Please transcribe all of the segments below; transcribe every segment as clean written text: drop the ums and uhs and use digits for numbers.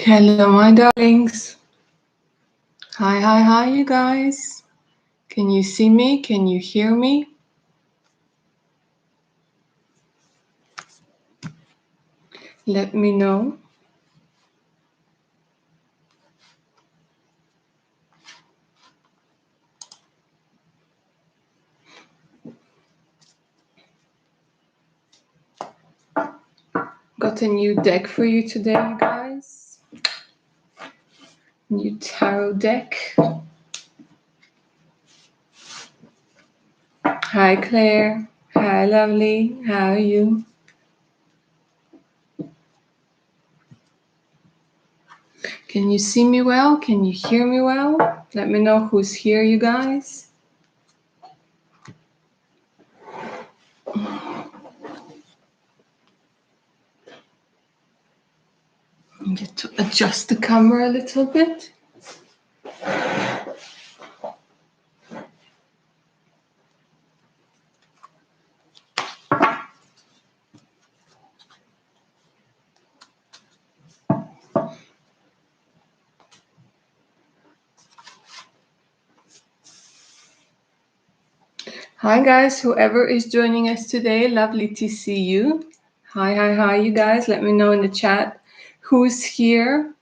Hello, my darlings. Hi, you guys. Can you see me? Can you hear me? Let me know. Got a new deck for you today, you guys. New tarot deck. Hi, Claire. Hi, lovely. How are you? Can you see me well? Can you hear me well? Let me know who's here, you guys. I get to adjust the camera a little bit. Hi guys, whoever is joining us today, lovely to see you. Hi, you guys. Let me know in the chat who's here,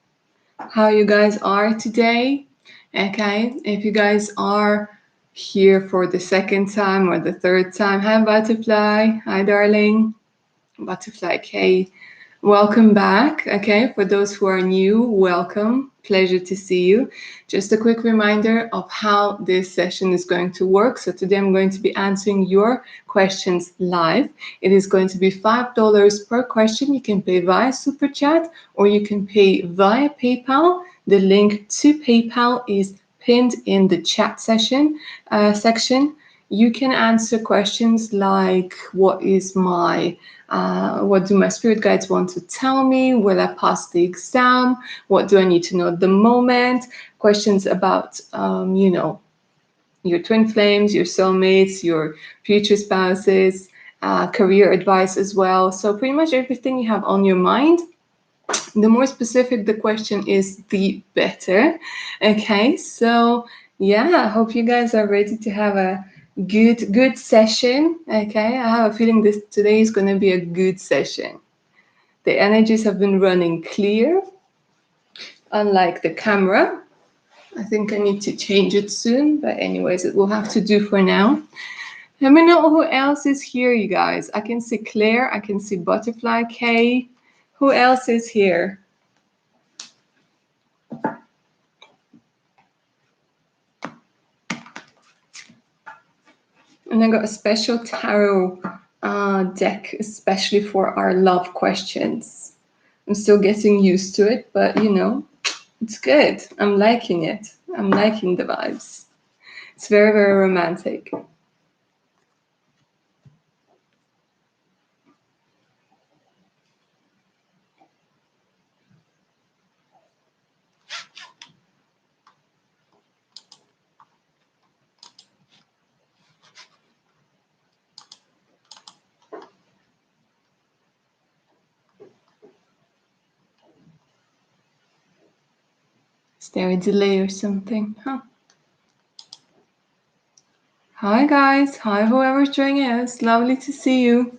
how you guys are today. Okay, if you guys are here for the second time or the third time, hi Butterfly, hi darling. Butterfly K, welcome back. Okay, for those who are new, welcome. Pleasure to see you. Just a quick reminder of how this session is going to work. So today I'm going to be answering your questions live. It is going to be $5 per question. You can pay via Super Chat or you can pay via PayPal. The link to PayPal is pinned in the chat section. You can answer questions like, what do my spirit guides want to tell me? Will I pass the exam? What do I need to know at the moment? Questions about, your twin flames, your soulmates, your future spouses, career advice as well. So pretty much everything you have on your mind. The more specific the question is, the better. Okay, so yeah, I hope you guys are ready to have a good session. Okay, I have a feeling this today is going to be a good session. The energies have been running clear, unlike the camera. I think I need to change it soon, but anyways, it will have to do for now. Let me know who else is here, you guys. I can see Claire, I can see Butterfly K. Who else is here? And I got a special tarot deck, especially for our love questions. I'm still getting used to it, but it's good. I'm liking it. I'm liking the vibes. It's very, very romantic. Is there a delay or something? Huh? Hi guys. Hi whoever's joining us. Lovely to see you.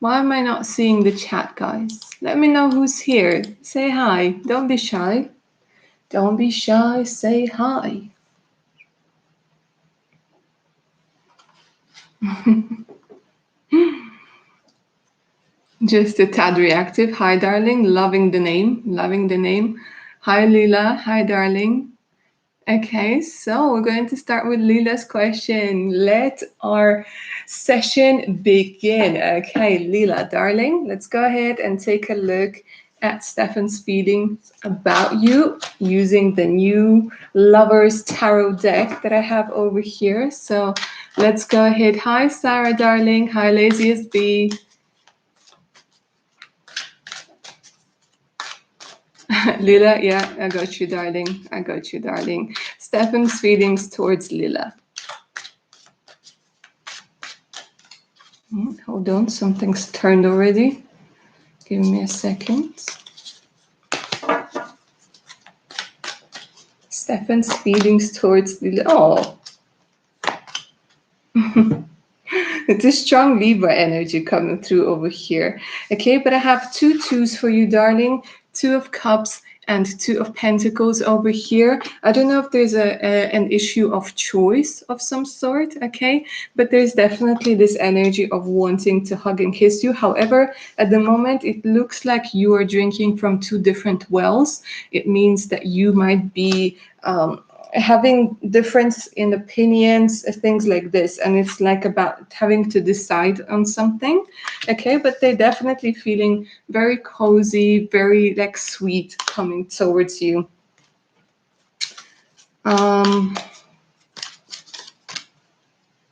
Why am I not seeing the chat, guys? Let me know who's here. Say hi. Don't be shy. Don't be shy. Say hi. Just a tad reactive. Hi, darling. Loving the name. Loving the name. Hi, Leela. Hi, darling. Okay, so we're going to start with Leela's question. Let our session begin. Okay, Leela, darling, let's go ahead and take a look at Stefan's feelings about you using the new Lovers Tarot deck that I have over here. So let's go ahead. Hi, Sarah, darling. Hi, Laziest Bee. Lila, yeah, I got you, darling. I got you, darling. Stefan's feelings towards Lila. Hold on, something's turned already. Give me a second. Stefan's feelings towards the... Oh. It's a strong Libra energy coming through over here. Okay, but I have 2 twos for you, darling. 2 of Cups and 2 of Pentacles over here. I don't know if there's an issue of choice of some sort, okay? But there's definitely this energy of wanting to hug and kiss you. However, at the moment, it looks like you are drinking from 2 different wells. It means that you might be... having difference in opinions, things like this, and it's like about having to decide on something, okay? But they're definitely feeling very cozy, very like sweet coming towards you.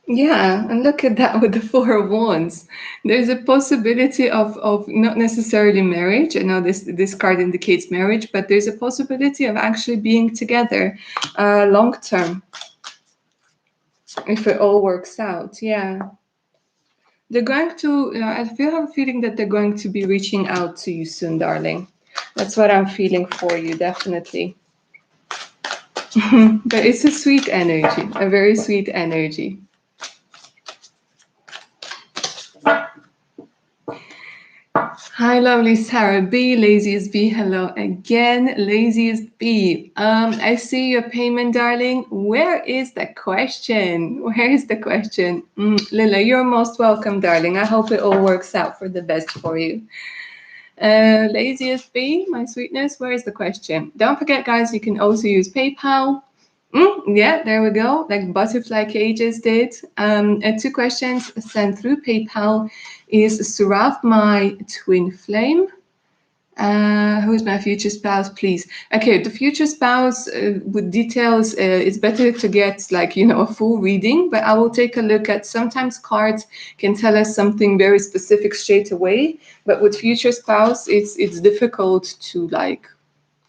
Yeah, and look at that with the 4 of Wands. There's a possibility of not necessarily marriage. I know this card indicates marriage, but there's a possibility of actually being together long term, if it all works out. Yeah. They're going to, I have a feeling that they're going to be reaching out to you soon, darling. That's what I'm feeling for you, definitely. But it's a sweet energy, a very sweet energy. Hi, lovely Sarah B. Laziest B. Hello again, Laziest B. I see your payment, darling. Where is the question? Where is the question? Lila, you're most welcome, darling. I hope it all works out for the best for you. Laziest B, my sweetness, where is the question? Don't forget, guys, you can also use PayPal. Yeah, there we go, like Butterfly Cages did. 2 questions sent through PayPal. Is Surav my twin flame? Who's my future spouse, please? Okay, the future spouse with details, it's better to get like, a full reading, but I will take a look at, sometimes cards can tell us something very specific straight away, but with future spouse, it's difficult to like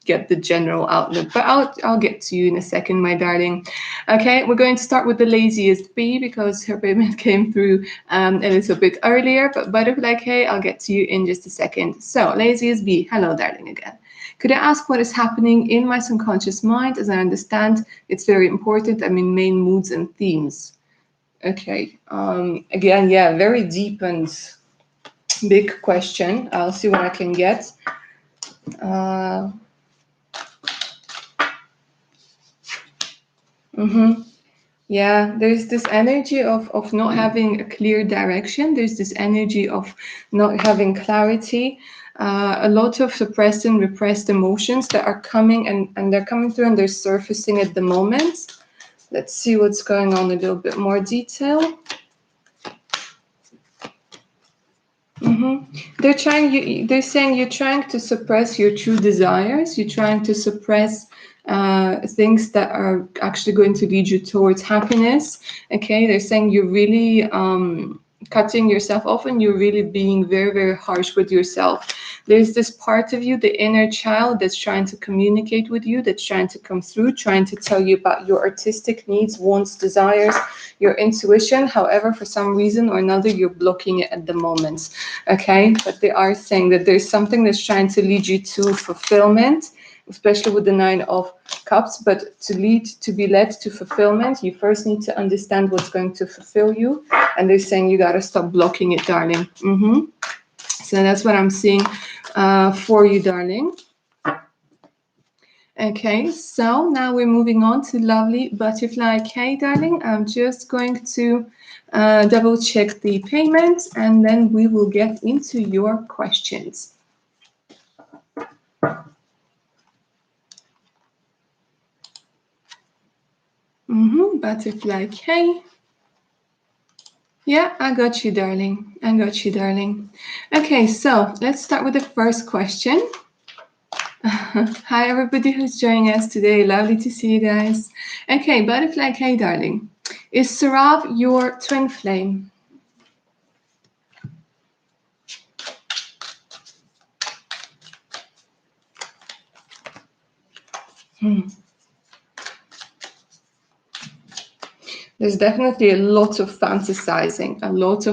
get the general outlook, but I'll get to you in a second, my darling. Okay, we're going to start with the Laziest B because her payment came through a little bit earlier, but Butterfly K, I'll get to you in just a second. So Laziest B, hello, darling, again. Could I ask what is happening in my subconscious mind? As I understand, it's very important. I mean, main moods and themes. Okay, again, yeah, very deep and big question. I'll see what I can get. Yeah, there's this energy of not having a clear direction. There's this energy of not having clarity. A lot of suppressed and repressed emotions that are coming and they're coming through and they're surfacing at the moment. Let's see what's going on in a little bit more detail. They're saying you're trying to suppress your true desires. You're trying to suppress things that are actually going to lead you towards happiness. Okay, they're saying you're really cutting yourself off and you're really being very, very harsh with yourself. There's this part of you, the inner child, that's trying to communicate with you, that's trying to come through, trying to tell you about your artistic needs, wants, desires, your intuition. However, for some reason or another, you're blocking it at the moment. Okay, but they are saying that there's something that's trying to lead you to fulfillment, especially with the 9 of Cups. But to be led to fulfillment, you first need to understand what's going to fulfill you. And they're saying you got to stop blocking it, darling. So that's what I'm seeing for you, darling. Okay, so now we're moving on to lovely Butterfly K, darling. I'm just going to double check the payments and then we will get into your questions. Butterfly K. Yeah, I got you, darling. I got you, darling. Okay, so let's start with the first question. Hi, everybody who's joining us today. Lovely to see you guys. Okay, Butterfly K, darling. Is Sarav your twin flame? There's definitely a lot of fantasizing, a lot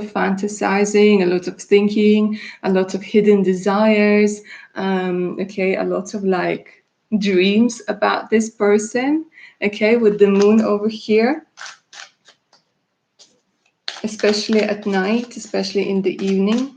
of thinking, a lot of hidden desires. Okay, a lot of like dreams about this person, okay, with the moon over here, especially at night, especially in the evening.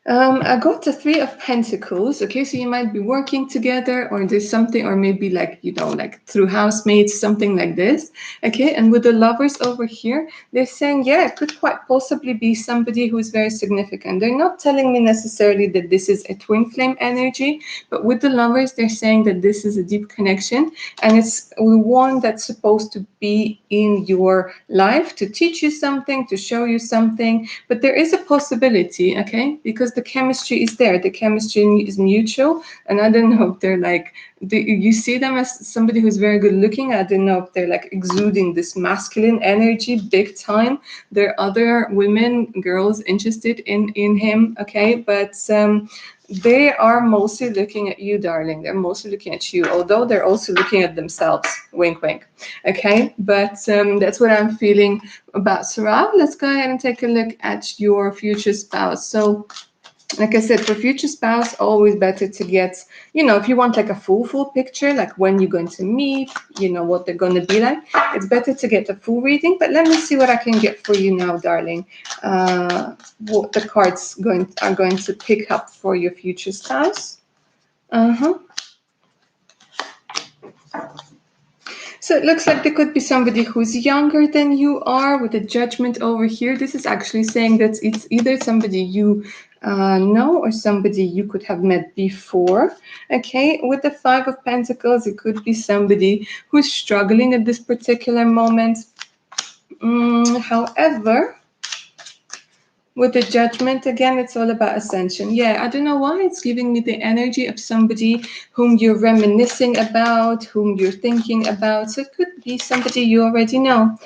I got the Three of Pentacles. Okay, so you might be working together, or there's something, or maybe like, you know, like through housemates, something like this. Okay, and with the Lovers over here, they're saying, yeah, it could quite possibly be somebody who's very significant. They're not telling me necessarily that this is a twin flame energy, but with the Lovers, they're saying that this is a deep connection, and it's one that's supposed to be in your life to teach you something, to show you something. But there is a possibility, okay, because the chemistry is there, the chemistry is mutual, and I don't know if they're like, you see them as somebody who's very good looking. I don't know if they're like exuding this masculine energy big time. There are other women, girls interested in him, okay, but they are mostly looking at you, darling. They're mostly looking at you, although they're also looking at themselves. Wink, wink. Okay, but that's what I'm feeling about Sarah. Let's go ahead and take a look at your future spouse. So, like I said, for future spouse, always better to get, you know, if you want like a full picture, like when you're going to meet, you know, what they're going to be like, it's better to get a full reading. But let me see what I can get for you now, darling. What the cards are going to pick up for your future spouse. So it looks like there could be somebody who's younger than you are with a Judgment over here. This is actually saying that it's either somebody you know or somebody you could have met before. Okay, with the Five of Pentacles, it could be somebody who's struggling at this particular moment. However, with the Judgment, again, it's all about ascension. Yeah, I don't know why it's giving me the energy of somebody whom you're reminiscing about, whom you're thinking about. So it could be somebody you already know.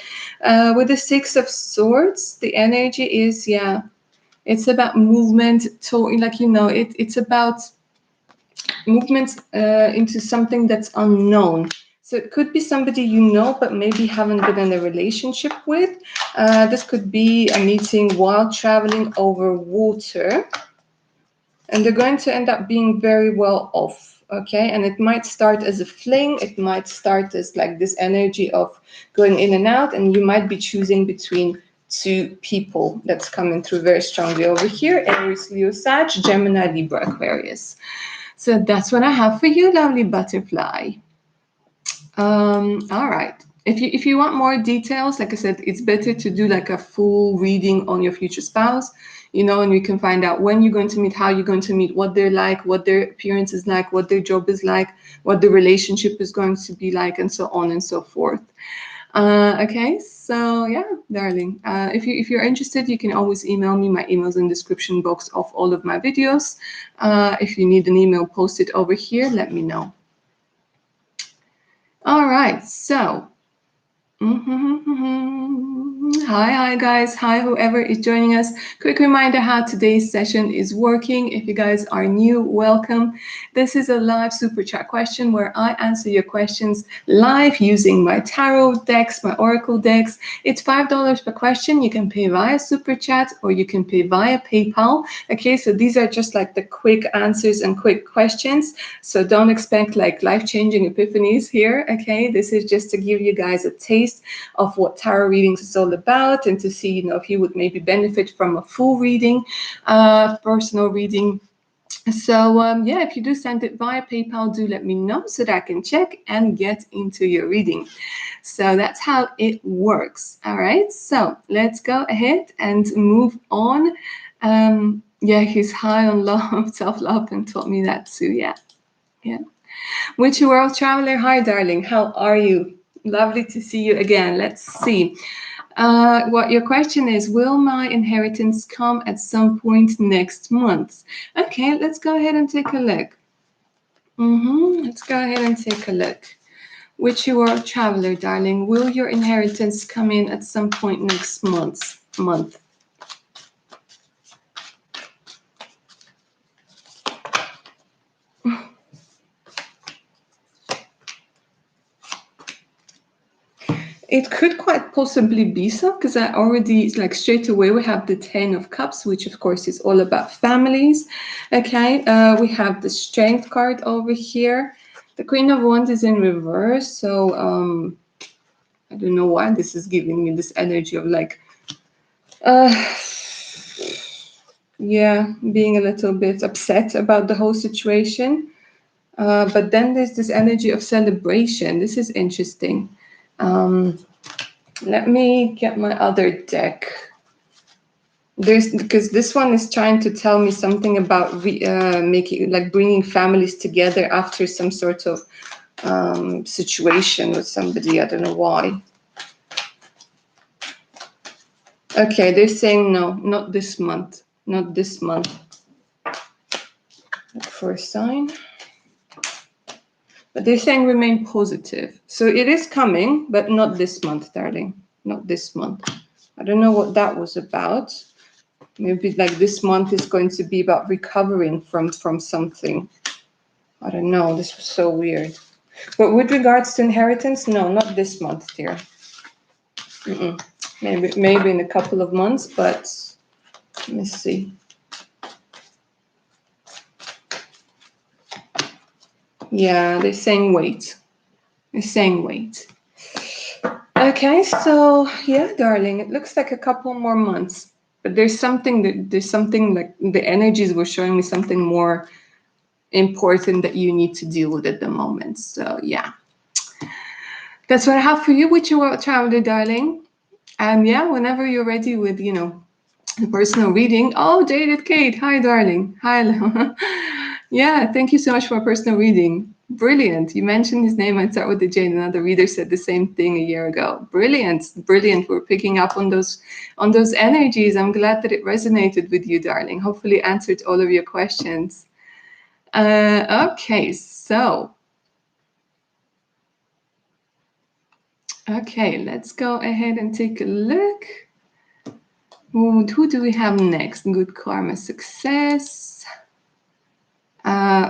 With the Six of Swords, the energy is, yeah, it's about movement. Like, you know, it's about movement into something that's unknown. So it could be somebody you know, but maybe haven't been in a relationship with. This could be a meeting while traveling over water. And they're going to end up being very well off, okay? And it might start as a fling. It might start as like this energy of going in and out. And you might be choosing between two people that's coming through very strongly over here. Aries, Leo, Sag, Gemini, Libra, Aquarius. So that's what I have for you, lovely butterfly. All right. If you want more details, like I said, it's better to do like a full reading on your future spouse, you know, and you can find out when you're going to meet, how you're going to meet, what they're like, what their appearance is like, what their job is like, what the relationship is going to be like, and so on and so forth. Okay, so yeah, darling. If you're interested, you can always email me. My email's in the description box of all of my videos. If you need an email posted over here, let me know. All right, so hi guys, hi whoever is joining us. Quick reminder how today's session is working. If you guys are new, welcome. This is a live super chat question where I answer your questions live using my tarot decks, my oracle decks. It's $5 per question. You can pay via super chat or you can pay via PayPal. Okay, so these are just like the quick answers and quick questions. So don't expect like life-changing epiphanies here. Okay, this is just to give you guys a taste of what tarot readings is all about and to see, you know, if you would maybe benefit from a full reading, personal reading. So yeah, if you do send it via PayPal, do let me know so that I can check and get into your reading. So that's how it works. All right, so let's go ahead and move on. Yeah, he's high on love, self-love, and taught me that too. Yeah. Witchy World Traveler, hi darling, how are you? Lovely to see you again. Let's see. What your question is, will my inheritance come at some point next month? Okay, let's go ahead and take a look. Let's go ahead and take a look. Witchy World Traveler, darling, will your inheritance come in at some point next month? It could quite possibly be so, because I already, like, straight away we have the 10 of Cups, which of course is all about families. Okay, we have the Strength card over here. The Queen of Wands is in reverse, so I don't know why this is giving me this energy of like, uh, yeah, being a little bit upset about the whole situation. But then there's this energy of celebration. This is interesting. Let me get my other deck. Because this one is trying to tell me something about making, like, bringing families together after some sort of situation with somebody. I don't know why. Okay, they're saying no, not this month. Not this month. Look for a sign. But they're saying remain positive. So it is coming, but not this month, darling. Not this month. I don't know what that was about. Maybe like this month is going to be about recovering from something. I don't know. This was so weird. But with regards to inheritance, no, not this month, dear. Maybe in a couple of months, but let me see. Yeah, they're saying wait. They're saying wait. Okay, so yeah, darling, it looks like a couple more months. But there's something like the energies were showing me something more important that you need to deal with at the moment. So yeah. That's what I have for you with your traveler, darling. And yeah, whenever you're ready with, the personal reading. Oh, Jaded Kate. Hi, darling. Hi. Yeah, thank you so much for a personal reading. Brilliant. You mentioned his name. I'd start with the J. Another reader said the same thing a year ago. Brilliant. Brilliant. We're picking up on those energies. I'm glad that it resonated with you, darling. Hopefully answered all of your questions. Okay, so let's go ahead and take a look. Who do we have next? Good karma success.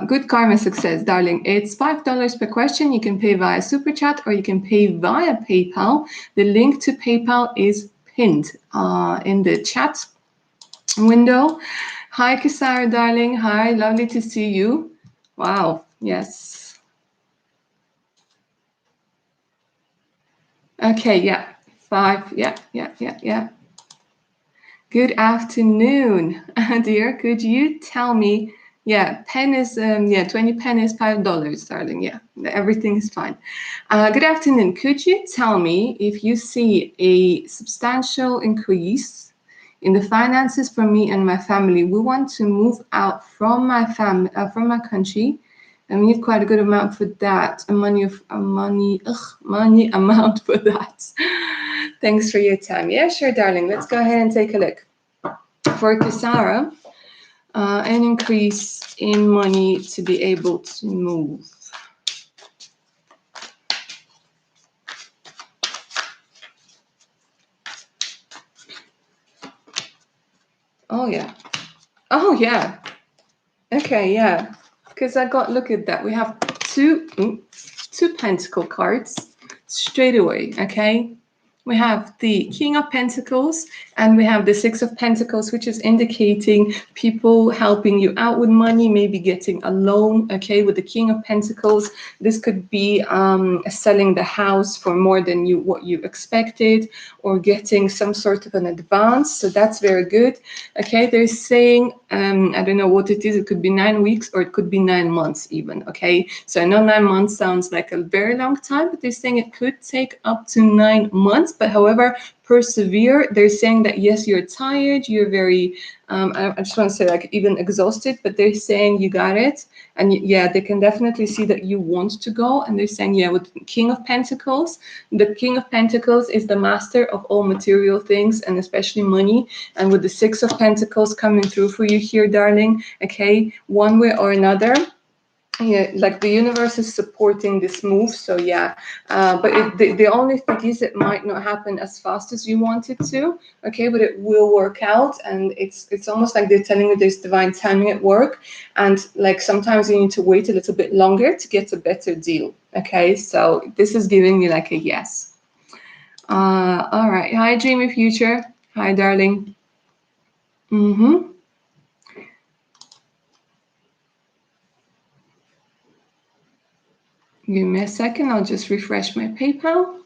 Good karma success, darling. It's $5 per question. You can pay via Super Chat or you can pay via PayPal. The link to PayPal is pinned in the chat window. Hi, Kisara, darling. Hi, lovely to see you. Wow, yes. Okay, yeah. 5, yeah. Good afternoon, dear. Could you tell me? Yeah, pen is 20 pen is $5, darling. Yeah, everything is fine. Good afternoon. Could you tell me if you see a substantial increase in the finances for me and my family? We want to move out from my country, and we need quite a good amount for that. Money amount for that. Thanks for your time. Yeah, sure, darling. Let's go ahead and take a look. For Kisara, an increase in money to be able to move. Oh, yeah. Oh, yeah. Okay, yeah. Because look at that. We have two pentacle cards straight away, okay? We have the King of Pentacles and we have the Six of Pentacles, which is indicating people helping you out with money, maybe getting a loan, okay? With the King of Pentacles, this could be selling the house for more than what you expected, or getting some sort of an advance. So that's very good, okay? They're saying, I don't know what it is. It could be 9 weeks or it could be 9 months even, okay? So I know 9 months sounds like a very long time, but they're saying it could take up to 9 months. But however, persevere. They're saying that yes, you're tired, you're very I just want to say, like, even exhausted, but they're saying you got it. And yeah, they can definitely see that you want to go. And they're saying, yeah, with King of Pentacles, the King of Pentacles is the master of all material things and especially money. And with the Six of Pentacles coming through for you here, darling, okay, one way or another, yeah, like the universe is supporting this move. So yeah, but the only thing is it might not happen as fast as you want it to, okay, but it will work out. And it's almost like they're telling you there's divine timing at work, and like sometimes you need to wait a little bit longer to get a better deal, okay? So this is giving me like a yes. All right. Hi, Dreamy Future. Hi, darling. Mm-hmm. Give me a second. I'll just refresh my PayPal.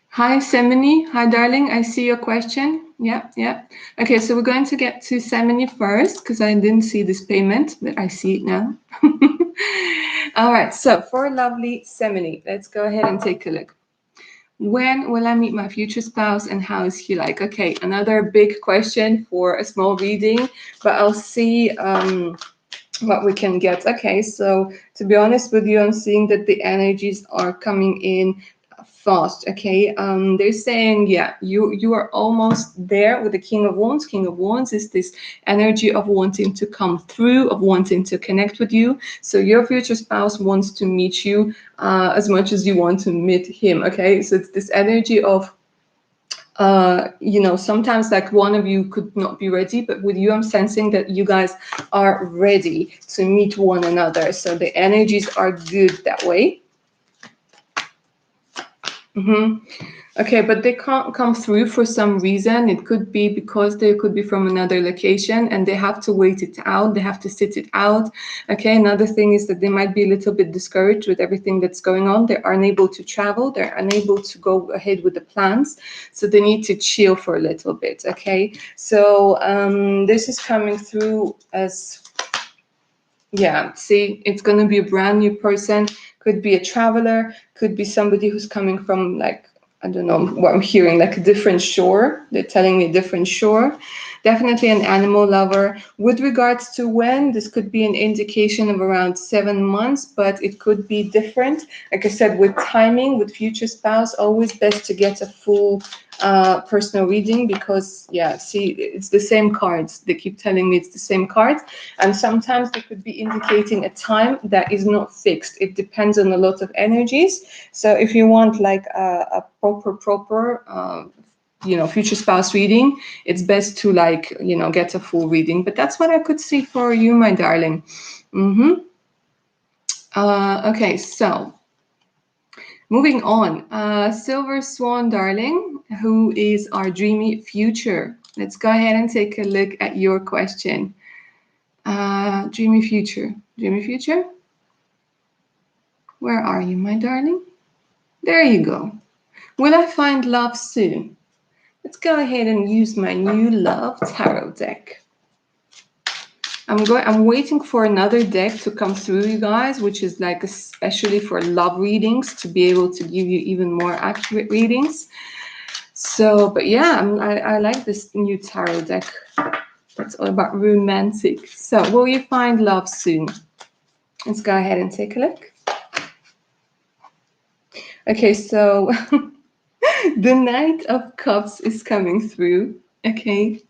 Hi, Semini. Hi, darling. I see your question. Yeah, yeah. Okay, so we're going to get to Semini first because I didn't see this payment, but I see it now. All right, so for lovely Semini, let's go ahead and take a look. When will I meet my future spouse and how is he like? Okay, another big question for a small reading, but I'll see what we can get. Okay, so to be honest with you, I'm seeing that the energies are coming in fast. Okay, they're saying, yeah, you are almost there with the King of Wands. King of Wands is this energy of wanting to come through, of wanting to connect with you. So your future spouse wants to meet you as much as you want to meet him. Okay, so it's this energy of sometimes like one of you could not be ready, but with you, I'm sensing that you guys are ready to meet one another. So the energies are good that way. Okay, but they can't come through for some reason. It could be because they could be from another location and they have to wait it out. They have to sit it out. Okay, another thing is that they might be a little bit discouraged with everything that's going on. They're unable to travel. They're unable to go ahead with the plans. So they need to chill for a little bit. Okay, so this is coming through as, yeah, see, it's going to be a brand new person. Could be a traveler, could be somebody who's coming from, like, I don't know what I'm hearing, like a different shore. They're telling me a different shore. Definitely an animal lover. With regards to when, this could be an indication of around 7 months, but it could be different. Like I said, with timing, with future spouse, always best to get a full personal reading because, yeah, see, it's the same cards. They keep telling me it's the same cards. And sometimes they could be indicating a time that is not fixed. It depends on a lot of energies. So if you want like a proper future spouse reading, it's best to like get a full reading. But that's what I could see for you, my darling. Okay, so moving on, Silver Swan, darling, who is our dreamy future. Let's go ahead and take a look at your question. Dreamy future, dreamy future. Where are you, my darling? There you go. Will I find love soon? Let's go ahead and use my new love tarot deck. I'm waiting for another deck to come through, you guys, which is like especially for love readings to be able to give you even more accurate readings. So, but yeah, I like this new tarot deck. That's all about romantic. So, will you find love soon? Let's go ahead and take a look. Okay, so the Knight of Cups is coming through. Okay,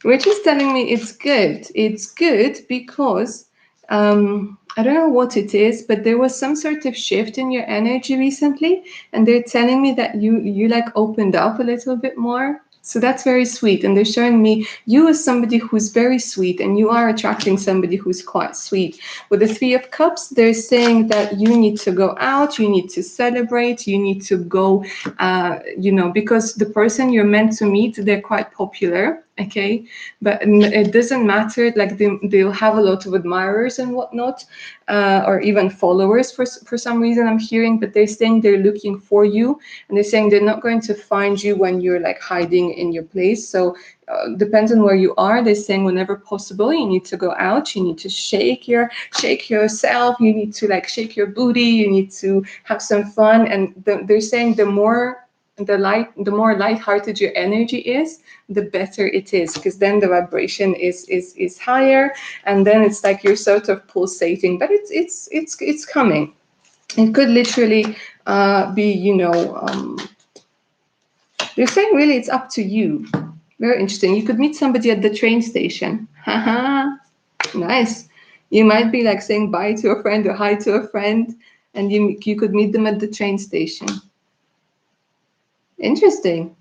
which is telling me it's good. It's good because I don't know what it is, but there was some sort of shift in your energy recently, and they're telling me that you like opened up a little bit more. So that's very sweet. And they're showing me you as somebody who's very sweet, and you are attracting somebody who's quite sweet. With the Three of Cups, they're saying that you need to go out, you need to celebrate, you need to go, because the person you're meant to meet, they're quite popular. Okay, but it doesn't matter, like they'll have a lot of admirers and whatnot, or even followers for some reason I'm hearing, but they're saying they're looking for you, and they're saying they're not going to find you when you're like hiding in your place. So depends on where you are. They're saying whenever possible you need to go out, you need to shake yourself, you need to like shake your booty, you need to have some fun. And they're saying the more light-hearted your energy is, the better it is, because then the vibration is higher, and then it's like you're sort of pulsating. But it's coming. It could literally be, they're saying really it's up to you. Very interesting. You could meet somebody at the train station. Haha, nice. You might be like saying bye to a friend or hi to a friend, and you could meet them at the train station. Interesting.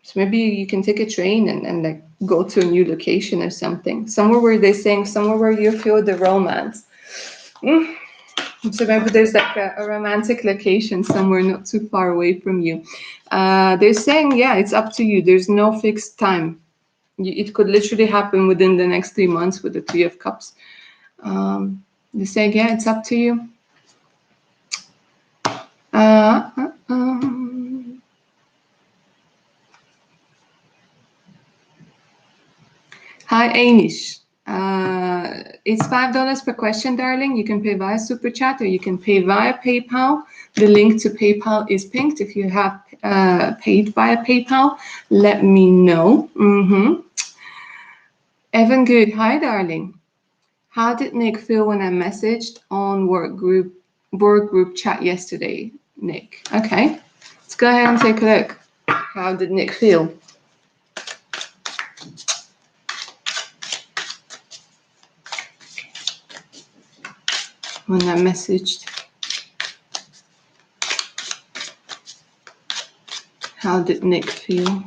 So maybe you can take a train and like go to a new location or something. Somewhere where they're saying somewhere where you feel the romance. So maybe there's like a romantic location somewhere not too far away from you. They're saying, yeah, it's up to you. There's no fixed time. It could literally happen within the next 3 months with the Three of Cups. They're saying, yeah, it's up to you. Hi, Anish. It's $5 per question, darling. You can pay via Super Chat or you can pay via PayPal. The link to PayPal is pinked. If you have paid via PayPal, let me know. Evan Good. Hi, darling. How did Nick feel when I messaged on work group chat yesterday, Nick? Okay, let's go ahead and take a look. How did Nick feel? When I messaged. How did Nick feel?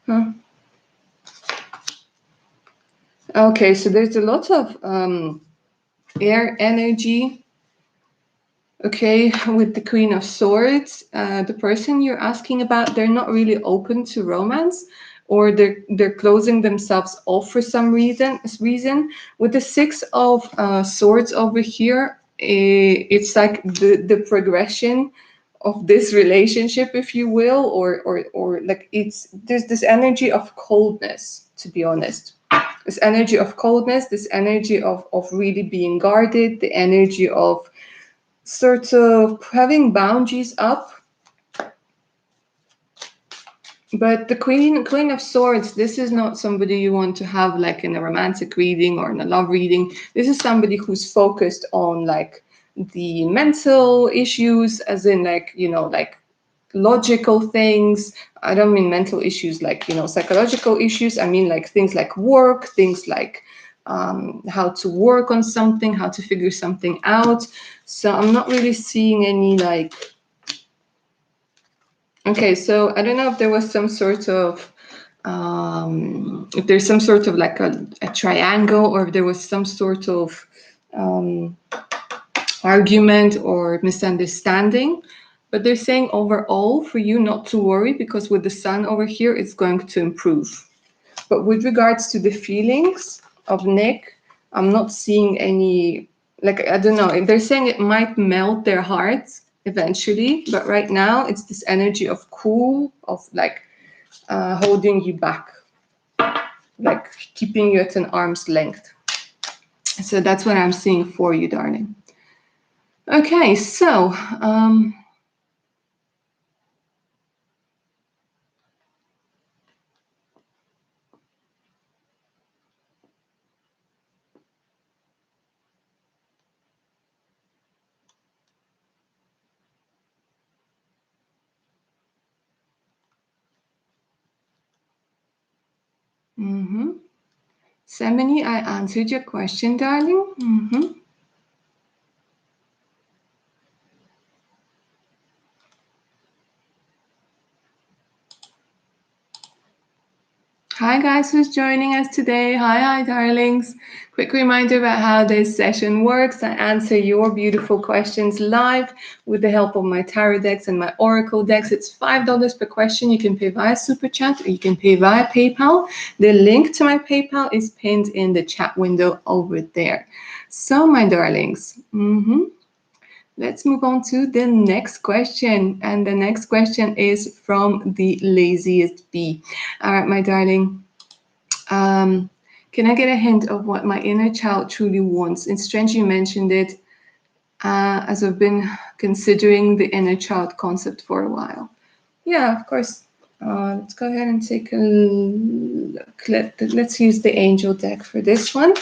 Huh? Okay, so there's a lot of air energy. Okay, with the Queen of Swords, the person you're asking about, they're not really open to romance, or they're closing themselves off for some reason. With the Six of Swords over here, it's like the progression of this relationship, if you will, or like there's this energy of coldness, to be honest. This energy of coldness, this energy of really being guarded, the energy of sort of having boundaries up. But the Queen of Swords, this is not somebody you want to have like in a romantic reading or in a love reading. This is somebody who's focused on like the mental issues, as in like, you know, like logical things. I don't mean mental issues like, you know, psychological issues. I mean like things like work, things like how to work on something, how to figure something out. So I'm not really seeing any like, okay, so I don't know if there was some sort of, if there's some sort of like a triangle, or if there was some sort of argument or misunderstanding. But they're saying overall for you not to worry, because with the Sun over here, it's going to improve. But with regards to the feelings of Nick, I'm not seeing any, like, I don't know. They're saying it might melt their hearts eventually, but right now it's this energy of cool, of like holding you back, like keeping you at an arm's length. So that's what I'm seeing for you, darling. Okay, so Semini, I answered your question, darling. Hi guys who's joining us today. Hi darlings. Quick reminder about how this session works. I answer your beautiful questions live with the help of my tarot decks and my oracle decks. It's $5 per question. You can pay via Super Chat or you can pay via PayPal. The link to my PayPal is pinned in the chat window over there. So my darlings, let's move on to the next question. And the next question is from the laziest bee. All right, my darling. Can I get a hint of what my inner child truly wants? It's strange you mentioned it, as I've been considering the inner child concept for a while. Yeah, of course. Let's go ahead and take a look. Let's use the angel deck for this one,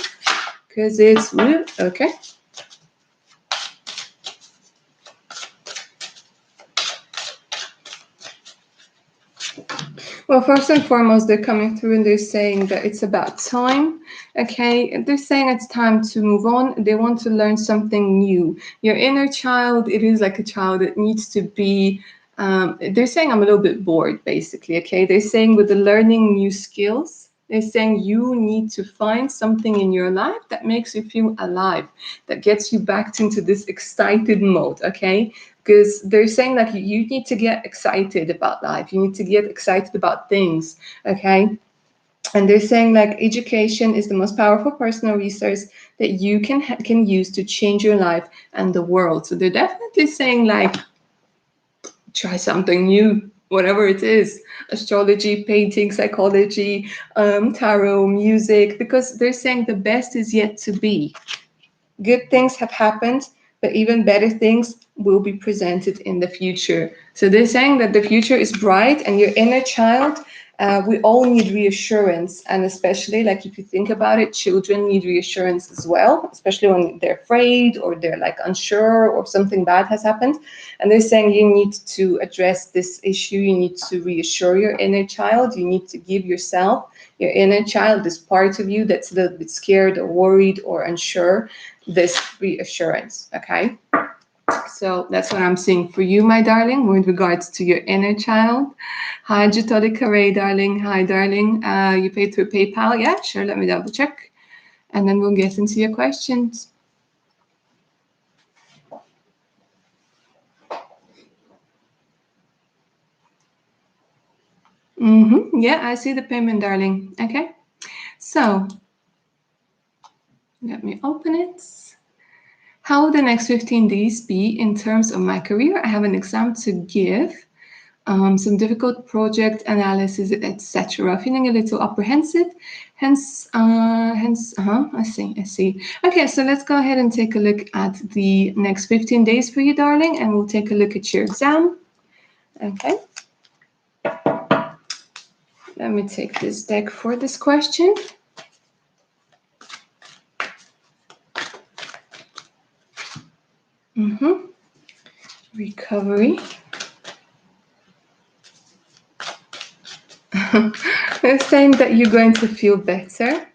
because it's okay. Well, first and foremost, they're coming through and they're saying that it's about time. Okay, they're saying it's time to move on. They want to learn something new. Your inner child, it is like a child that needs to be. They're saying I'm a little bit bored, basically. Okay, they're saying with the learning new skills, they're saying you need to find something in your life that makes you feel alive, that gets you back into this excited mode. Okay, because they're saying that you need to get excited about life. You need to get excited about things. Okay, and they're saying like education is the most powerful personal resource that you can use to change your life and the world. So they're definitely saying like try something new, whatever it is: astrology, painting, psychology, tarot, music, because they're saying the best is yet to be. Good things have happened, but even better things will be presented in the future. So they're saying that the future is bright, and your inner child, we all need reassurance. And especially, like, if you think about it, children need reassurance as well, especially when they're afraid or they're like unsure or something bad has happened. And they're saying you need to address this issue. You need to reassure your inner child. You need to give yourself, your inner child, this part of you that's a little bit scared or worried or unsure, this reassurance. Okay, so that's what I'm seeing for you, my darling, with regards to your inner child. Hi, Jatolika Ray, darling. Hi, darling. You paid through PayPal? Yeah, sure. Let me double check, and then we'll get into your questions. Yeah, I see the payment, darling. Okay, so let me open it. How will the next 15 days be in terms of my career? I have an exam to give, some difficult project analysis, etc. Feeling a little apprehensive, I see. Okay, so let's go ahead and take a look at the next 15 days for you, darling, and we'll take a look at your exam. Okay. Let me take this deck for this question. Recovery. They're saying that you're going to feel better.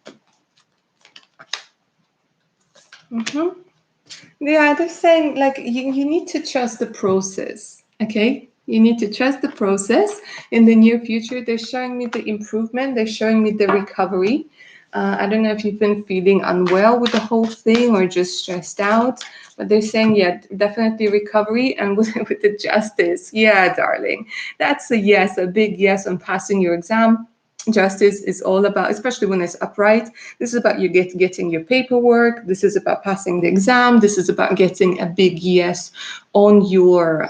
Yeah, they're saying like you need to trust the process. Okay, you need to trust the process. In the near future, they're showing me the improvement. They're showing me the recovery. I don't know if you've been feeling unwell with the whole thing or just stressed out, but they're saying, yeah, definitely recovery. And with the justice, yeah, darling, that's a yes, a big yes on passing your exam. Justice is all about, especially when it's upright, this is about you getting your paperwork. This is about passing the exam. This is about getting a big yes on your,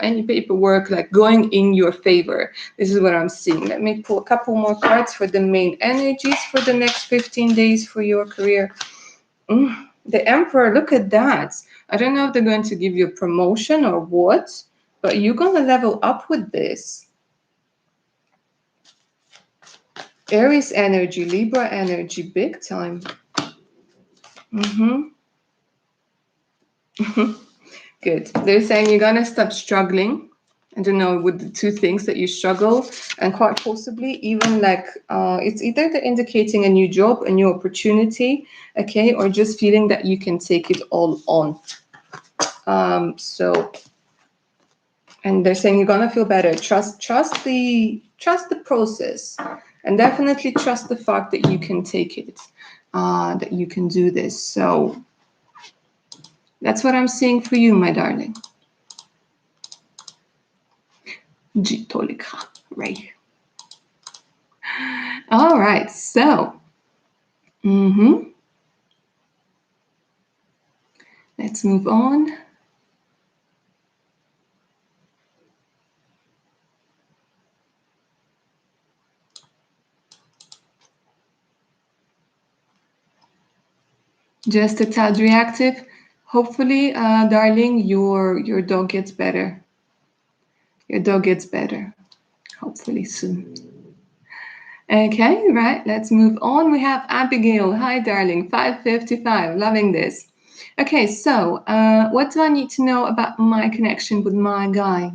any paperwork, like going in your favor. This is what I'm seeing. Let me pull a couple more cards for the main energies for the next 15 days for your career. The Emperor, look at that. I don't know if they're going to give you a promotion or what, but you're going to level up with this. Aries energy, Libra energy, big time. Good. They're saying you're gonna stop struggling. I don't know, with the two things that you struggle, and quite possibly even like it's either they're indicating a new job, a new opportunity, okay, or just feeling that you can take it all on. And they're saying you're gonna feel better. Trust the process, and definitely trust the fact that you can take it, that you can do this. So that's what I'm seeing for you, my darling. Jitolika, right. All right, so let's move on. Just a tad reactive. Hopefully, darling, your dog gets better. Your dog gets better. Hopefully soon. Okay, right, let's move on. We have Abigail. Hi, darling. 555. Loving this. Okay, so what do I need to know about my connection with my guy?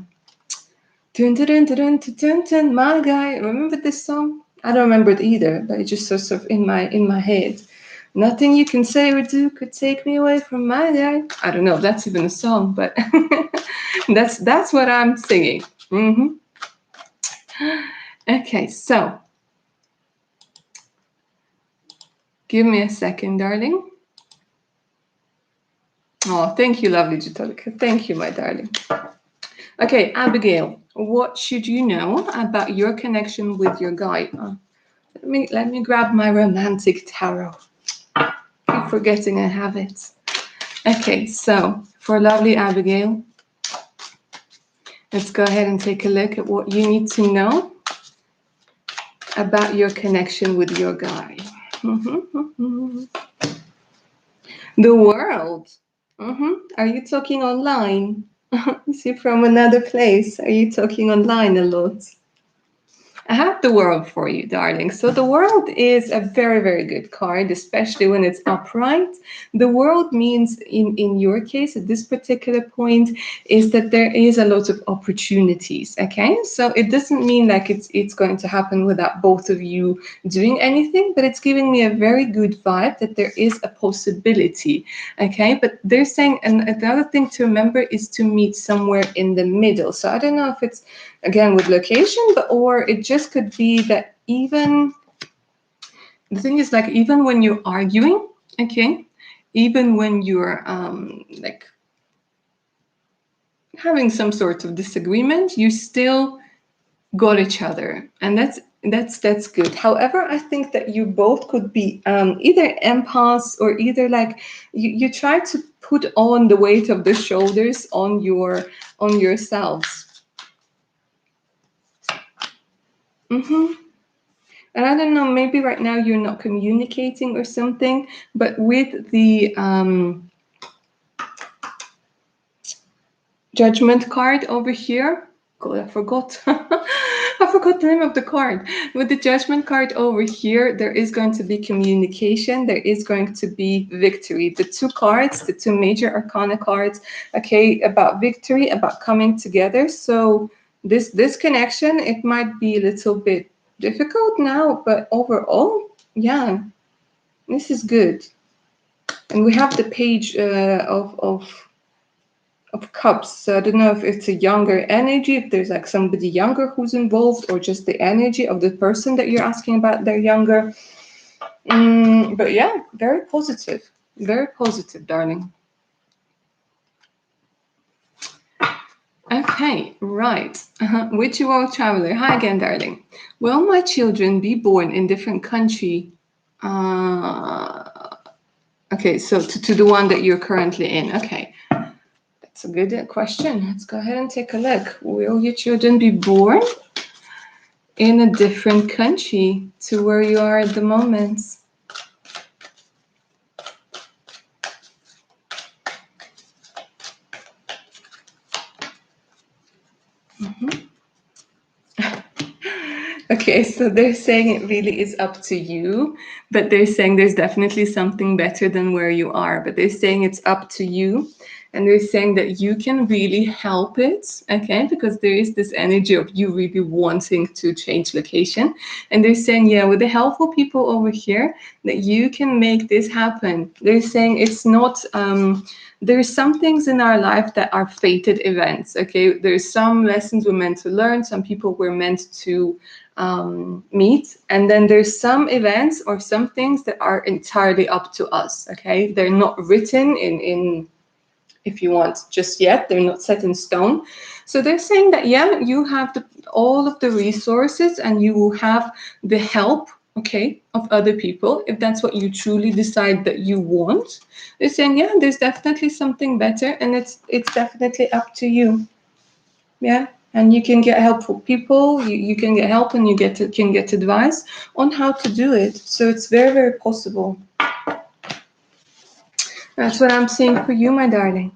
Dun, dun, dun, dun, dun, dun, dun, my guy. Remember this song? I don't remember it either, but it just sort of in my head. Nothing you can say or do could take me away from my life. I don't know if that's even a song, but that's what I'm singing. Okay, so give me a second, darling. Oh, thank you, lovely Jitolika. Thank you, my darling. Okay, Abigail, what should you know about your connection with your guide? Let me grab my romantic tarot. Keep forgetting I have it. Okay, so for lovely Abigail, let's go ahead and take a look at what you need to know about your connection with your guide. The world. Are you talking online? Is it from another place? Are you talking online a lot? I have the world for you, darling. So the world is a very, very good card, especially when it's upright. The world means, in your case, at this particular point, is that there is a lot of opportunities. Okay, so it doesn't mean like it's going to happen without both of you doing anything, but it's giving me a very good vibe that there is a possibility. Okay, but they're saying, and another thing to remember is to meet somewhere in the middle. So I don't know if it's again with location, but or it just could be that even the thing is like even when you're arguing, okay, even when you're like having some sort of disagreement, you still got each other, and that's good. However, I think that you both could be either empaths or either like you try to put on the weight of the shoulders on yourselves. And I don't know, maybe right now you're not communicating or something, but with the judgment card over here, God, I forgot. I forgot the name of the card. With the judgment card over here, there is going to be communication. There is going to be victory. The two cards, the two major arcana cards, okay, about victory, about coming together. So this connection, it might be a little bit difficult now, but overall, yeah, this is good. And we have the page of cups. So I don't know if it's a younger energy, if there's like somebody younger who's involved, or just the energy of the person that you're asking about, they're younger. But yeah, very positive. Very positive, darling. Okay, right. With you all traveler. Hi again, darling. Will my children be born in different country? Okay, so to the one that you're currently in. Okay. That's a good question. Let's go ahead and take a look. Will your children be born in a different country to where you are at the moment? Okay, so they're saying it really is up to you, but they're saying there's definitely something better than where you are, but they're saying it's up to you. And they're saying that you can really help it, okay? Because there is this energy of you really wanting to change location. And they're saying, yeah, with the helpful people over here, that you can make this happen. They're saying it's not, there's some things in our life that are fated events, okay? There's some lessons we're meant to learn, some people we're meant to meet, and then there's some events or some things that are entirely up to us, okay? They're not written in if you want just yet, they're not set in stone. So they're saying that yeah, you have all of the resources and you will have the help, okay, of other people if that's what you truly decide that you want. They're saying yeah, there's definitely something better, and it's definitely up to you. Yeah, and you can get helpful people, you can get help, and you can get advice on how to do it. So it's very, very possible. That's what I'm seeing for you, my darling.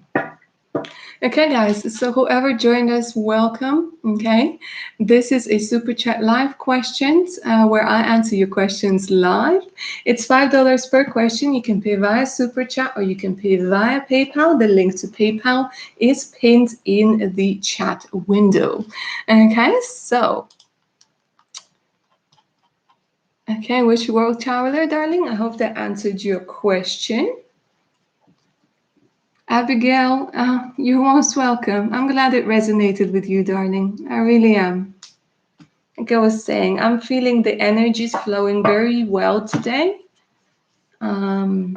Okay, guys, so whoever joined us, welcome. Okay, this is a Super Chat live questions where I answer your questions live. It's $5 per question. You can pay via Super Chat or you can pay via PayPal. The link to PayPal is pinned in the chat window. Okay, so Okay, which world traveler, darling? I hope that answered your question. Abigail, you're most welcome. I'm glad it resonated with you, darling. I really am. Like I was saying, I'm feeling the energies flowing very well today. So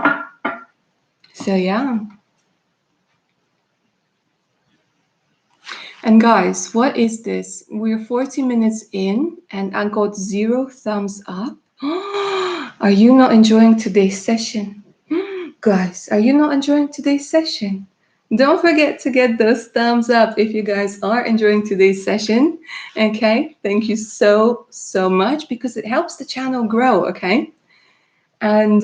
yeah. And guys, what is this? We're 40 minutes in and I got 0 thumbs up. Are you not enjoying today's session? Guys, are you not enjoying today's session? Don't forget to get those thumbs up if you guys are enjoying today's session. Okay, thank you so much because it helps the channel grow. Okay, and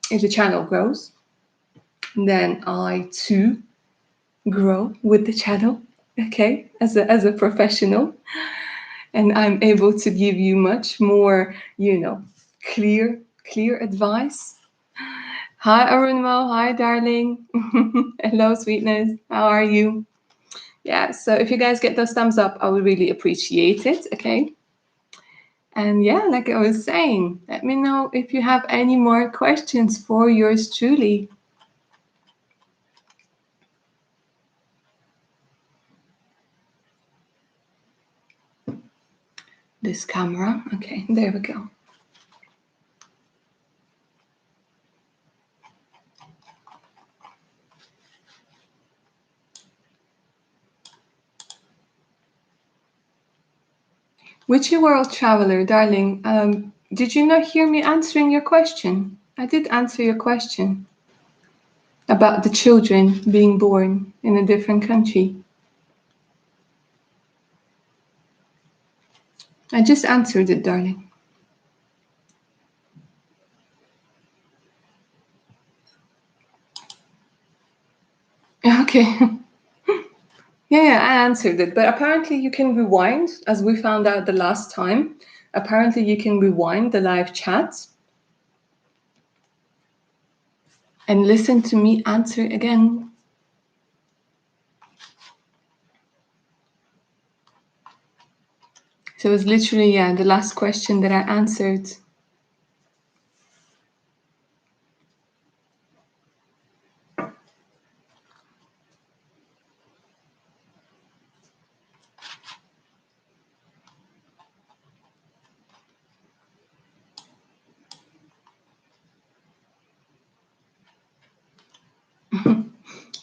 if the channel grows, then I too grow with the channel. Okay, as a professional, and I'm able to give you much more, clear advice. Hi, Arunmo. Hi, darling. Hello, sweetness. How are you? Yeah, so if you guys get those thumbs up, I would really appreciate it, okay? And yeah, like I was saying, let me know if you have any more questions for yours truly. This camera, okay, there we go. Witchy World Traveler, darling, did you not hear me answering your question? I did answer your question about the children being born in a different country. I just answered it, darling. Okay. Yeah, I answered it. But apparently you can rewind, as we found out the last time. Apparently you can rewind the live chat and listen to me answer again. So it was literally, the last question that I answered.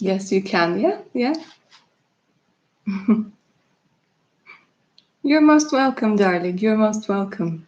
Yes, you can. Yeah. You're most welcome, darling. You're most welcome.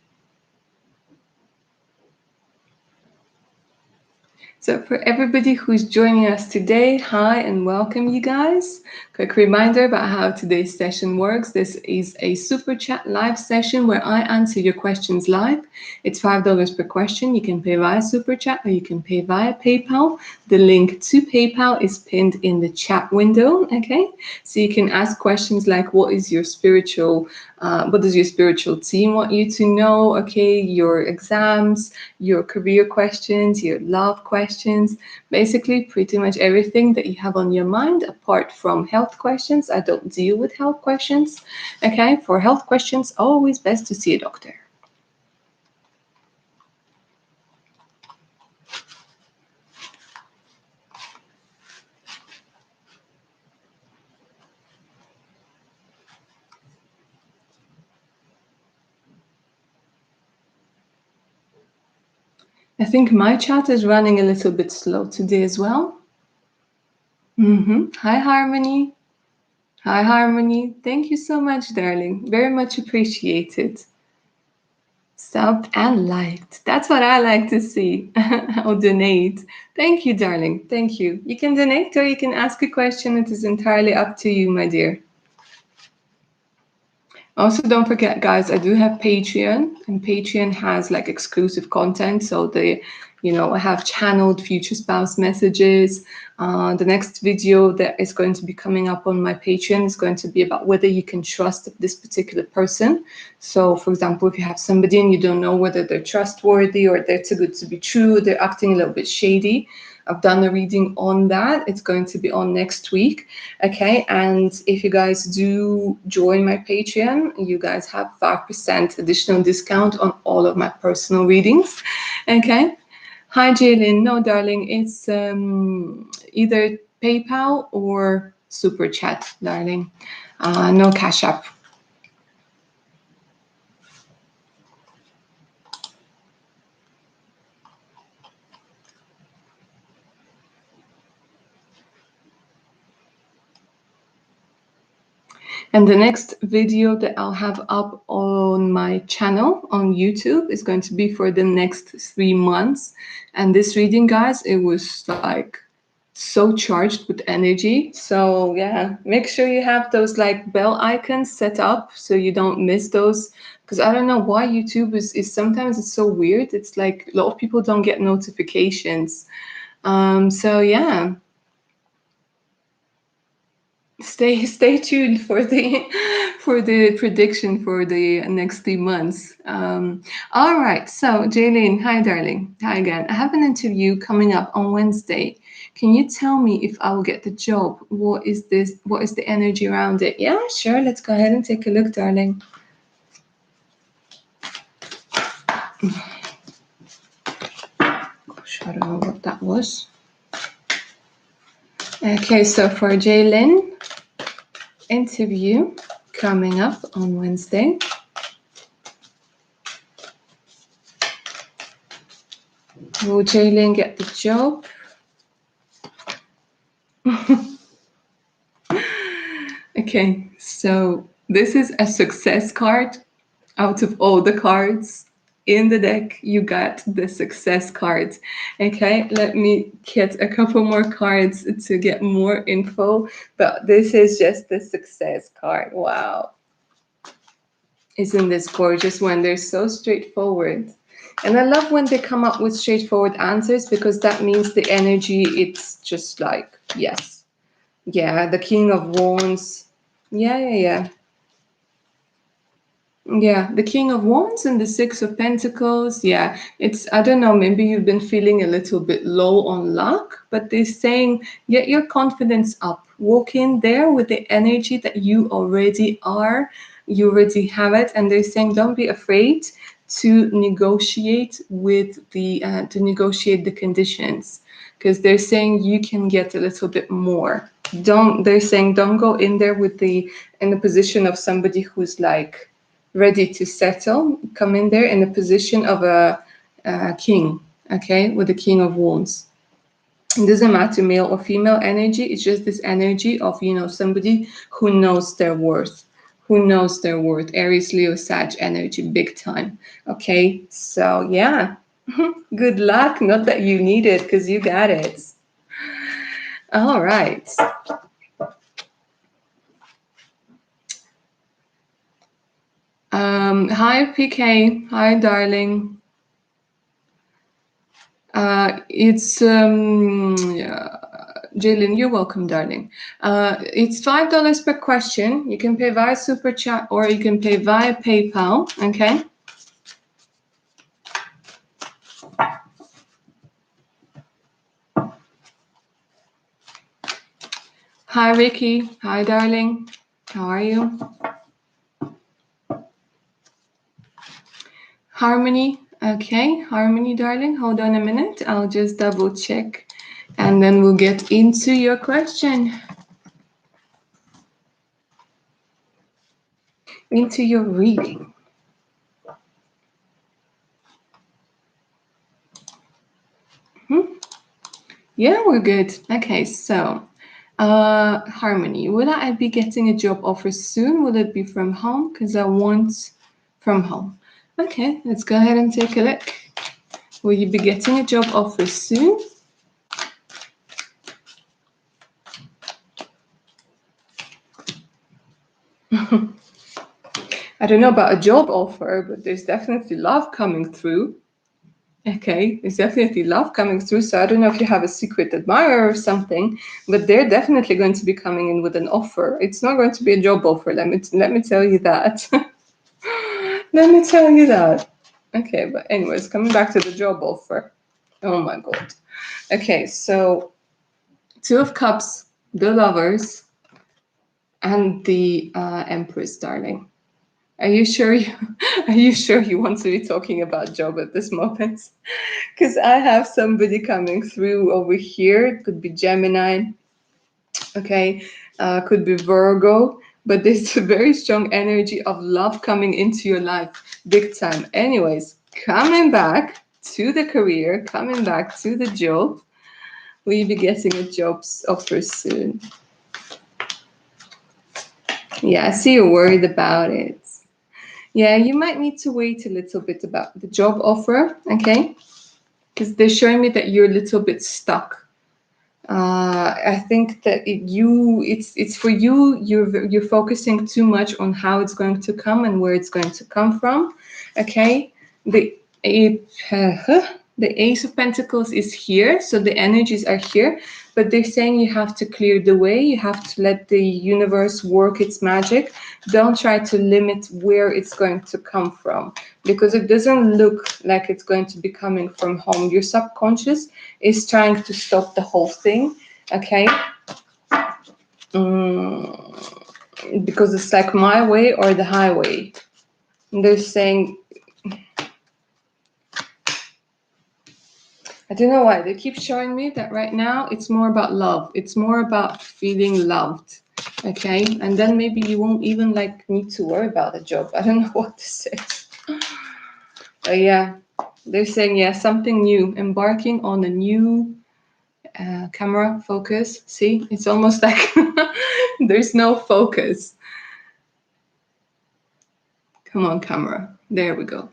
So for everybody who's joining us today, hi and welcome you guys. Quick reminder about how today's session works. This is a super chat live session where I answer your questions live. It's $5 per question. You can pay via super chat or you can pay via PayPal. The link to PayPal is pinned in the chat window, okay? So you can ask questions like what does your spiritual team want you to know, okay? Your exams, your career questions, your love questions, basically pretty much everything that you have on your mind apart from health questions. I don't deal with health questions, okay? For health questions, always best to see a doctor. I think my chat is running a little bit slow today as well. Hi, Harmony. Hi, Harmony. Thank you so much, darling. Very much appreciated. Subbed and liked. That's what I like to see. Or donate. Thank you, darling. Thank you. You can donate or you can ask a question. It is entirely up to you, my dear. Also, don't forget, guys, I do have Patreon, and Patreon has like exclusive content. So I have channeled future spouse messages. The next video that is going to be coming up on my Patreon is going to be about whether you can trust this particular person. So, for example, if you have somebody and you don't know whether they're trustworthy or they're too good to be true, they're acting a little bit shady, I've done a reading on that. It's going to be on next week. Okay, and if you guys do join my Patreon, you guys have 5% additional discount on all of my personal readings. Okay. Hi, Jaylin. No, darling, it's either PayPal or Super Chat, darling. No Cash App. And the next video that I'll have up on my channel on YouTube is going to be for the next 3 months. And this reading, guys, it was like so charged with energy. So yeah, make sure you have those like bell icons set up so you don't miss those. Because I don't know why YouTube is sometimes it's so weird. It's like a lot of people don't get notifications. So yeah, stay tuned for the prediction for the next 3 months. All right, so Jaylene, hi darling, hi again. I have an interview coming up on Wednesday. Can you tell me if I will get the job? What is the energy around it? Yeah, sure, let's go ahead and take a look, darling. Gosh, I don't know what that was. Okay, so for Jaylene, interview coming up on Wednesday. Will Jaylene get the job? Okay, so this is a success card. Out of all the cards in the deck, you got the success card. Okay, let me get a couple more cards to get more info, but this is just the success card. Wow. Isn't this gorgeous when they're so straightforward? And I love when they come up with straightforward answers because that means the energy, it's just like, yes. Yeah, the King of Wands. Yeah. Yeah, the King of Wands and the Six of Pentacles. Yeah, it's, I don't know, maybe you've been feeling a little bit low on luck, but they're saying get your confidence up. Walk in there with the energy that you already are. You already have it. And they're saying don't be afraid to negotiate with the conditions, because they're saying you can get a little bit more. They're saying don't go in there in the position of somebody who's like ready to settle. Come in there in the position of a king, okay, with the King of Wands. It doesn't matter male or female energy. It's just this energy of, somebody who knows their worth. Aries, Leo, Sag energy, big time. Okay, so yeah, good luck. Not that you need it, because you got it. All right. Hi, PK. Hi, darling. It's Jalen, you're welcome, darling. It's $5 per question. You can pay via Super Chat or you can pay via PayPal. Okay. Hi, Ricky. Hi, darling. How are you? Harmony. Okay, Harmony, darling. Hold on a minute. I'll just double check and then we'll get into your question. Into your reading. Yeah, we're good. Okay, so Harmony, will I be getting a job offer soon? Will it be from home? Because I want from home. Okay, let's go ahead and take a look. Will you be getting a job offer soon? I don't know about a job offer, but there's definitely love coming through. Okay, there's definitely love coming through. So I don't know if you have a secret admirer or something, but they're definitely going to be coming in with an offer. It's not going to be a job offer. Let me tell you that. Let me tell you that. Okay, but anyways, coming back to the job offer. Oh my God. Okay, so Two of Cups, the Lovers, and the Empress, darling. Are you sure are you sure you want to be talking about job at this moment? Because I have somebody coming through over here. It could be Gemini, okay, could be Virgo, but there's a very strong energy of love coming into your life, big time. Anyways, coming back to the career, coming back to the job, will you be getting a job offer soon? Yeah, I see you're worried about it. Yeah, you might need to wait a little bit about the job offer, okay? Because they're showing me that you're a little bit stuck. I think that it's for you. You're focusing too much on how it's going to come and where it's going to come from. Okay, the the Ace of Pentacles is here, so the energies are here, but they're saying you have to clear the way. You have to let the universe work its magic. Don't try to limit where it's going to come from, because it doesn't look like it's going to be coming from home. Your subconscious is trying to stop the whole thing, okay? Because it's like my way or the highway. They're saying, I don't know why, they keep showing me that right now it's more about love. It's more about feeling loved, okay? And then maybe you won't even like need to worry about a job. I don't know what to say. But yeah, they're saying, yeah, something new, embarking on a new camera focus. See, it's almost like there's no focus. Come on, camera. There we go.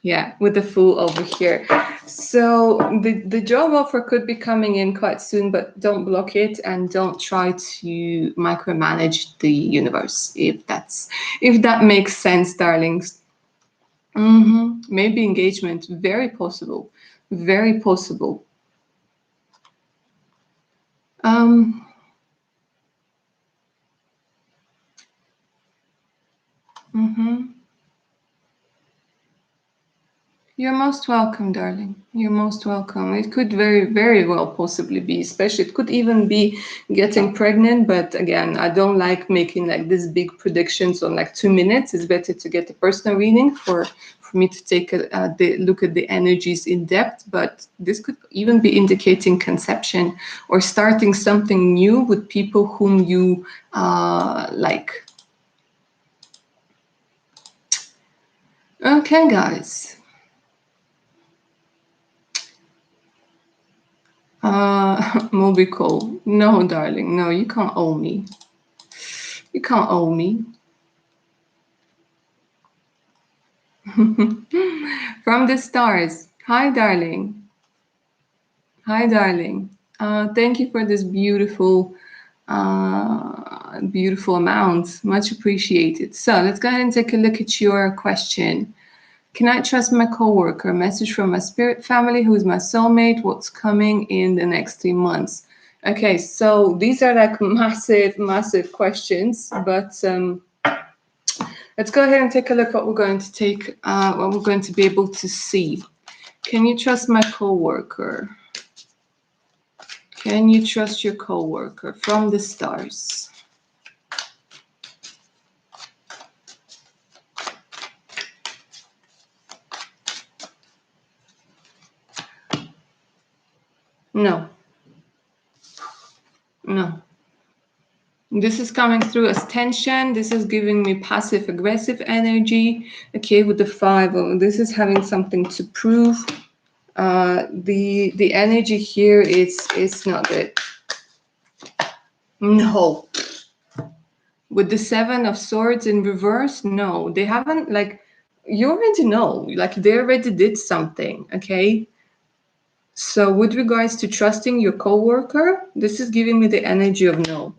Yeah, with the Fool over here. So the job offer could be coming in quite soon, but don't block it and don't try to micromanage the universe, if that makes sense, darlings. Maybe engagement, very possible, very possible. Um, You're most welcome, darling. You're most welcome. It could very, very well possibly be, especially it could even be getting pregnant. But again, I don't like making like these big predictions on like 2 minutes. It's better to get a personal reading for me to take a look at the energies in depth. But this could even be indicating conception or starting something new with people whom you like. Okay, guys. Mobicol. No, darling. No, you can't owe me. You can't owe me. From the stars. Hi, darling. Hi, darling. Thank you for this beautiful, beautiful amount. Much appreciated. So let's go ahead and take a look at your question. Can I trust my coworker? Message from my spirit family, who is my soulmate. What's coming in the next 3 months? Okay, so these are like massive, massive questions, but let's go ahead and take a look what we're going to be able to see. Can you trust my coworker? Can you trust your coworker from the stars? No. No. This is coming through as tension. This is giving me passive aggressive energy. Okay, with the 5, this is having something to prove. The energy here is not good. No. With the 7 of Swords in reverse, no. They haven't, like, you already know. Like, they already did something, okay? So with regards to trusting your coworker, this is giving me the energy of no.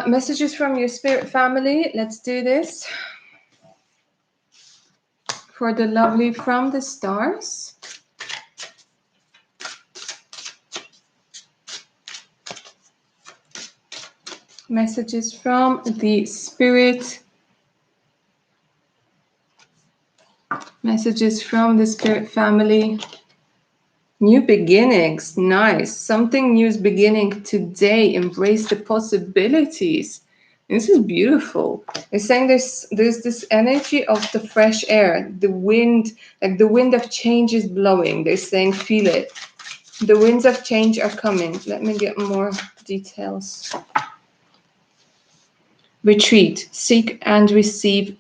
Messages from your spirit family. Let's do this. For the lovely from the stars. Messages from the spirit Messages from the spirit family. New beginnings. Nice. Something new is beginning today. Embrace the possibilities. This is beautiful. It's saying there's this energy of the fresh air, the wind, like the wind of change is blowing. They're saying feel it. The winds of change are coming. Let me get more details. Retreat. Seek and receive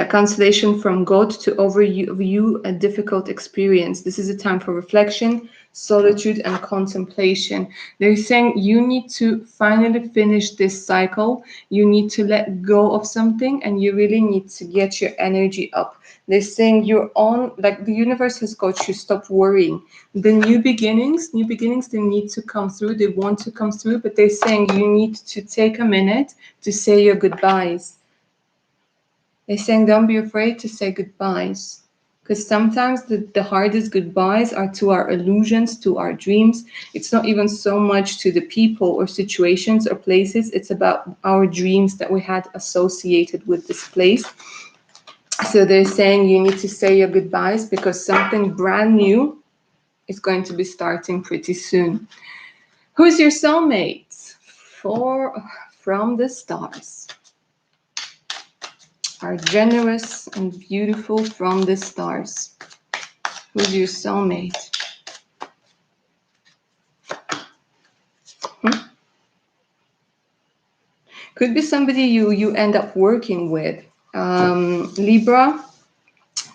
consolation from God to overview a difficult experience. This is a time for reflection, solitude, and contemplation. They're saying you need to finally finish this cycle. You need to let go of something, and you really need to get your energy up. They're saying you're on, like the universe has got you. Stop worrying. The new beginnings, they need to come through. They want to come through, but they're saying you need to take a minute to say your goodbyes. They're saying don't be afraid to say goodbyes. Because sometimes the hardest goodbyes are to our illusions, to our dreams. It's not even so much to the people or situations or places. It's about our dreams that we had associated with this place. So they're saying you need to say your goodbyes because something brand new is going to be starting pretty soon. Who's your soulmate? From the stars. Are generous and beautiful from the stars. Who's your soulmate? Could be somebody you end up working with. Libra,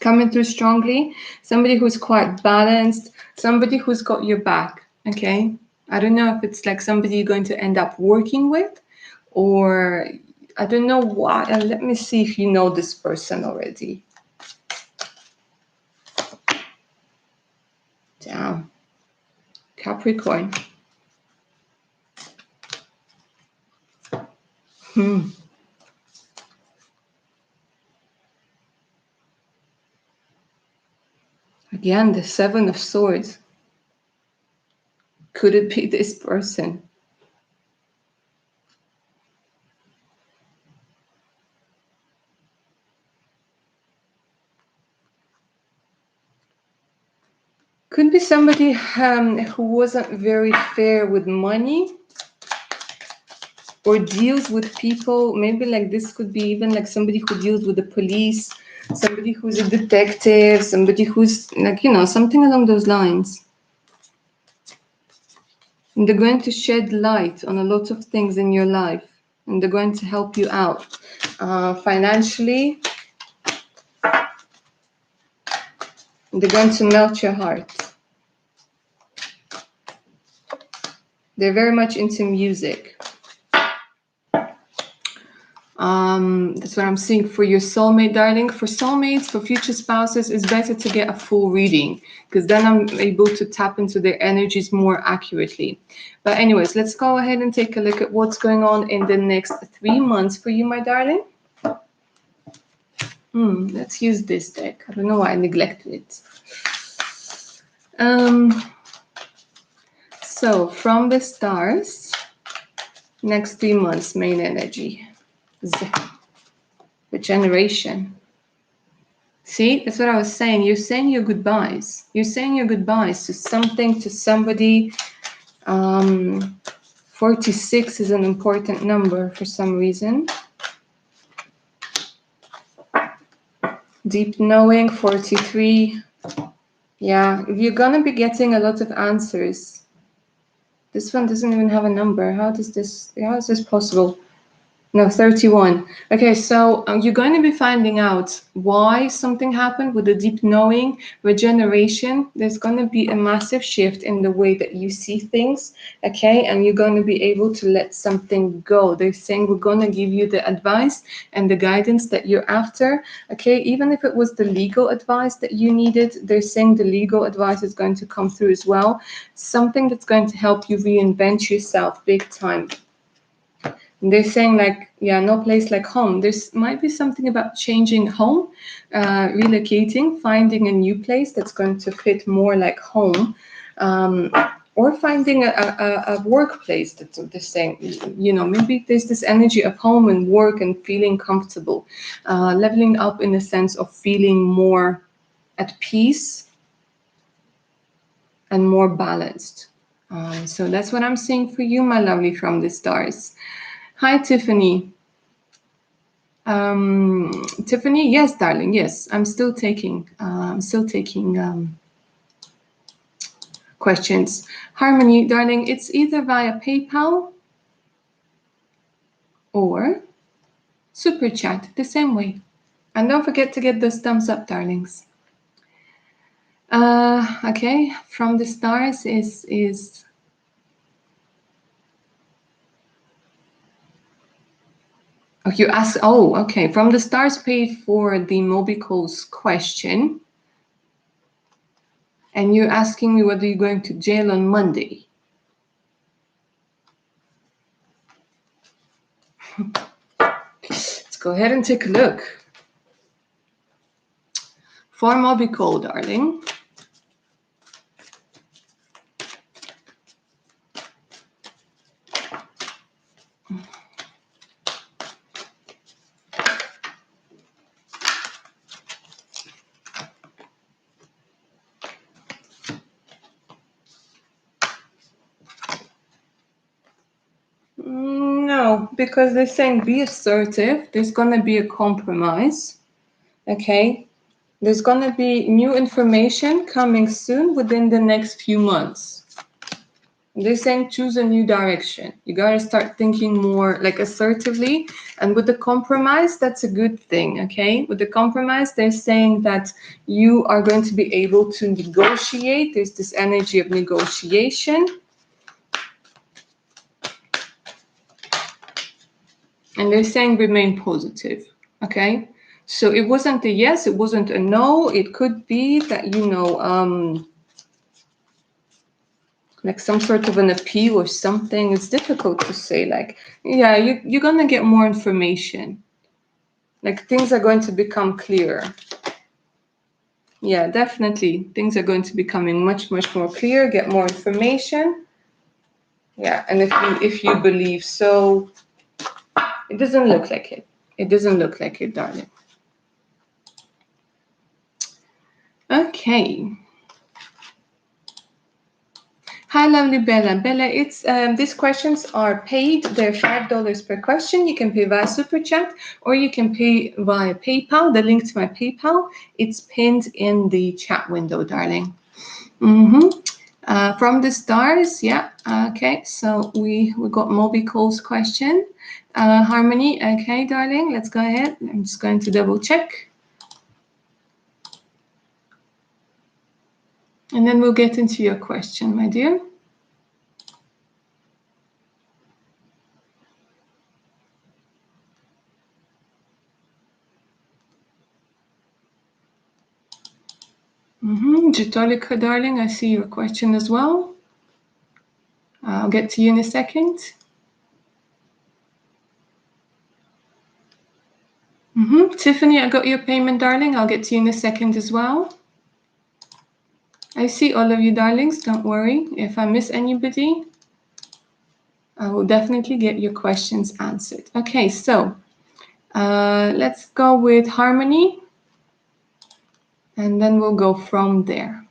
coming through strongly. Somebody who's quite balanced. Somebody who's got your back. Okay. I don't know if it's like somebody you're going to end up working with, or I don't know why. Let me see if you know this person already. Damn. Capricorn. Again, the Seven of Swords. Could it be this person? Could be somebody who wasn't very fair with money or deals with people. Maybe like this could be even like somebody who deals with the police, somebody who's a detective, somebody who's like, something along those lines. And they're going to shed light on a lot of things in your life, and they're going to help you out financially. They're going to melt your heart. They're very much into music. That's what I'm seeing for your soulmate, darling. For soulmates, for future spouses, it's better to get a full reading because then I'm able to tap into their energies more accurately. But anyways, let's go ahead and take a look at what's going on in the next 3 months for you, my darling. Let's use this deck. I don't know why I neglected it. So from the stars, next 3 months, main energy. Regeneration. See, that's what I was saying. You're saying your goodbyes. You're saying your goodbyes to something, to somebody. 46 is an important number for some reason. Deep knowing, 43. Yeah, you're gonna be getting a lot of answers. This one doesn't even have a number. How is this possible? No, 31. Okay, so you're going to be finding out why something happened with the deep knowing, regeneration. There's going to be a massive shift in the way that you see things, okay? And you're going to be able to let something go. They're saying we're going to give you the advice and the guidance that you're after, okay? Even if it was the legal advice that you needed, they're saying the legal advice is going to come through as well. Something that's going to help you reinvent yourself big time. They're saying like, yeah, no place like home. There's might be something about changing home, relocating, finding a new place that's going to fit more like home. or finding a workplace that's the same. You know, maybe there's this energy of home and work and feeling comfortable, leveling up in the sense of feeling more at peace and more balanced. So that's what I'm seeing for you, my lovely from the stars. Hi, Tiffany. Tiffany, yes, darling, yes. I'm still taking questions. Harmony, darling, it's either via PayPal or Super Chat, the same way. And don't forget to get those thumbs up, darlings. Okay, from the stars is oh, you ask. Oh, okay. From the stars paid for the Mobico's question, and you're asking me whether you're going to jail on Monday. Let's go ahead and take a look. For Mobico, darling. No, because they're saying be assertive. There's going to be a compromise. Okay. There's going to be new information coming soon within the next few months. They're saying choose a new direction. You got to start thinking more like assertively. And with the compromise, that's a good thing, okay? With the compromise, they're saying that you are going to be able to negotiate. There's this energy of negotiation. And they're saying remain positive, okay? So it wasn't a yes, it wasn't a no. It could be that, you know, like some sort of an appeal or something. It's difficult to say. Like, yeah, you're going to get more information. Like things are going to become clearer. Yeah, definitely. Things are going to be becoming much, much more clear, get more information. Yeah, and if you believe so, it doesn't look like it. It doesn't look like it, darling. Okay. Hi, lovely Bella. Bella, it's these questions are paid. They're $5 per question. You can pay via Super Chat or you can pay via PayPal. The link to my PayPal, it's pinned in the chat window, darling. From the stars, yeah. Okay, so we got Mobico's question. Harmony, okay, darling. Let's go ahead. I'm just going to double check. And then we'll get into your question, my dear. Jitolika, darling, I see your question as well. I'll get to you in a second. Tiffany, I got your payment, darling. I'll get to you in a second as well. I see all of you, darlings. Don't worry. If I miss anybody, I will definitely get your questions answered. Okay, so let's go with Harmony. And then we'll go from there.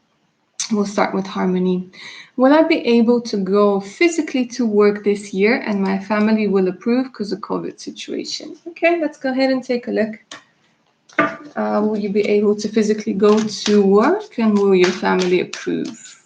We'll start with Harmony. Will I be able to go physically to work this year and my family will approve because of COVID situation? Okay, let's go ahead and take a look. Will you be able to physically go to work and will your family approve?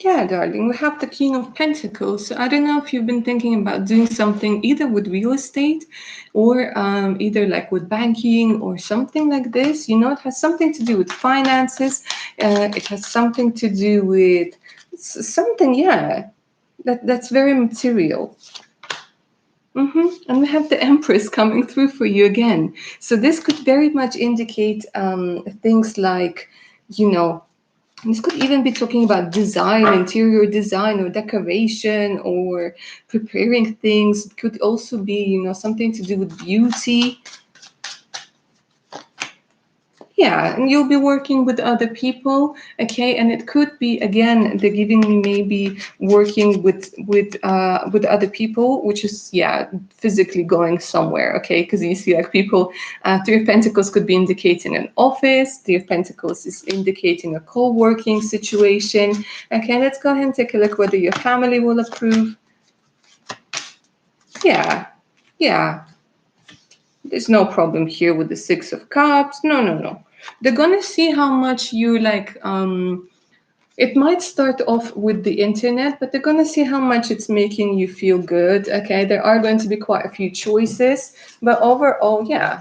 Yeah, darling, we have the King of Pentacles. So I don't know if you've been thinking about doing something either with real estate or either like with banking or something like this. You know, it has something to do with finances. It has something to do with something, yeah, that's very material. And we have the Empress coming through for you again. So this could very much indicate things like, you know, this could even be talking about design, interior design or decoration or preparing things. It could also be, you know, something to do with beauty. Yeah, and you'll be working with other people, okay? And it could be, again, they're giving me maybe working with other people, which is, yeah, physically going somewhere, okay? Because you see, like, people, Three of Pentacles could be indicating an office. Three of Pentacles is indicating a co-working situation. Okay, let's go ahead and take a look whether your family will approve. Yeah, yeah. There's no problem here with the Six of Cups. No, no, no. They're gonna see how much you like. It might start off with the internet, but they're gonna see how much it's making you feel good. Okay, there are going to be quite a few choices, but overall, yeah.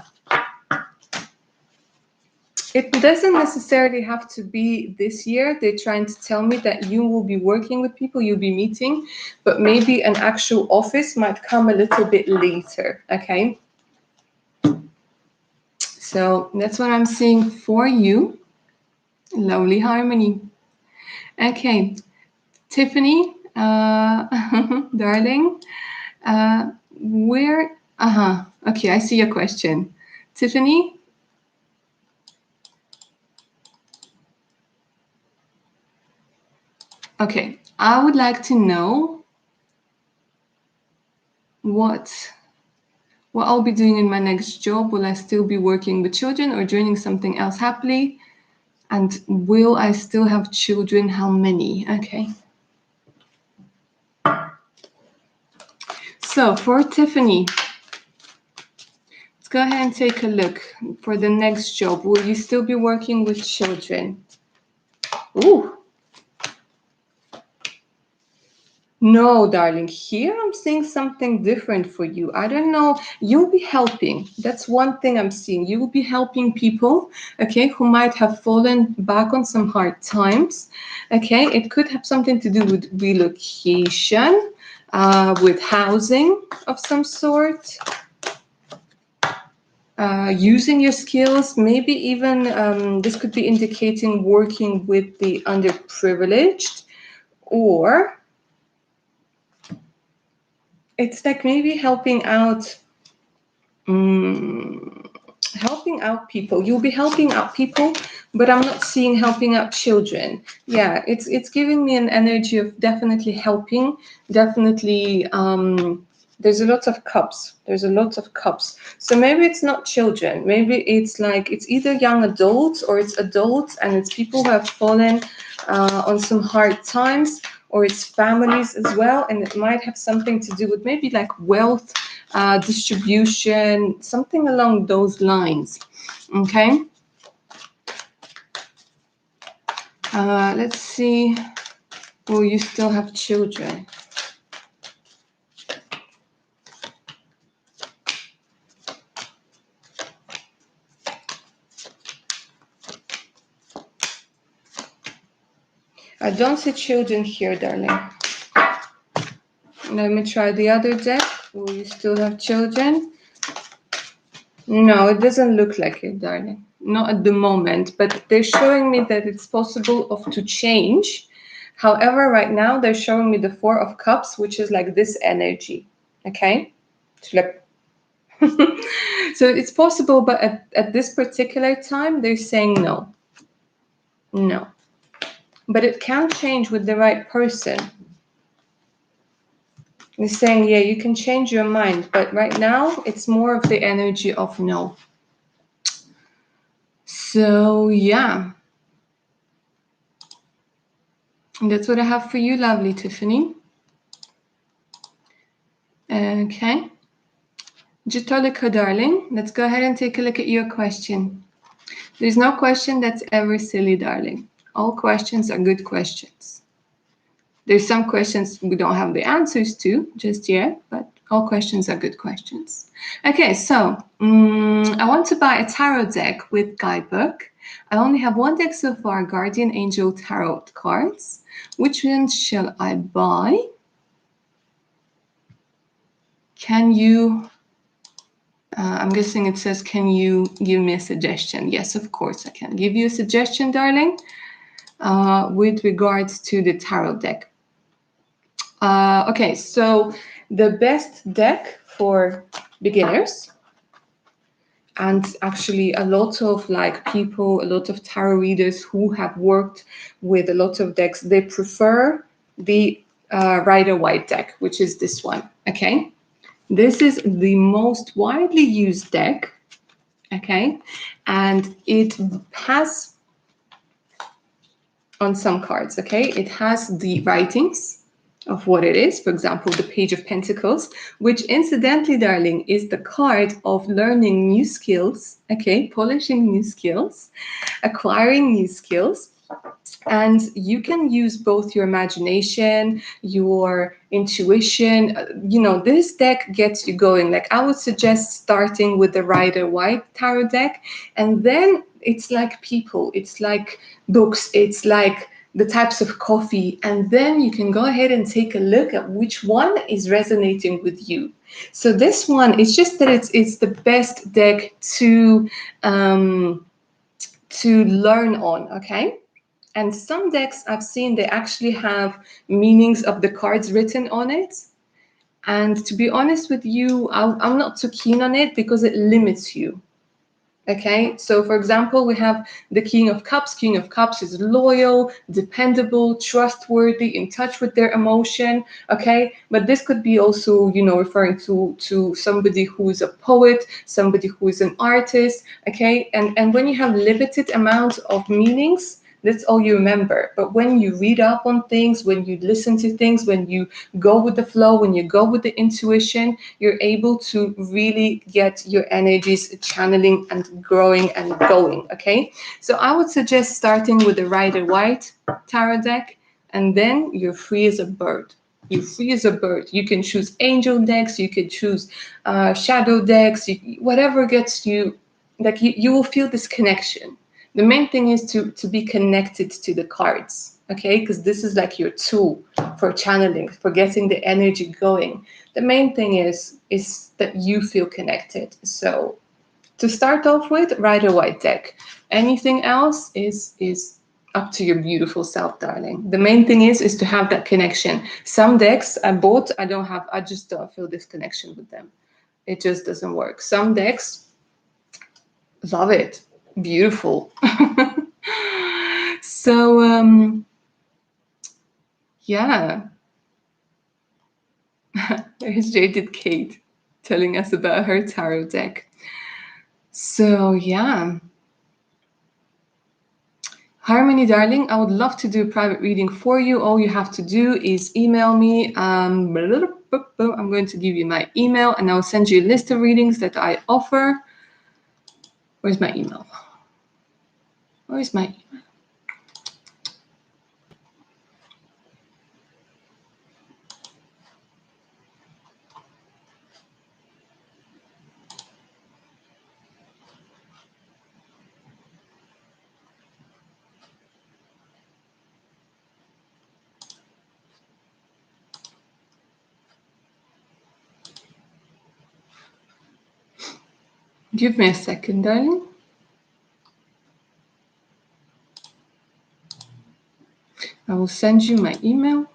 It doesn't necessarily have to be this year. They're trying to tell me that you will be working with people, you'll be meeting, but maybe an actual office might come a little bit later. Okay. So that's what I'm seeing for you. Lovely harmony. Okay, Tiffany, darling, where? Okay, I see your question. Tiffany, okay, I would like to know what I'll be doing in my next job. Will I still be working with children or doing something else happily? And will I still have children? How many? Okay. So for Tiffany, let's go ahead and take a look for the next job. Will you still be working with children? Ooh. No, darling, here I'm seeing something different for you. I don't know. You'll be helping. That's one thing I'm seeing. You will be helping people, okay, who might have fallen back on some hard times. Okay, it could have something to do with relocation, with housing of some sort. Using your skills, maybe even this could be indicating working with the underprivileged, or it's like maybe helping out helping out people. You'll be helping out people, but I'm not seeing helping out children. Yeah, it's giving me an energy of definitely helping, definitely there's a lot of cups. There's a lot of cups. So maybe it's not children. Maybe it's like it's either young adults or it's adults, and it's people who have fallen on some hard times, or it's families as well, and it might have something to do with maybe like wealth distribution, something along those lines. Okay. Let's see. Will you still have children? I don't see children here, darling. Let me try the other deck. Will you still have children? No, it doesn't look like it, darling. Not at the moment, but they're showing me that it's possible to change. However, right now they're showing me the Four of Cups, which is like this energy. Okay? So like so it's possible, but at this particular time, they're saying no. No. But it can change with the right person. They're saying, yeah, you can change your mind, but right now, it's more of the energy of no. So, yeah. And that's what I have for you, lovely Tiffany. Okay. Jitolika, darling, let's go ahead and take a look at your question. There's no question that's ever silly, darling. All questions are good questions. There's some questions we don't have the answers to just yet, but all questions are good questions. Okay, so I want to buy a tarot deck with guidebook. I only have one deck so far, Guardian Angel Tarot cards. Which one shall I buy? Can you... I'm guessing it says, can you give me a suggestion? Yes, of course I can give you a suggestion, darling, with regards to the tarot deck. Okay, so the best deck for beginners, and actually a lot of like people, a lot of tarot readers who have worked with a lot of decks, they prefer the Rider-Waite deck, which is this one, okay? This is the most widely used deck, okay? And it has, on some cards, okay, it has the writings of what it is. For example, the Page of Pentacles, which incidentally, darling, is the card of learning new skills, okay, polishing new skills, acquiring new skills. And you can use both your imagination, your intuition. You know, this deck gets you going. Like, I would suggest starting with the Rider-Waite tarot deck, and then it's like people, it's like books, it's like the types of coffee, and then you can go ahead and take a look at which one is resonating with you. So this one, it's just that it's the best deck to learn on, okay? And some decks I've seen, they actually have meanings of the cards written on it. And to be honest with you, I'm not too keen on it because it limits you. Okay, so for example, we have the King of Cups. King of Cups is loyal, dependable, trustworthy, in touch with their emotion. Okay, but this could be also, you know, referring to somebody who is a poet, somebody who is an artist. Okay, and when you have limited amount of meanings, that's all you remember. But when you read up on things, when you listen to things, when you go with the flow, when you go with the intuition, you're able to really get your energies channeling and growing and going, okay? So I would suggest starting with the Rider-Waite tarot deck, and then you're free as a bird. You're free as a bird. You can choose angel decks, you can choose shadow decks, whatever gets you, like you will feel this connection. The main thing is to be connected to the cards, okay? Because this is like your tool for channeling, for getting the energy going. The main thing is that you feel connected. So to start off with, Rider-Waite deck. Anything else is up to your beautiful self, darling. The main thing is to have that connection. Some decks I bought, I just don't feel this connection with them. It just doesn't work. Some decks, love it, beautiful. So yeah, there's Jaded Kate telling us about her tarot deck. So yeah, Harmony, darling, I would love to do a private reading for you. All you have to do is email me. I'm going to give you my email, and I'll send you a list of readings that I offer. Where's my email? Where's my email? Give me a second, darling. I will send you my email.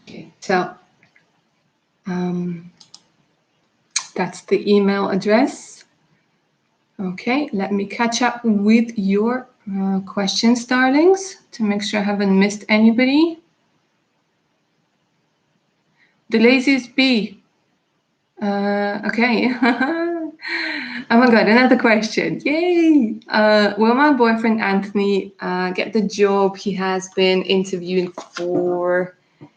Okay, so that's the email address. Okay, let me catch up with your questions, darlings, to make sure I haven't missed anybody. The laziest bee. Okay. Oh my god, another question. Yay! Will my boyfriend Anthony get the job he has been interviewing for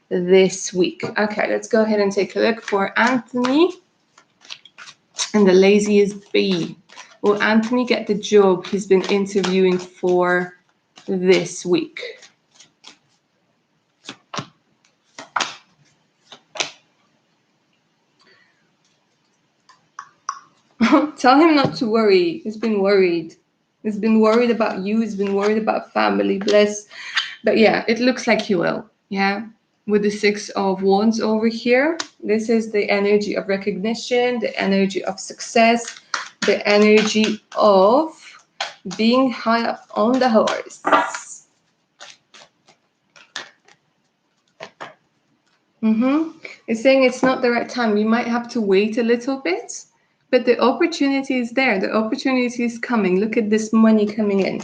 this week? Okay, let's go ahead and take a look for Anthony and the laziest bee. Will Anthony get the job he's been interviewing for this week? Tell him not to worry. He's been worried. He's been worried about you. He's been worried about family, bless. But yeah, it looks like he will. Yeah. With the Six of Wands over here, this is the energy of recognition, the energy of success, the energy of being high up on the horse. It's saying it's not the right time. You might have to wait a little bit, but the opportunity is there. The opportunity is coming. Look at this money coming in.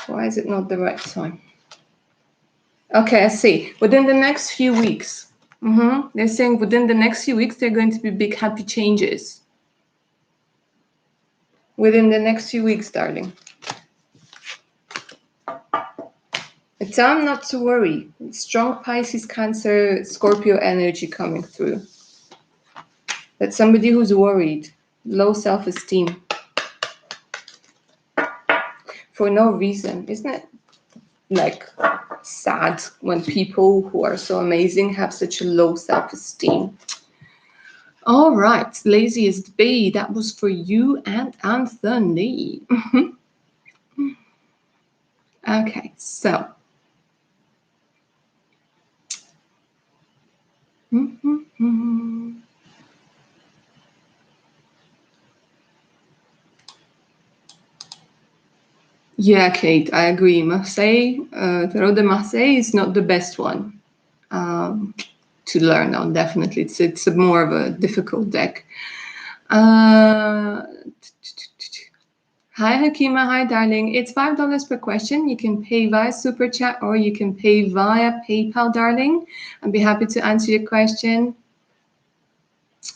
Why is it not the right time? Okay, I see. Within the next few weeks. They're saying within the next few weeks, there are going to be big happy changes. Within the next few weeks, darling. A time not to worry. Strong Pisces, Cancer, Scorpio energy coming through. That's somebody who's worried. Low self-esteem. For no reason. Isn't it like sad when people who are so amazing have such a low self-esteem? All right, laziest bee, that was for you and Anthony. Okay, so. Yeah, Kate, I agree. Marseille, Tarot de Marseille is not the best one to learn on, definitely. It's more of a difficult deck. Hi, Hakima. Hi, darling. It's $5 per question. You can pay via Super Chat or you can pay via PayPal, darling. I'd be happy to answer your question.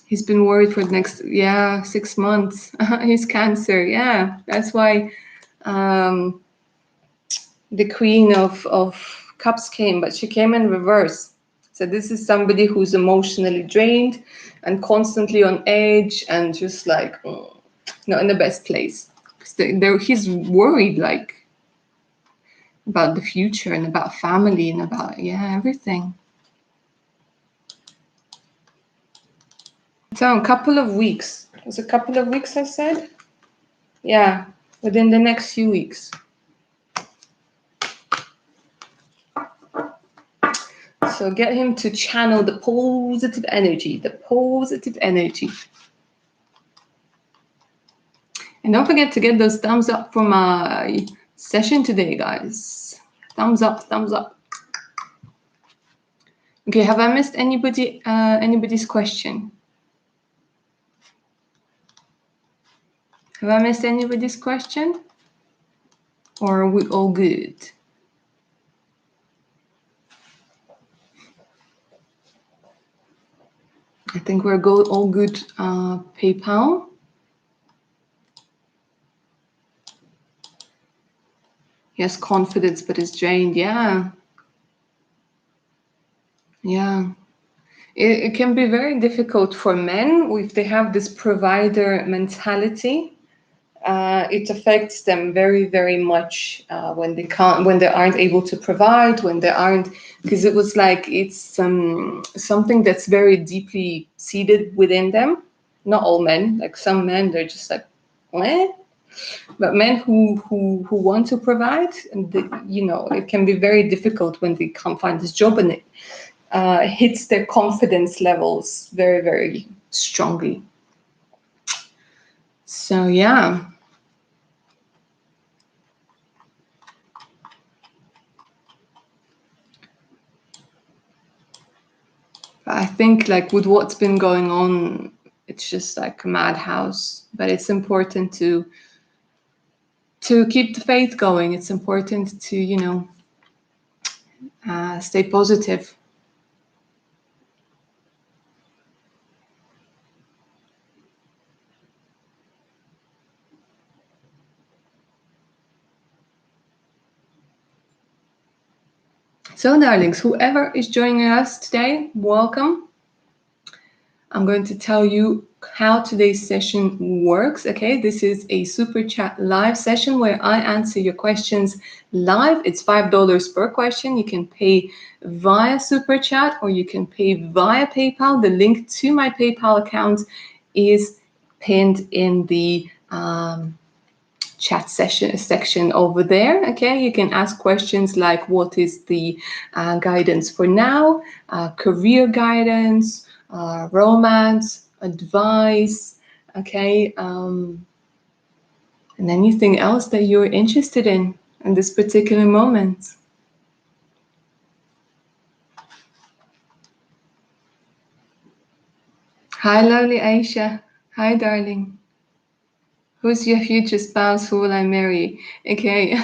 He's been worried for the next, 6 months. He's Cancer. Yeah, that's why the Queen of Cups came, but she came in reverse. So this is somebody who's emotionally drained and constantly on edge and just like not in the best place. He's worried like about the future and about family and about everything. So a couple of weeks. It was a couple of weeks I said? Yeah, within the next few weeks. So get him to channel the positive energy, And don't forget to get those thumbs up for my session today, guys. Thumbs up, thumbs up. Okay, have I missed anybody's question? Have I missed anybody's question? Or are we all good? I think we're all good. PayPal. He has confidence, but is drained. Yeah. It can be very difficult for men if they have this provider mentality. It affects them very, very much when they aren't able to provide, because it was like it's something that's very deeply seated within them. Not all men, like some men, they're just like, eh? But men who want to provide, and it can be very difficult when they can't find this job, and it hits their confidence levels very, very strongly. So yeah. I think like with what's been going on, it's just like a madhouse. But it's important to keep the faith going. It's important to stay positive. So, darlings, whoever is joining us today, welcome. I'm going to tell you how today's session works. Okay, this is a Super Chat live session where I answer your questions live. It's $5 per question. You can pay via Super Chat or you can pay via PayPal. The link to my PayPal account is pinned in the chat section over there. Okay, you can ask questions like, what is the guidance for now, career guidance, romance, advice, okay, and anything else that you're interested in this particular moment. Hi, lovely Aisha. Hi, darling. Who's your future spouse? Who will I marry? Okay,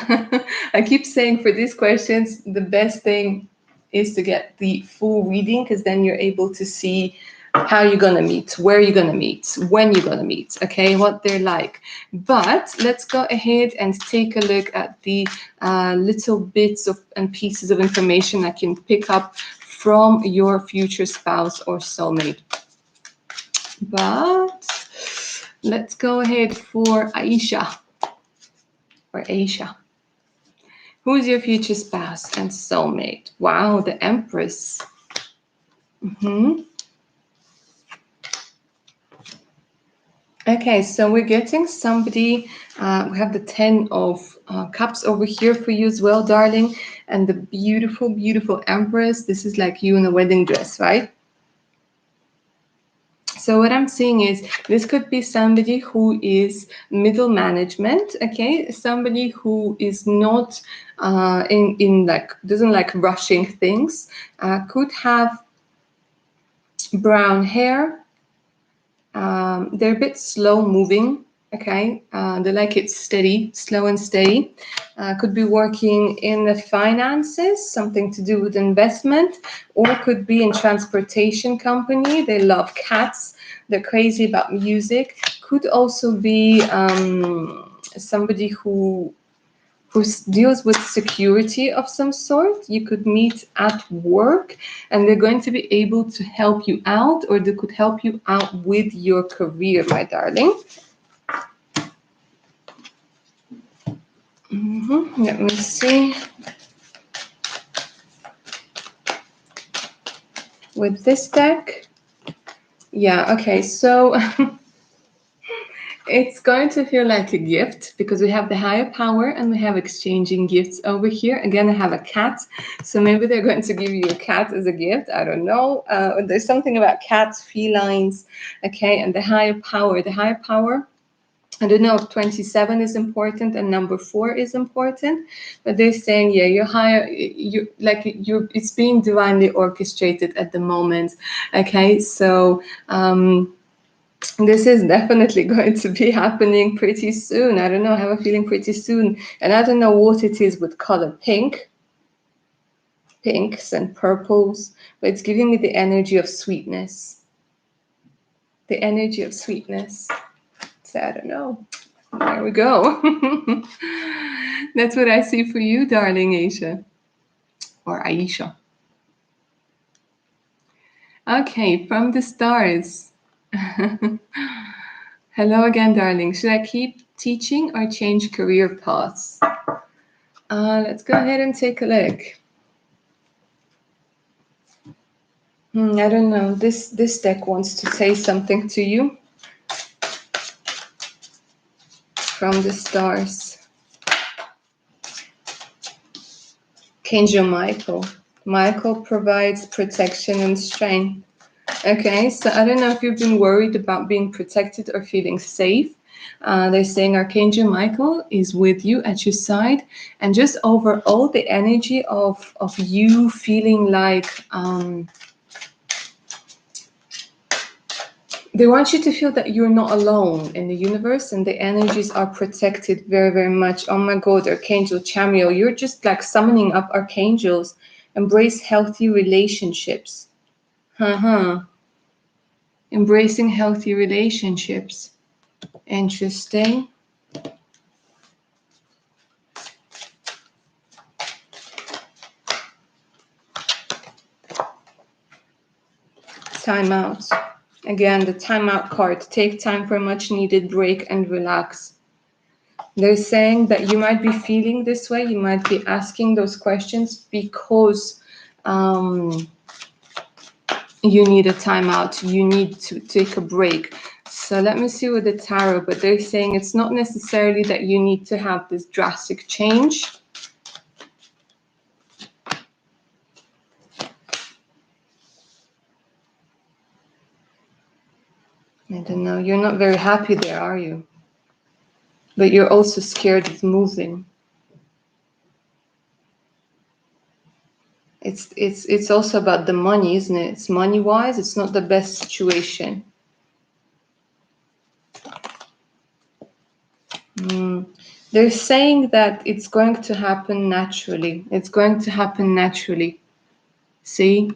I keep saying for these questions, the best thing is to get the full reading, because then you're able to see how you're going to meet, where you're going to meet, when you're going to meet, okay, what they're like. But let's go ahead and take a look at the little bits of and pieces of information I can pick up from your future spouse or soulmate. But let's go ahead for Aisha or Aisha. Who's your future spouse and soulmate? Wow, the Empress. Okay, so we're getting somebody, we have the 10 of Cups over here for you as well, darling. And the beautiful, beautiful Empress. This is like you in a wedding dress, right? So what I'm seeing is this could be somebody who is middle management, okay? Somebody who is not in like, doesn't like rushing things, could have brown hair. They're a bit slow moving, okay? They like it steady, slow and steady. Could be working in the finances, something to do with investment, or could be in transportation company. They love cats. They're crazy about music. Could also be somebody who deals with security of some sort. You could meet at work and they're going to be able to help you out, or they could help you out with your career, my darling. Let me see. With this deck, yeah, okay, so it's going to feel like a gift because we have the higher power and we have exchanging gifts over here. Again, I have a cat, so maybe they're going to give you a cat as a gift. I don't know. There's something about cats, felines, okay, and the higher power. The higher power, I don't know if 27 is important and number 4 is important, but they're saying, yeah, you're higher, it's being divinely orchestrated at the moment, okay? So, this is definitely going to be happening pretty soon. I don't know, I have a feeling pretty soon. And I don't know what it is with color pinks and purples, but it's giving me the energy of sweetness. The energy of sweetness. So I don't know. There we go. That's what I see for you, darling Aisha. Or Aisha. Okay, from the stars. Hello again, darling. Should I keep teaching or change career paths? Let's go ahead and take a look. I don't know. This deck wants to say something to you from the stars. Archangel Michael. Michael provides protection and strength. Okay, so I don't know if you've been worried about being protected or feeling safe. They're saying Archangel Michael is with you at your side, and just overall the energy of you feeling like they want you to feel that you're not alone in the universe, and the energies are protected very, very much. Oh my God, Archangel Chamiel, you're just like summoning up archangels. Embrace healthy relationships. Embracing healthy relationships. Interesting. Time out. Again, the timeout card. Take time for a much needed break and relax. They're saying that you might be feeling this way. You might be asking those questions because you need a timeout. You need to take a break. So let me see with the tarot, but they're saying it's not necessarily that you need to have this drastic change. I don't know. You're not very happy there, are you? But you're also scared of moving. It's also about the money, isn't it? It's money-wise, it's not the best situation. They're saying that it's going to happen naturally. It's going to happen naturally. See?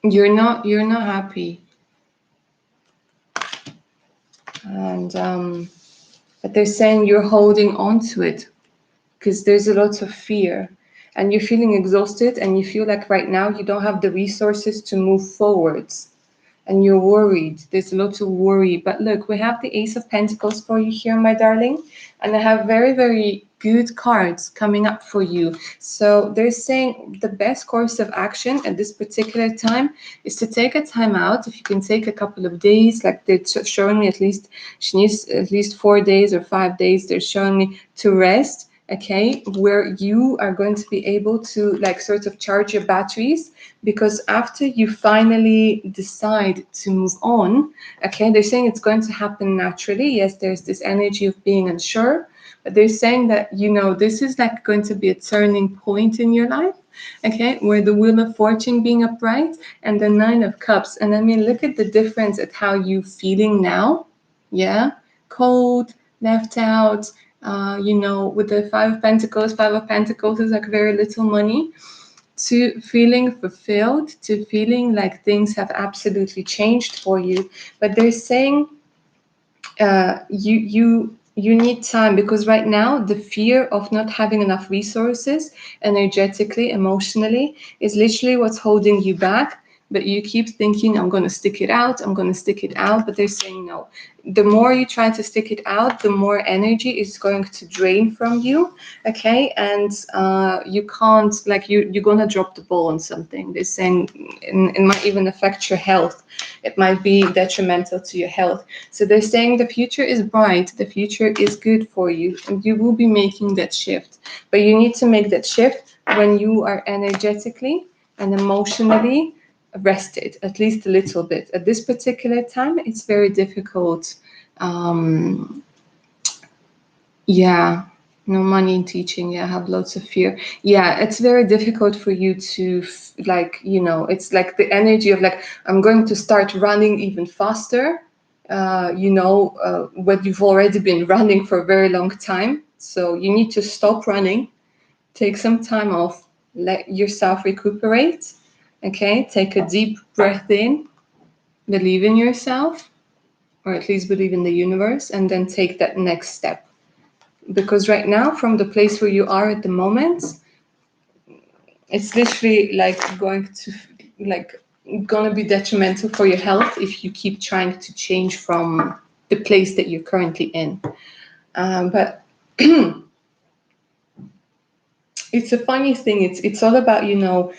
You're not happy. And but they're saying you're holding on to it because there's a lot of fear and you're feeling exhausted and you feel like right now you don't have the resources to move forwards. And you're worried. There's a lot of worry. But look, we have the Ace of Pentacles for you here, my darling. And I have very, very good cards coming up for you. So they're saying the best course of action at this particular time is to take a time out. If you can take a couple of days, like they're showing me at least, she needs at least 4 days or 5 days. They're showing me to rest. Okay, where you are going to be able to like sort of charge your batteries, because after you finally decide to move on, okay, they're saying it's going to happen naturally. Yes, there's this energy of being unsure, but they're saying that, you know, this is like going to be a turning point in your life, okay, where the Wheel of Fortune being upright and the Nine of Cups. And I mean, look at the difference at how you feeling now. Yeah, cold, left out, you know, with the Five of Pentacles is like very little money, to feeling fulfilled, to feeling like things have absolutely changed for you. But they're saying you need time, because right now the fear of not having enough resources energetically, emotionally, is literally what's holding you back. But you keep thinking, I'm going to stick it out, I'm going to stick it out. But they're saying no. The more you try to stick it out, the more energy is going to drain from you. Okay. And you can't, like, you're going to drop the ball on something. They're saying it might even affect your health. It might be detrimental to your health. So they're saying the future is bright, the future is good for you, and you will be making that shift. But you need to make that shift when you are energetically and emotionally rested, at least a little bit. At this particular time, it's very difficult. Yeah, no money in teaching. Yeah, I have lots of fear. Yeah, it's very difficult for you to like, you know, it's like the energy of like, I'm going to start running even faster. You know, when you've already been running for a very long time. So you need to stop running, take some time off, let yourself recuperate. Okay, take a deep breath in, believe in yourself, or at least believe in the universe, and then take that next step. Because right now, from the place where you are at the moment, it's literally like going to like gonna be detrimental for your health if you keep trying to change from the place that you're currently in. But it's a funny thing. It's all about, you know,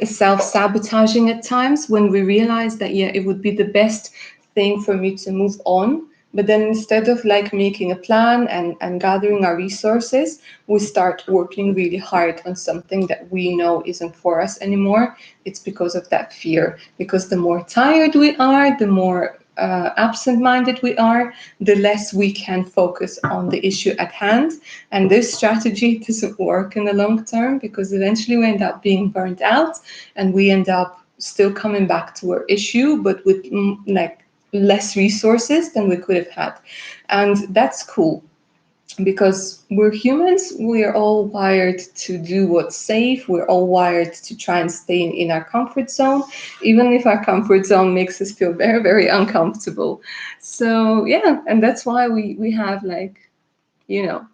self-sabotaging at times, when we realize that, yeah, it would be the best thing for me to move on. But then instead of like making a plan and gathering our resources, we start working really hard on something that we know isn't for us anymore. It's because of that fear. Because the more tired we are, the more absent-minded we are, the less we can focus on the issue at hand. And this strategy doesn't work in the long term, because eventually we end up being burnt out and we end up still coming back to our issue, but with like less resources than we could have had. And that's cool, because we're humans. We're all wired to do what's safe. We're all wired to try and stay in our comfort zone, even if our comfort zone makes us feel very, very uncomfortable. So yeah, and that's why we have, like, you know,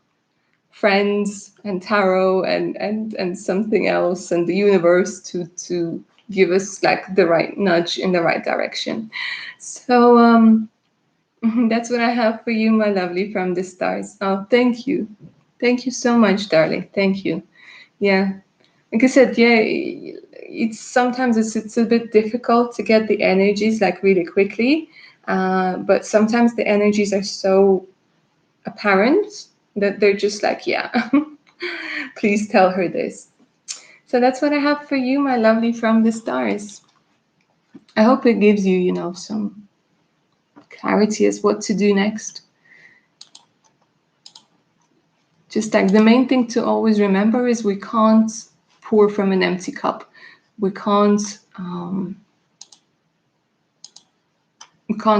friends and tarot and something else and the universe to give us like the right nudge in the right direction. So that's what I have for you, my lovely, from the stars. Oh, thank you. Thank you so much, darling. Thank you. Yeah. Like I said, yeah, it's sometimes it's a bit difficult to get the energies like really quickly, but sometimes the energies are so apparent that they're just like, yeah, please tell her this. So that's what I have for you, my lovely from the stars. I hope it gives you, some clarity as what to do next. Just like the main thing to always remember is we can't pour from an empty cup. We can't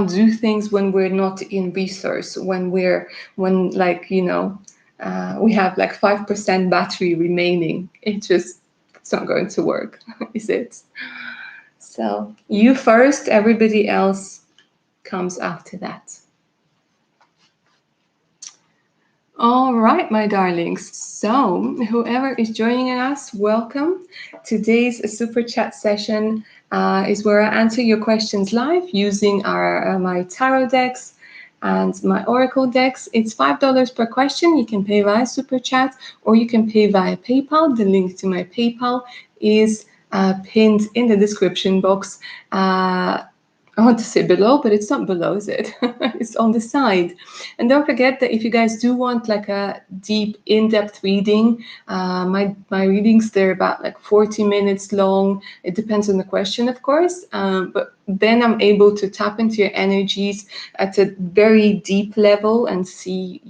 do things when we're not in resource, when we have like 5% battery remaining. It's not going to work, is it? So you first, everybody else comes after that. All right, my darlings. So, whoever is joining us, welcome. Today's super chat session is where I answer your questions live using my tarot decks and my oracle decks. It's $5 per question. You can pay via super chat or you can pay via PayPal. The link to my PayPal is pinned in the description box. I want to say below, but it's not below, is it? It's on the side. And don't forget that if you guys do want like a deep, in-depth reading, my readings, they're about like 40 minutes long. It depends on the question, of course. But then I'm able to tap into your energies at a very deep level and see,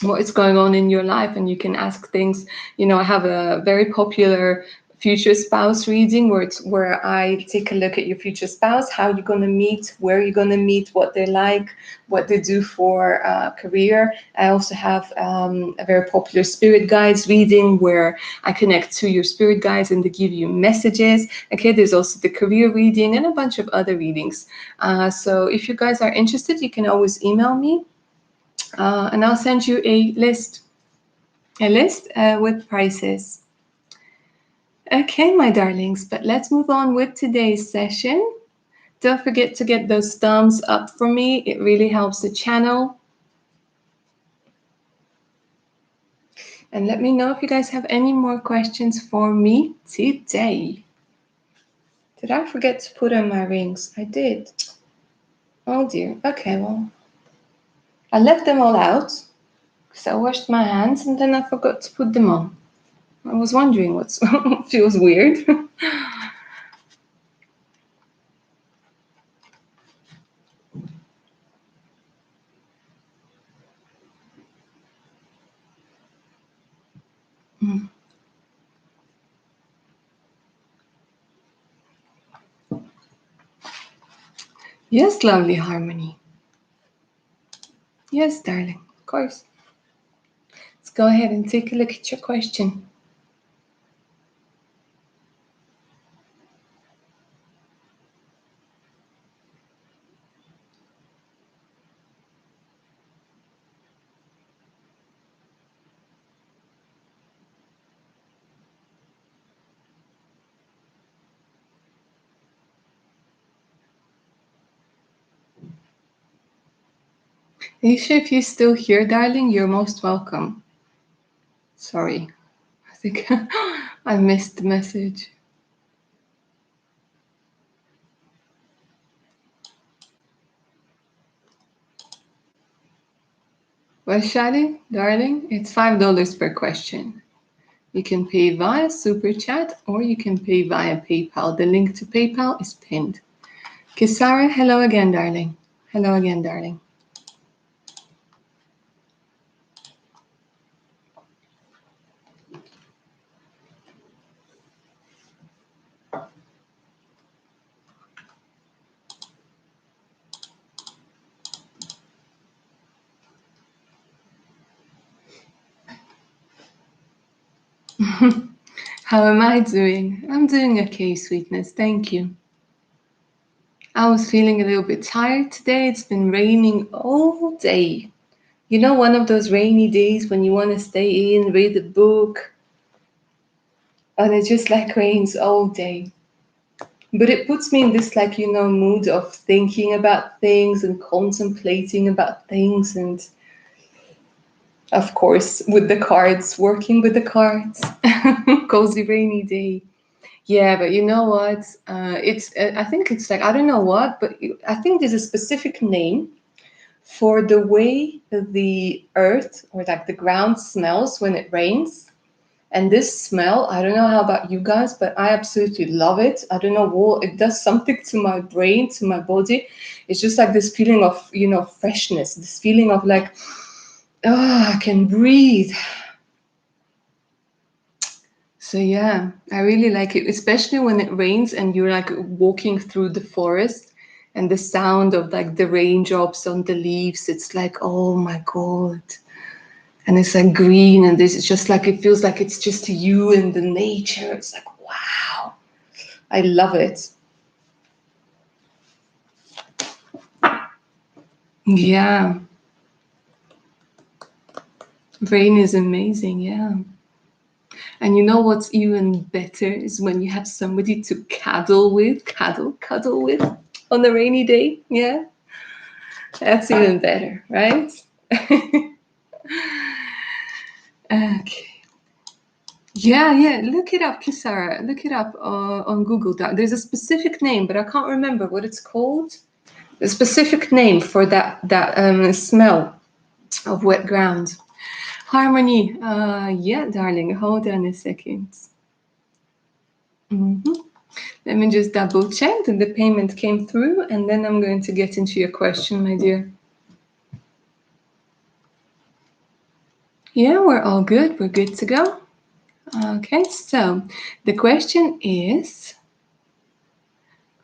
what is going on in your life, and you can ask things. I have a very popular future spouse reading where I take a look at your future spouse, how you're going to meet, where you're going to meet, what they're like, what they do for career. I also have a very popular spirit guides reading where I connect to your spirit guides and they give you messages. Okay, there's also the career reading and a bunch of other readings. So if you guys are interested, you can always email me. And I'll send you a list with prices. Okay, my darlings, but let's move on with today's session. Don't forget to get those thumbs up for me. It really helps the channel. And let me know if you guys have any more questions for me today. Did I forget to put on my rings? I did. Oh dear. Okay, well, I left them all out because I washed my hands and then I forgot to put them on. I was wondering what feels weird. Yes, lovely Harmony. Yes, darling, of course. Let's go ahead and take a look at your question. Aisha, if you're still here, darling, you're most welcome. Sorry, I think I missed the message. Well, Shadi, darling, it's $5 per question. You can pay via Super Chat or you can pay via PayPal. The link to PayPal is pinned. Kisara, hello again, darling. Hello again, darling. How am I doing? I'm doing okay, sweetness. Thank you. I was feeling a little bit tired today. It's been raining all day. You know, one of those rainy days when you want to stay in, read a book, and it just like rains all day. But it puts me in this mood of thinking about things and contemplating about things and of course with the cards, working with the cards. Cozy rainy day. Yeah, but you know what? I think it's like, I don't know what, but I think there's a specific name for the way the earth or like the ground smells when it rains. And this smell, I don't know how about you guys, but I absolutely love it. I don't know what, it does something to my brain, to my body. It's just like this feeling of, freshness, this feeling of like, oh, I can breathe. So yeah, I really like it, especially when it rains and you're like walking through the forest and the sound of like the raindrops on the leaves. It's like, oh my God. And it's like green and this, it's just like, it feels like it's just you and the nature. It's like, wow, I love it. Yeah, rain is amazing. Yeah. And you know what's even better is when you have somebody to cuddle with on a rainy day. Yeah, that's even better, right? Okay. Yeah. Look it up, Kisara. Look it up on Google Doc. There's a specific name, but I can't remember what it's called. A specific name for that smell of wet ground. Harmony. Yeah, darling. Hold on a second. hmm Let me just double check that the payment came through, and then I'm going to get into your question, my dear. Yeah, we're all good. We're good to go. Okay, so the question is,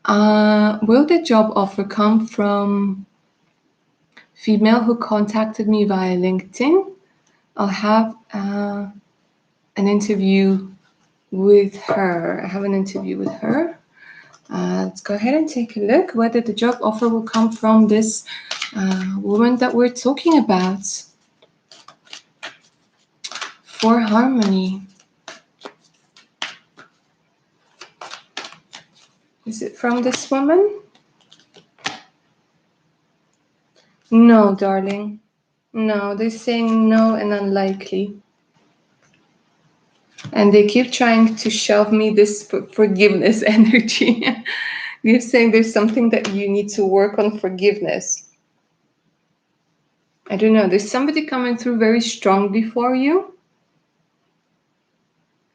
will the job offer come from female who contacted me via LinkedIn? I'll have an interview with her. I have an interview with her. Let's go ahead and take a look whether the job offer will come from this woman that we're talking about for Harmony. Is it from this woman? No, darling. No, they're saying no and unlikely. And they keep trying to shove me this forgiveness energy. They're saying there's something that you need to work on forgiveness. I don't know. There's somebody coming through very strongly for you.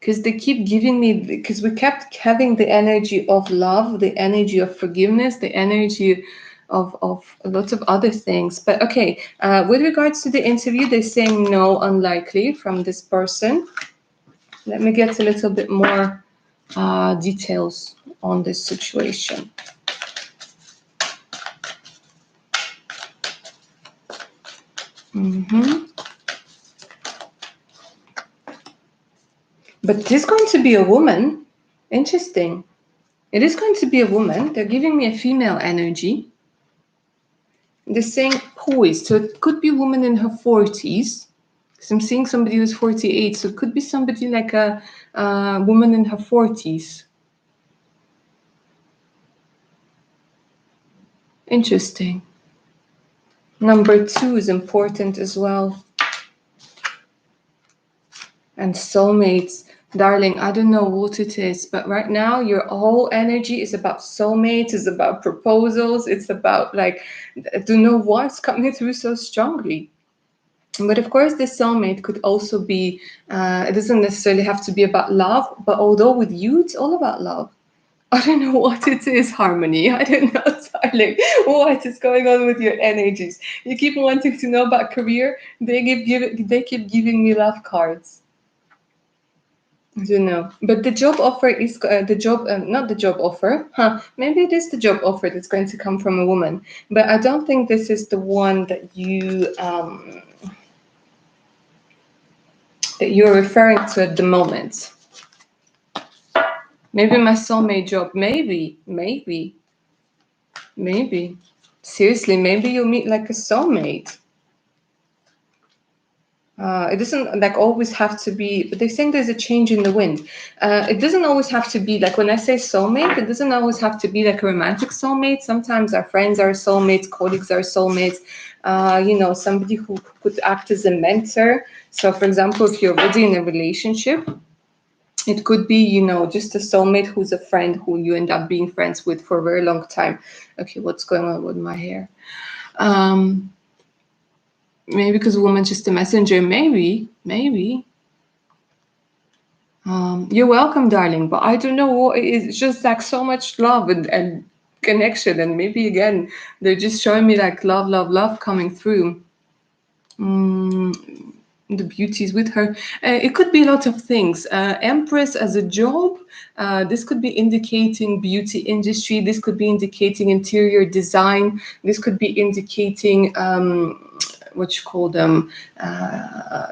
Because they keep giving me, because we kept having the energy of love, the energy of forgiveness, the energy of a lot of other things. But okay, with regards to the interview, they're saying no, unlikely from this person. Let me get a little bit more details on this situation. But it is going to be a woman. Interesting. It is going to be a woman. They're giving me a female energy. They're saying poised. So it could be a woman in her 40s. Because I'm seeing somebody who's 48. So it could be somebody like a woman in her 40s. Interesting. Number 2 is important as well. And soulmates. Darling, I don't know what it is, but right now your whole energy is about soulmates, it's about proposals, it's about like, I don't know what's coming through so strongly. But of course, this soulmate could also be, it doesn't necessarily have to be about love, but although with you, it's all about love. I don't know what it is, Harmony. I don't know, darling. What is going on with your energies? You keep wanting to know about career. They keep giving me love cards. I don't know, but the job offer is not the job offer. Maybe it is the job offer that's going to come from a woman, but I don't think this is the one that you're referring to at the moment. Maybe my soulmate job. Maybe. Seriously, maybe you'll meet like a soulmate. It doesn't like always have to be, but they're saying there's a change in the wind. It doesn't always have to be like when I say soulmate, it doesn't always have to be like a romantic soulmate. Sometimes our friends are soulmates, colleagues are soulmates, somebody who could act as a mentor. So, for example, if you're already in a relationship, It could be, just a soulmate who's a friend who you end up being friends with for a very long time. Okay, what's going on with my hair? Maybe because a woman's just a messenger. Maybe. You're welcome, darling. But I don't know what it is. It's just like so much love and connection. And maybe again, they're just showing me like love coming through. The beauties with her. It could be a lot of things. Empress as a job. This could be indicating beauty industry. This could be indicating interior design. This could be indicating what you call them,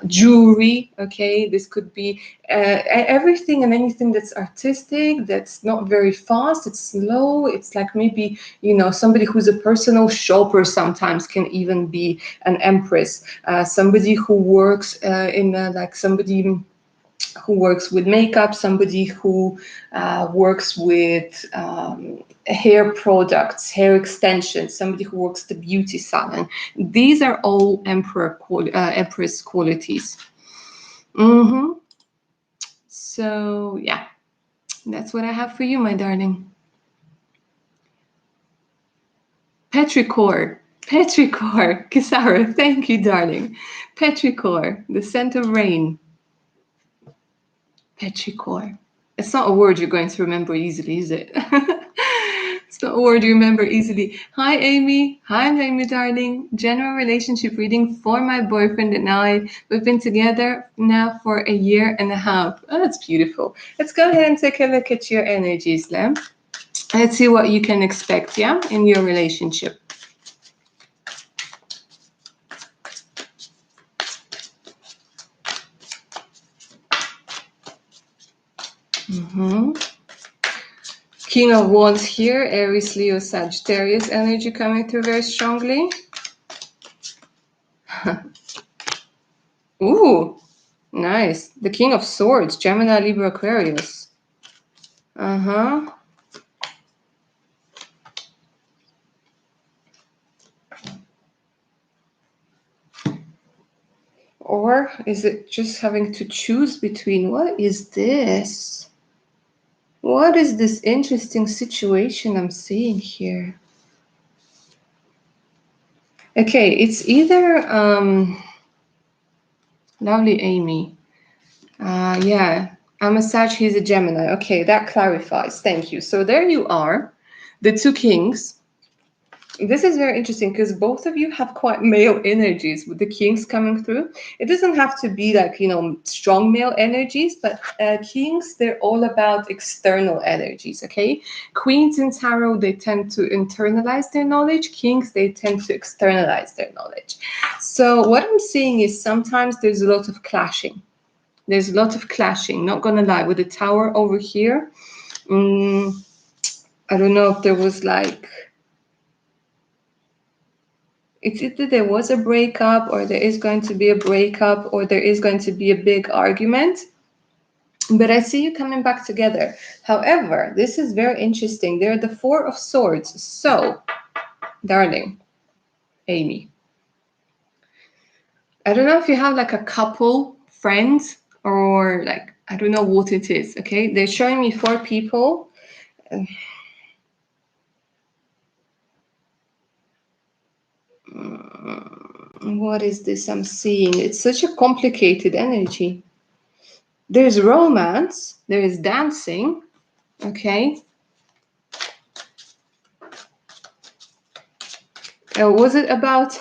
jewelry. Okay, this could be everything and anything that's artistic, that's not very fast, it's slow. It's like maybe somebody who's a personal shopper sometimes can even be an empress. Somebody who works somebody who works with makeup, somebody who works with hair products, hair extensions, somebody who works the beauty salon. These are all empress qualities. So yeah, that's what I have for you, my darling. Petrichor, Kisara, thank you, darling. Petrichor, the scent of rain. Petrichor. It's not a word you're going to remember easily, is it? It's not a word you remember easily. Hi, Amy. Hi, Amy, darling. General relationship reading for my boyfriend and I. We've been together now for a year and a half. Oh, that's beautiful. Let's go ahead and take a look at your energies, Lem. Let's see what you can expect, yeah, in your relationship. King of Wands here, Aries, Leo, Sagittarius energy coming through very strongly. Ooh, nice. The King of Swords, Gemini, Libra, Aquarius. Or is it just having to choose between, what is this? What is this interesting situation I'm seeing here? Okay, it's either, lovely Amy. Yeah, I'm a Sag, he's a Gemini. Okay, that clarifies. Thank you. So there you are, the two kings. This is very interesting because both of you have quite male energies with the kings coming through. It doesn't have to be like, strong male energies, but kings, they're all about external energies, okay? Queens in tarot, they tend to internalize their knowledge. Kings, they tend to externalize their knowledge. So what I'm seeing is sometimes there's a lot of clashing. There's a lot of clashing, not gonna lie. With the tower over here, I don't know if there was like, it's either there was a breakup or there is going to be a breakup or there is going to be a big argument. But I see you coming back together. However, this is very interesting. They're the Four of Swords. So, darling, Amy, I don't know if you have like a couple friends or like, I don't know what it is, okay? They're showing me 4 people. What is this I'm seeing? It's such a complicated energy. There's romance, there is dancing, okay? Was it about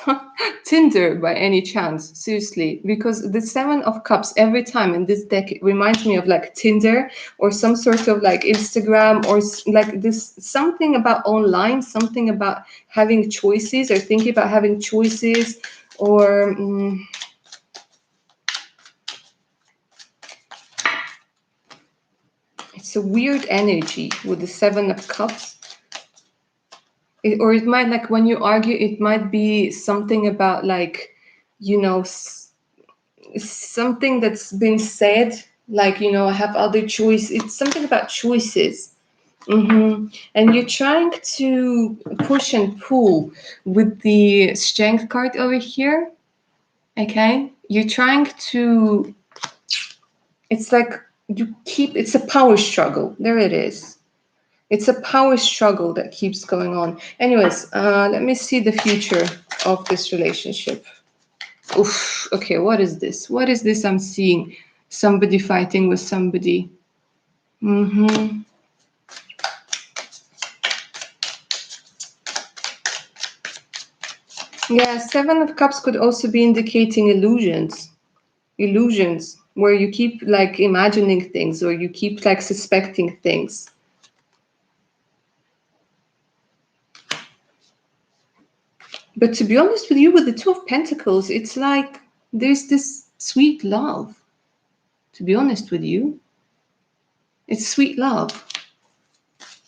Tinder by any chance? Seriously, because the 7 of Cups every time in this deck reminds me of like Tinder or some sort of like Instagram or like this, something about online, something about having choices or thinking about having choices or it's a weird energy with the 7 of Cups. Or it might, like when you argue, it might be something about like, something that's been said, like, I have other choice. It's something about choices. And you're trying to push and pull with the Strength card over here. Okay, you're trying to, it's like it's a power struggle. There it is. It's a power struggle that keeps going on. Anyways, let me see the future of this relationship. Oof, okay, what is this? What is this I'm seeing? Somebody fighting with somebody. Mm-hmm. Yeah, Seven of Cups could also be indicating illusions. Illusions, where you keep like imagining things or you keep like suspecting things. But to be honest with you, with the Two of Pentacles, it's like there's this sweet love. To be honest with you, it's sweet love.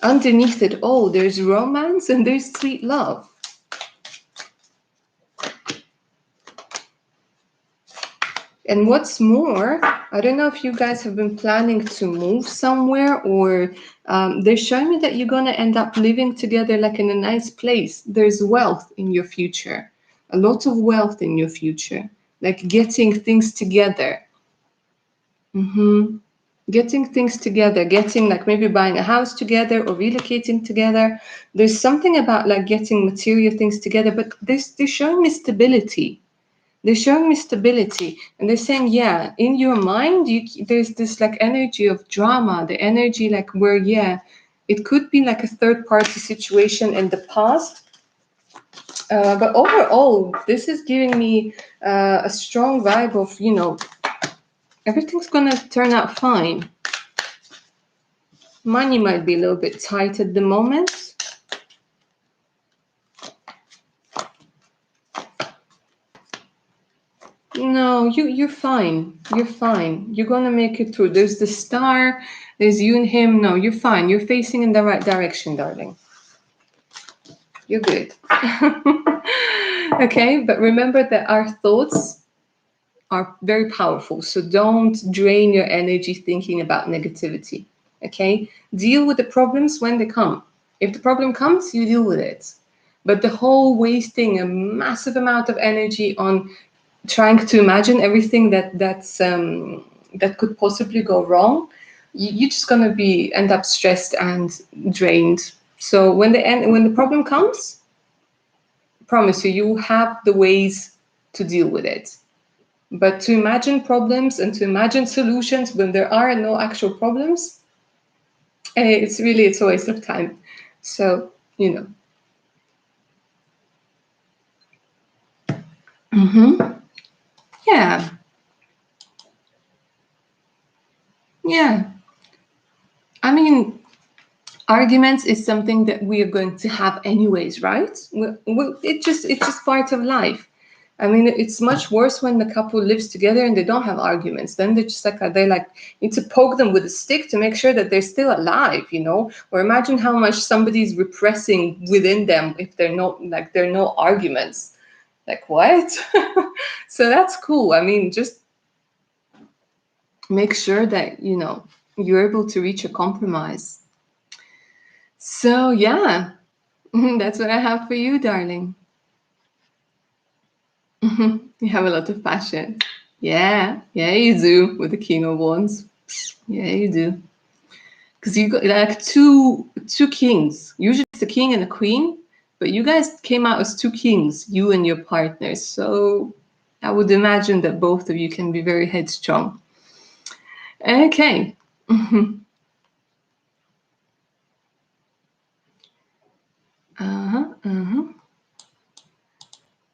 Underneath it all, there's romance and there's sweet love. And what's more, I don't know if you guys have been planning to move somewhere, or they're showing me that you're going to end up living together like in a nice place. There's wealth in your future, a lot of wealth in your future, like getting things together. Getting things together, getting like maybe buying a house together or relocating together. There's something about like getting material things together, but they're showing me stability. They're showing me stability, and they're saying, yeah, in your mind, there's this like energy of drama, the energy like where, yeah, it could be like a third party situation in the past. But overall, this is giving me a strong vibe of, everything's gonna turn out fine. Money might be a little bit tight at the moment. No, you're fine. You're fine. You're gonna make it through. There's the star, there's you and him. No, you're fine. You're facing in the right direction, darling. You're good. Okay, but remember that our thoughts are very powerful. So don't drain your energy thinking about negativity. Okay? Deal with the problems when they come. If the problem comes, you deal with it. But the whole wasting a massive amount of energy on trying to imagine everything that could possibly go wrong, you're just gonna end up stressed and drained. So when the problem comes, I promise you have the ways to deal with it. But to imagine problems and to imagine solutions when there are no actual problems, it's a waste of time. So yeah. Yeah. I mean, arguments is something that we are going to have anyways, right? It's just part of life. I mean, it's much worse when the couple lives together and they don't have arguments. Then they're just like they like need to poke them with a stick to make sure that they're still alive, Or imagine how much somebody's repressing within them if there are no arguments. Like what? So that's cool. I mean, just make sure that you're able to reach a compromise. So yeah, that's what I have for you, darling. You have a lot of passion. Yeah, you do with the King of Wands. Yeah, you do. Because you got like two kings. Usually it's a king and a queen, but you guys came out as two kings, you and your partners. So I would imagine that both of you can be very headstrong. Okay.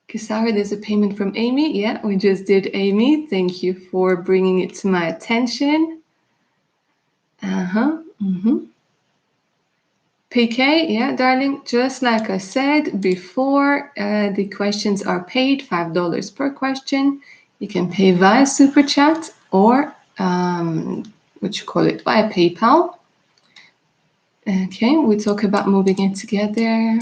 Kisara, there's a payment from Amy. Yeah, we just did Amy. Thank you for bringing it to my attention. PK, yeah, darling, just like I said before, the questions are paid, $5 per question. You can pay via Super Chat or, via PayPal. Okay, we talk about moving in together.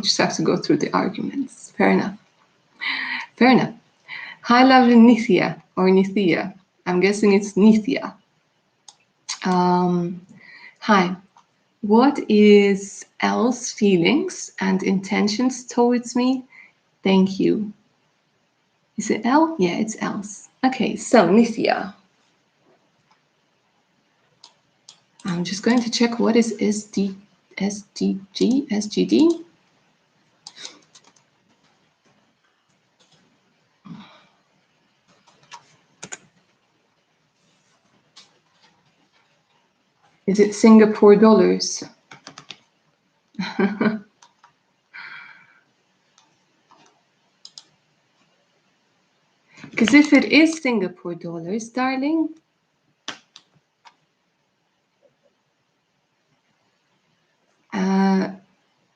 Just have to go through the arguments. Fair enough. Hi, lovely Nithya, or Nithya. I'm guessing it's Nithya. Hi. What is L's feelings and intentions towards me? Thank you. Is it L? Yeah, it's L's. Okay, so Nithya. I'm just going to check what is SGD. Is it Singapore dollars? Because if it is Singapore dollars, darling,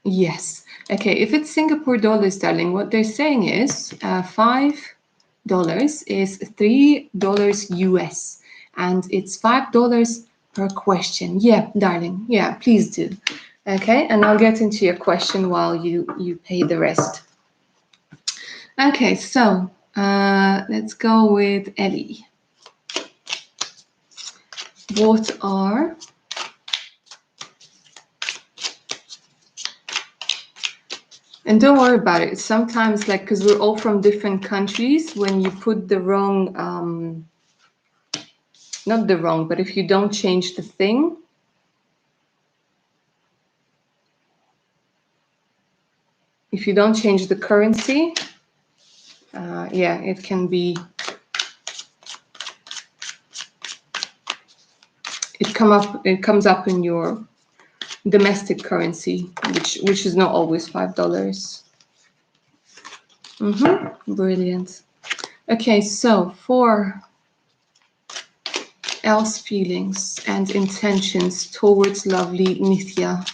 yes. Okay, if it's Singapore dollars, darling, what they're saying is $5 is $3 US, and it's $5 per question. Yeah, darling. Yeah, please do. Okay, and I'll get into your question while you pay the rest. Okay, so let's go with Ellie. What are And don't worry about it. Sometimes, like, because we're all from different countries, when you put the wrong, not the wrong, but if you don't change the thing, if you don't change the currency, yeah, it can be, it comes up in your domestic currency, which is not always $5. Brilliant. Okay, so for else feelings and intentions towards lovely Nithya.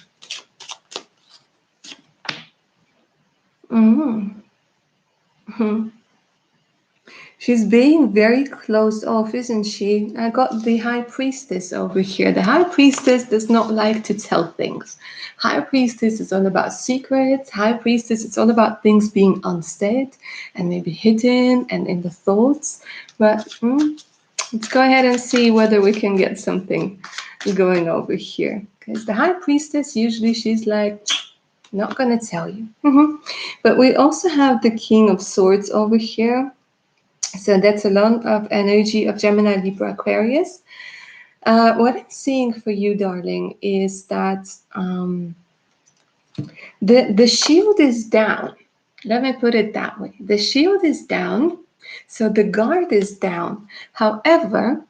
She's being very closed off, isn't she? I got the High Priestess over here. The High Priestess does not like to tell things. High Priestess is all about secrets. High Priestess, it's all about things being unsaid and maybe hidden and in the thoughts. But let's go ahead and see whether we can get something going over here. Because the High Priestess, usually she's like, not gonna tell you. But we also have the King of Swords over here. So that's a lot of energy of Gemini, Libra, Aquarius. What I'm seeing for you, darling, is that the shield is down. Let me put it that way. The shield is down, so the guard is down. However,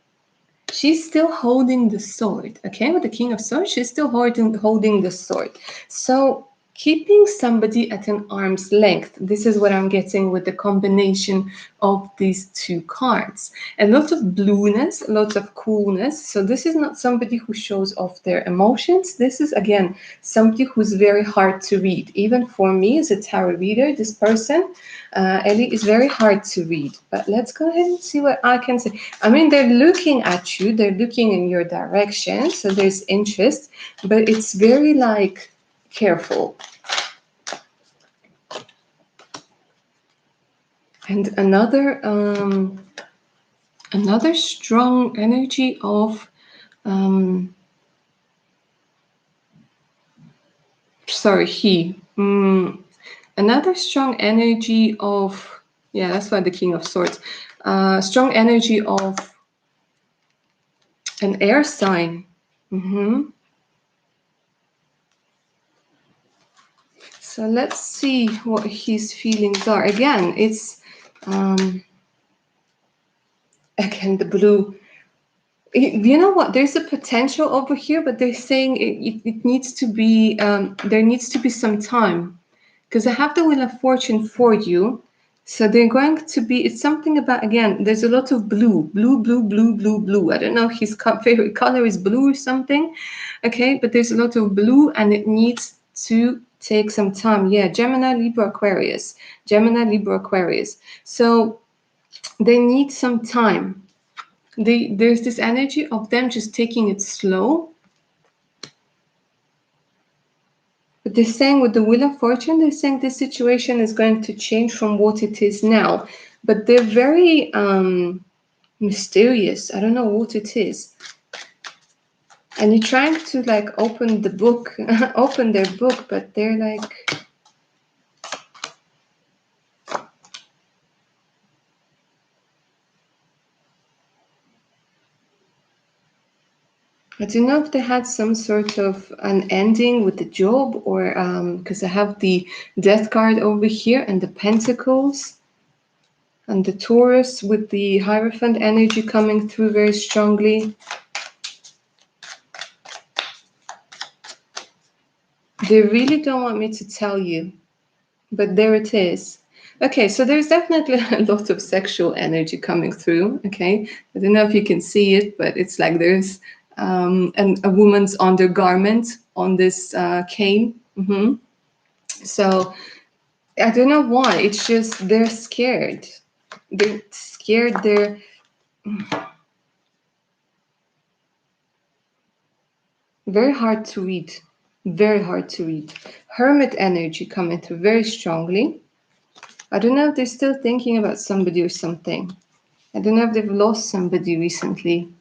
she's still holding the sword. Okay, with the King of Swords, she's still holding the sword. So keeping somebody at an arm's length. This is what I'm getting with the combination of these two cards. A lot of blueness, a lot of coolness. So this is not somebody who shows off their emotions. This is, again, somebody who's very hard to read. Even for me as a tarot reader, this person, Ellie, is very hard to read. But let's go ahead and see what I can say. I mean, they're looking at you. They're looking in your direction. So there's interest. But it's very, like, careful. And another strong energy of another strong energy of, yeah, that's why the King of Swords, strong energy of an air sign. So let's see what his feelings are. Again, it's again the blue. You know what? There's a potential over here, but they're saying it needs to be there needs to be some time, because I have the Wheel of Fortune for you. So they're going to be. It's something about, again. There's a lot of blue, blue, blue, blue, blue, blue. I don't know if his favorite color is blue or something. Okay, but there's a lot of blue, and it needs to take some time. Yeah, Gemini, Libra, Aquarius. Gemini, Libra, Aquarius. So they need some time. There's this energy of them just taking it slow. But they're saying with the Wheel of Fortune, they're saying this situation is going to change from what it is now. But they're very mysterious. I don't know what it is. And you're trying to, like, open the book, open their book, but they're like... I don't know if they had some sort of an ending with the job, or because I have the death card over here and the pentacles and the Taurus with the Hierophant energy coming through very strongly. They really don't want me to tell you, but there it is. Okay, so there's definitely a lot of sexual energy coming through. Okay, I don't know if you can see it, but it's like there's a woman's undergarment on this cane. So I don't know why. It's just they're scared. They're scared. They're very hard to read. Very hard to read. Hermit energy coming through very strongly. I don't know if they're still thinking about somebody or something. I don't know if they've lost somebody recently.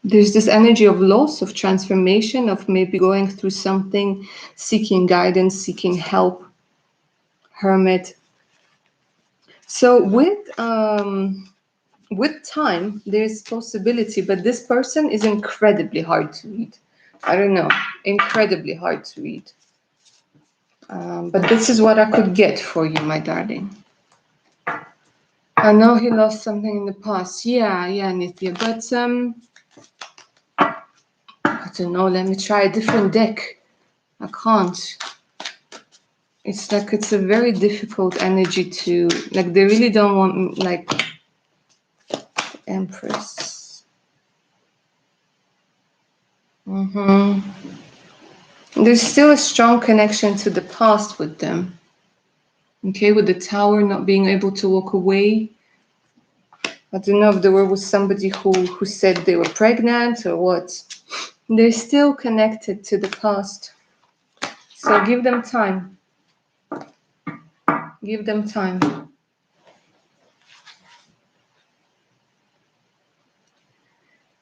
There's this energy of loss, of transformation, of maybe going through something, seeking guidance, seeking help. Hermit. So with time, there's possibility, but this person is incredibly hard to read. I don't know, incredibly hard to read. But this is what I could get for you, my darling. I know he lost something in the past. Yeah, Nithya. But I don't know. Let me try a different deck. I can't. It's like it's a very difficult energy to like. They really don't want like Empress. There's still a strong connection to the past with them. Okay, with the Tower not being able to walk away. I don't know if there was somebody who said they were pregnant or what. They're still connected to the past. So give them time. Give them time.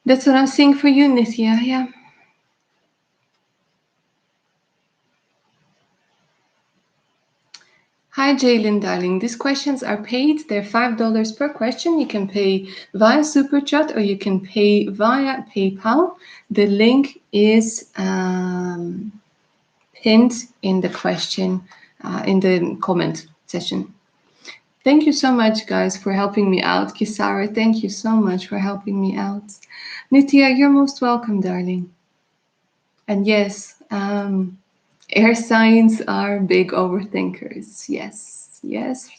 That's what I'm seeing for you, Nithya. Yeah. Hi, Jalen, darling. These questions are paid. They're $5 per question. You can pay via Super Chat or you can pay via PayPal. The link is pinned in the question, in the comment section. Thank you so much, guys, for helping me out. Kisara, thank you so much for helping me out. Nithya, you're most welcome, darling. And yes, air signs are big overthinkers. Yes, yes,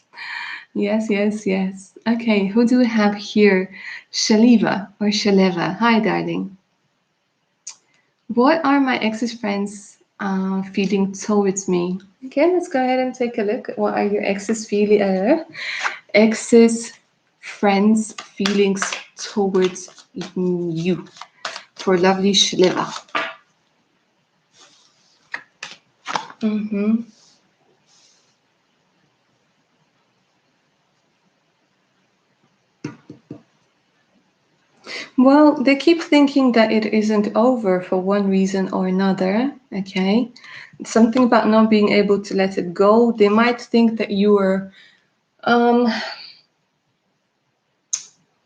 yes, yes, yes. Okay, who do we have here? Shaliva or Shaleva. Hi, darling. What are my ex's friends feeling towards me? Okay, let's go ahead and take a look. What are your ex's feeling? Ex's friends' feelings towards you for lovely Shaleva. Well, they keep thinking that it isn't over for one reason or another, okay? Something about not being able to let it go. They might think that you are,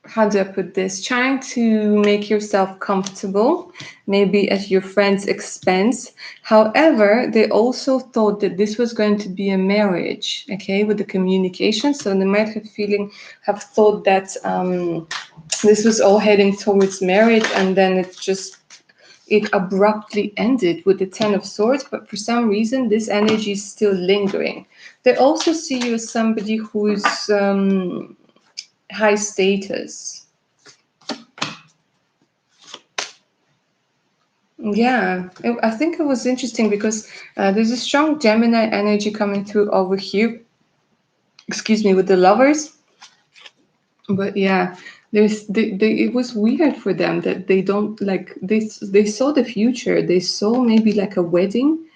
how do I put this? Trying to make yourself comfortable, maybe at your friend's expense. However, they also thought that this was going to be a marriage, okay, with the communication. So they might have thought that this was all heading towards marriage, and then it abruptly ended with the Ten of Swords. But for some reason, this energy is still lingering. They also see you as somebody who's high status. Yeah, I think it was interesting because there's a strong Gemini energy coming through over here. Excuse me, with the Lovers. But yeah, it was weird for them that they don't like they saw the future. They saw maybe like a wedding,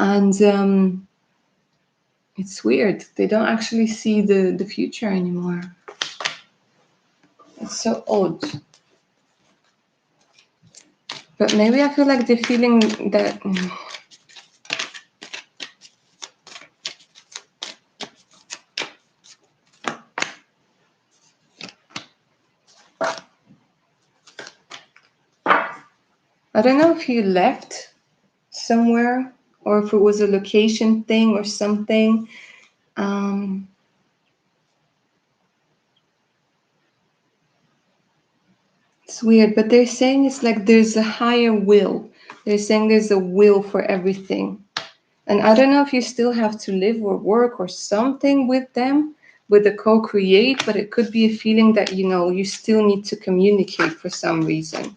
and it's weird. They don't actually see the future anymore. It's so odd. But maybe I feel like they're feeling that. I don't know if you left somewhere or if it was a location thing or something. It's weird, but they're saying it's like there's a higher will. They're saying there's a will for everything. And I don't know if you still have to live or work or something with them, with the co-create, but it could be a feeling that, you know, you still need to communicate for some reason.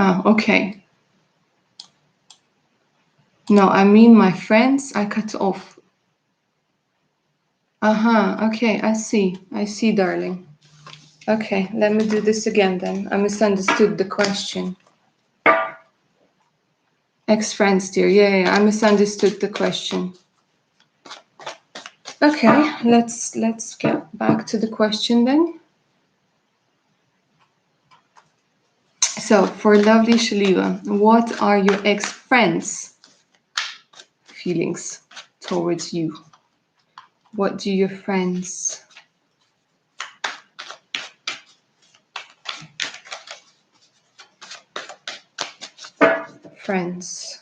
Ah, okay. No, I mean my friends, I cut off. Uh-huh, okay, I see. I see, darling. Okay, let me do this again then. I misunderstood the question. Ex-friends, dear. Yeah, I misunderstood the question. Okay, let's get back to the question then. So for lovely Shaliwa, what are your ex-friends' feelings towards you? What do your friends? Friends.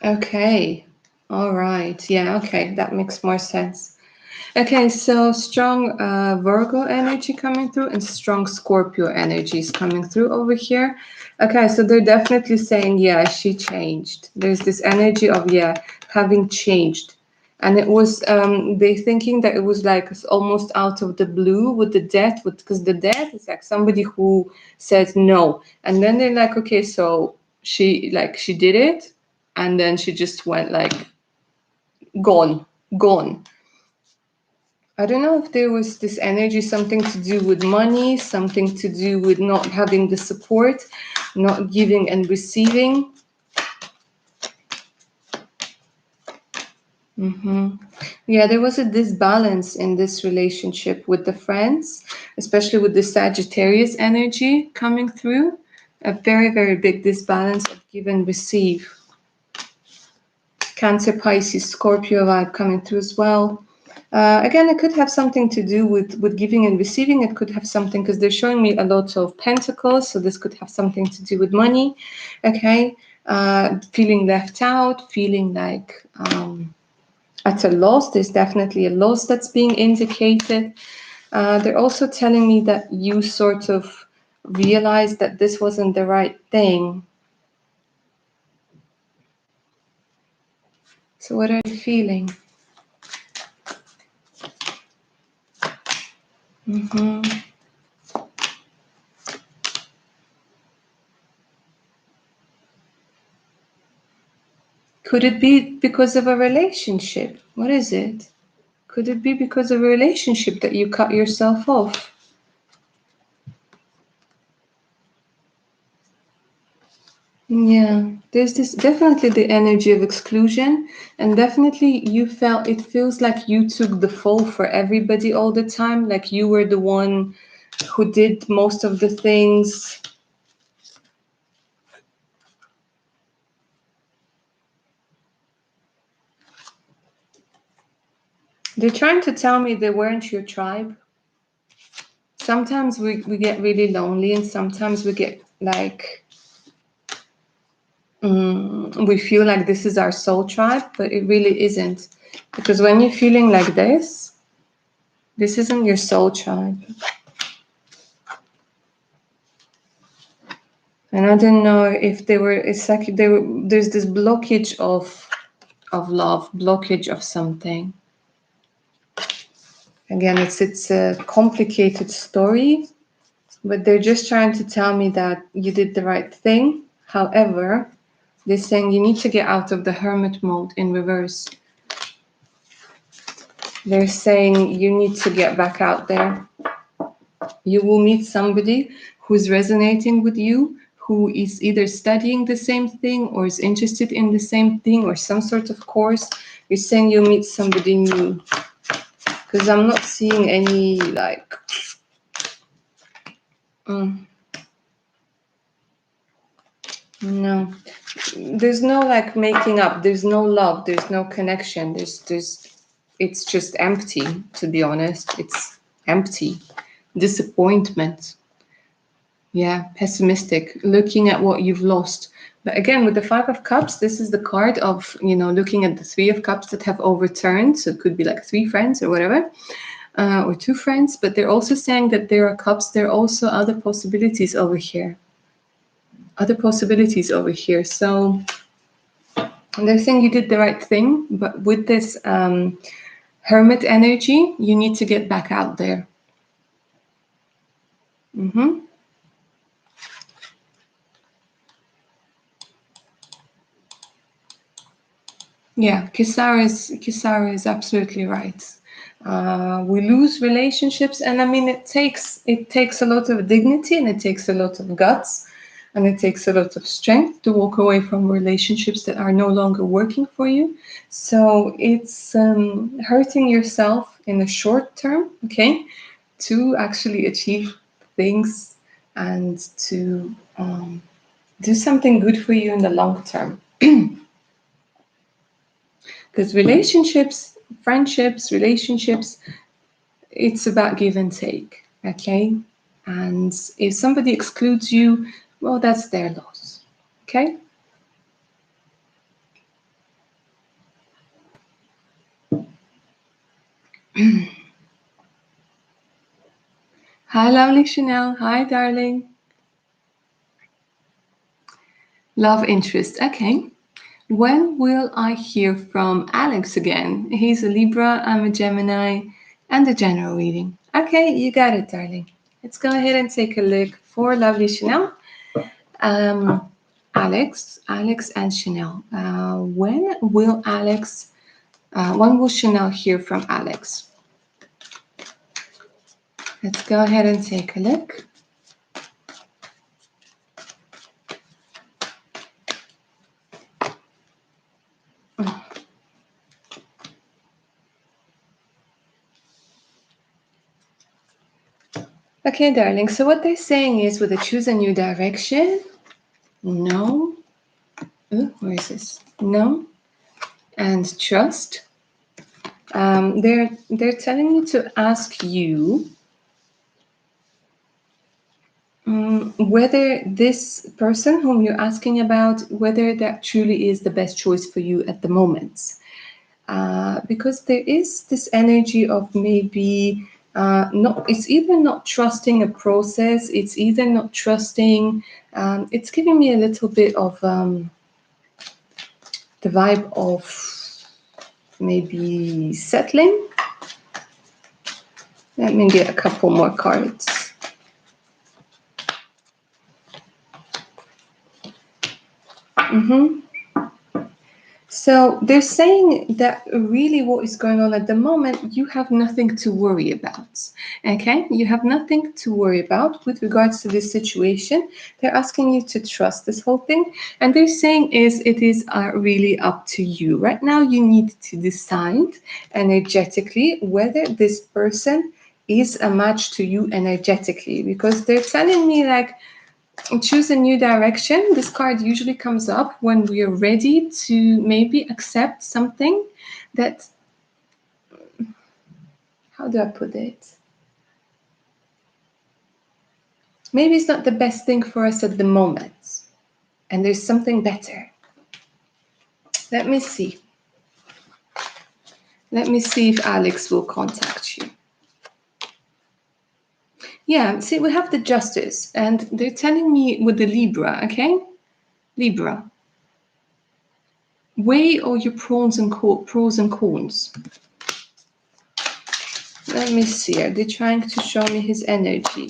Okay. All right. Yeah, okay. That makes more sense. Okay, so strong Virgo energy coming through and strong Scorpio energy is coming through over here. Okay, so they're definitely saying, yeah, she changed. There's this energy of, yeah, having changed. And it was, they thinking that it was like almost out of the blue with the death, because the death is like somebody who says no. And then they're like, okay, so she did it. And then she just went like, gone. I don't know if there was this energy, something to do with money, something to do with not having the support, not giving and receiving. Yeah, there was a disbalance in this relationship with the friends, especially with the Sagittarius energy coming through. A very, very big disbalance of give and receive. Cancer, Pisces, Scorpio vibe coming through as well. Again, it could have something to do with giving and receiving. It could have something, because they're showing me a lot of pentacles, so this could have something to do with money. Okay, feeling left out, feeling like at a loss. There's definitely a loss that's being indicated. They're also telling me that you sort of realized that this wasn't the right thing. So what are you feeling? Could it be because of a relationship? What is it? Could it be because of a relationship that you cut yourself off? Yeah, there's this definitely the energy of exclusion, and definitely you felt it feels like you took the fall for everybody all the time, like you were the one who did most of the things. They're trying to tell me they weren't your tribe. Sometimes we get really lonely, and sometimes we get like we feel like this is our soul tribe, but it really isn't. Because when you're feeling like this isn't your soul tribe. And I don't know if they were, it's like there's this blockage of love, blockage of something. Again, it's a complicated story, but they're just trying to tell me that you did the right thing. However, they're saying you need to get out of the hermit mode in reverse. They're saying you need to get back out there. You will meet somebody who's resonating with you, who is either studying the same thing or is interested in the same thing or some sort of course. You're saying you'll meet somebody new. Because I'm not seeing any like No, there's no like making up. There's no love. There's no connection. It's just empty. To be honest, it's empty. Disappointment. Yeah, pessimistic. Looking at what you've lost. But again, with the Five of Cups, this is the card of, looking at the Three of Cups that have overturned. So it could be like three friends or whatever, or two friends. But they're also saying that there are cups. There are also other possibilities over here. Other possibilities over here. So they're saying you did the right thing, but with this hermit energy, you need to get back out there. Yeah, Kisara is absolutely right. We lose relationships, and I mean it takes a lot of dignity, and it takes a lot of guts, and it takes a lot of strength to walk away from relationships that are no longer working for you. So it's hurting yourself in the short term, okay, to actually achieve things and to do something good for you in the long term. Because relationships, it's about give and take, okay? And if somebody excludes you, well, that's their loss, okay? Hi, lovely Chanel. Hi, darling. Love interest. Okay. When will I hear from Alex again? He's a Libra, I'm a Gemini, and a general reading. Okay, you got it, darling. Let's go ahead and take a look for lovely Chanel. Alex and Chanel. When will Chanel hear from Alex? Let's go ahead and take a look. Okay, darling. So what they're saying is with a choose a new direction, no. Where is this? No. And trust. They're telling me to ask you whether this person whom you're asking about, whether that truly is the best choice for you at the moment. Because there is this energy of maybe it's either not trusting a process, it's either not trusting, it's giving me a little bit of the vibe of maybe settling. Let me get a couple more cards. So they're saying that really what is going on at the moment, you have nothing to worry about. Okay? You have nothing to worry about with regards to this situation. They're asking you to trust this whole thing. And they're saying it is really up to you. Right now, you need to decide energetically whether this person is a match to you energetically. Because they're telling me like, choose a new direction. This card usually comes up when we are ready to maybe accept something that, how do I put it? Maybe it's not the best thing for us at the moment, and there's something better. Let me see. Let me see if Alex will contact you. Yeah, see, we have the Justice, and they're telling me with the Libra, okay? Libra. Weigh all your pros and cons. Let me see. Are they trying to show me his energy?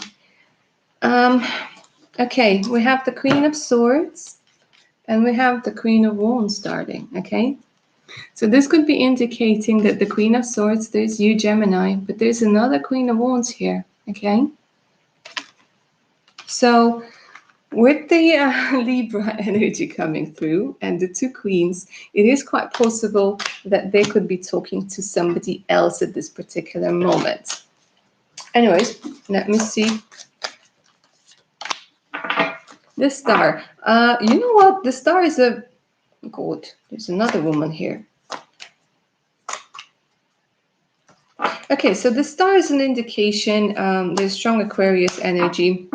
Okay, we have the Queen of Swords and we have the Queen of Wands starting, okay? So this could be indicating that the Queen of Swords, there's you, Gemini, but there's another Queen of Wands here, okay? So with the Libra energy coming through and the two queens, it is quite possible that they could be talking to somebody else at this particular moment. Anyways, let me see The Star. You know what? The Star is a... God, there's another woman here. Okay, so the Star is an indication. There's strong Aquarius energy.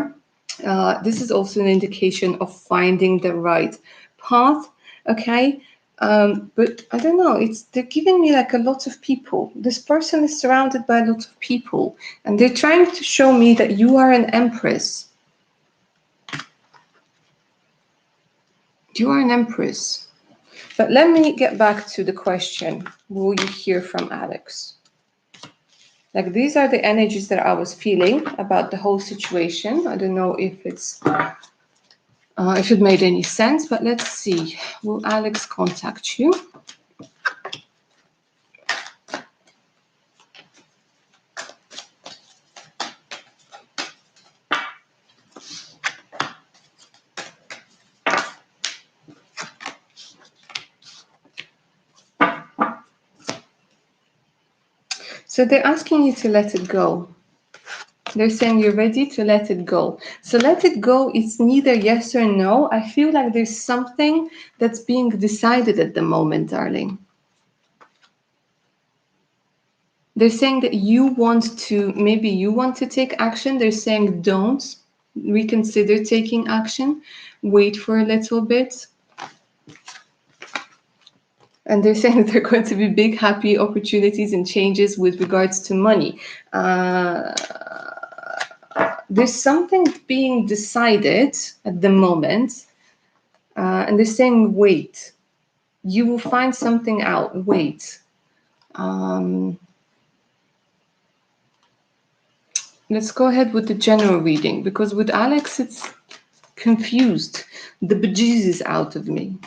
This is also an indication of finding the right path. Okay, but I don't know. They're giving me like a lot of people. This person is surrounded by a lot of people, and they're trying to show me that you are an empress. You are an empress. But let me get back to the question. Will you hear from Alex? Like, these are the energies that I was feeling about the whole situation. I don't know if if it made any sense, but let's see. Will Alex contact you? So they're asking you to let it go. They're saying you're ready to let it go. So let it go, it's neither yes or no. I feel like there's something that's being decided at the moment, darling. They're saying that maybe you want to take action. They're saying don't reconsider taking action. Wait for a little bit. And they're saying that there are going to be big, happy opportunities and changes with regards to money. There's something being decided at the moment. And they're saying, wait. You will find something out. Wait. Let's go ahead with the general reading, because with Alex, it's confused the bejesus out of me.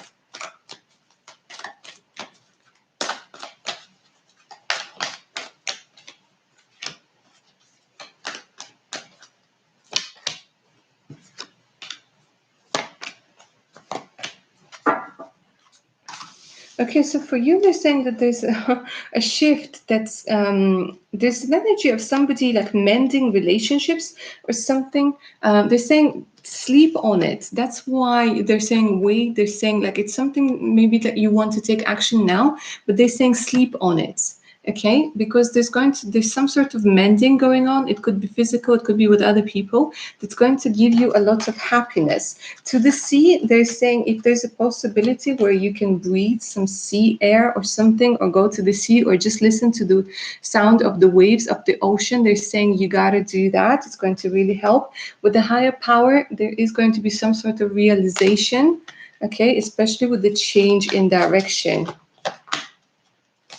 Okay, so for you, they're saying that there's a shift that's there's an energy of somebody like mending relationships or something. They're saying sleep on it. That's why they're saying wait. They're saying like it's something maybe that you want to take action now, but they're saying sleep on it. Okay, because there's some sort of mending going on. It could be physical, it could be with other people. That's going to give you a lot of happiness. To the sea, they're saying if there's a possibility where you can breathe some sea air or something, or go to the sea, or just listen to the sound of the waves of the ocean, they're saying you gotta do that. It's going to really help. With the higher power, there is going to be some sort of realization, okay, especially with the change in direction.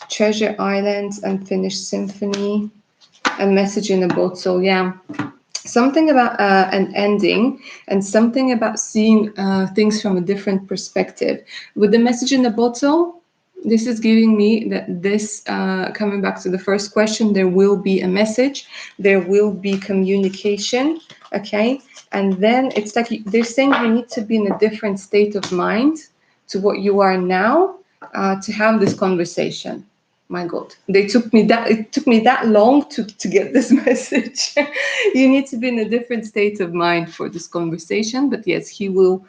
Treasure Island, Unfinished Symphony, a message in a bottle. Yeah, something about an ending, and something about seeing things from a different perspective. With the message in the bottle, this is giving me that this, coming back to the first question, there will be a message, there will be communication, okay? And then it's like they're saying you need to be in a different state of mind to what you are now to have this conversation. My God, it took me that long to get this message. You need to be in a different state of mind for this conversation. But yes, he will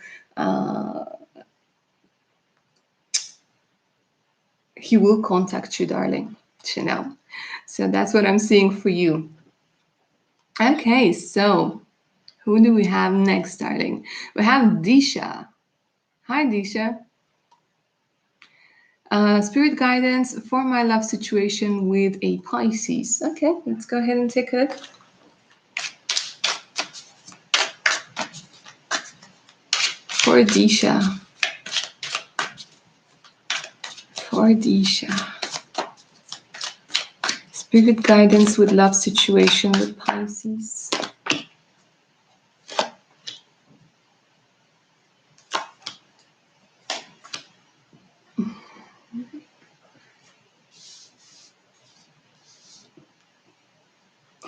contact you, darling, Chanel. So that's what I'm seeing for you. Okay, so who do we have next, darling? We have Disha. Hi, Disha. Spirit guidance for my love situation with a Pisces. Okay, let's go ahead and take a look. For Disha. For Disha. Spirit guidance with love situation with Pisces.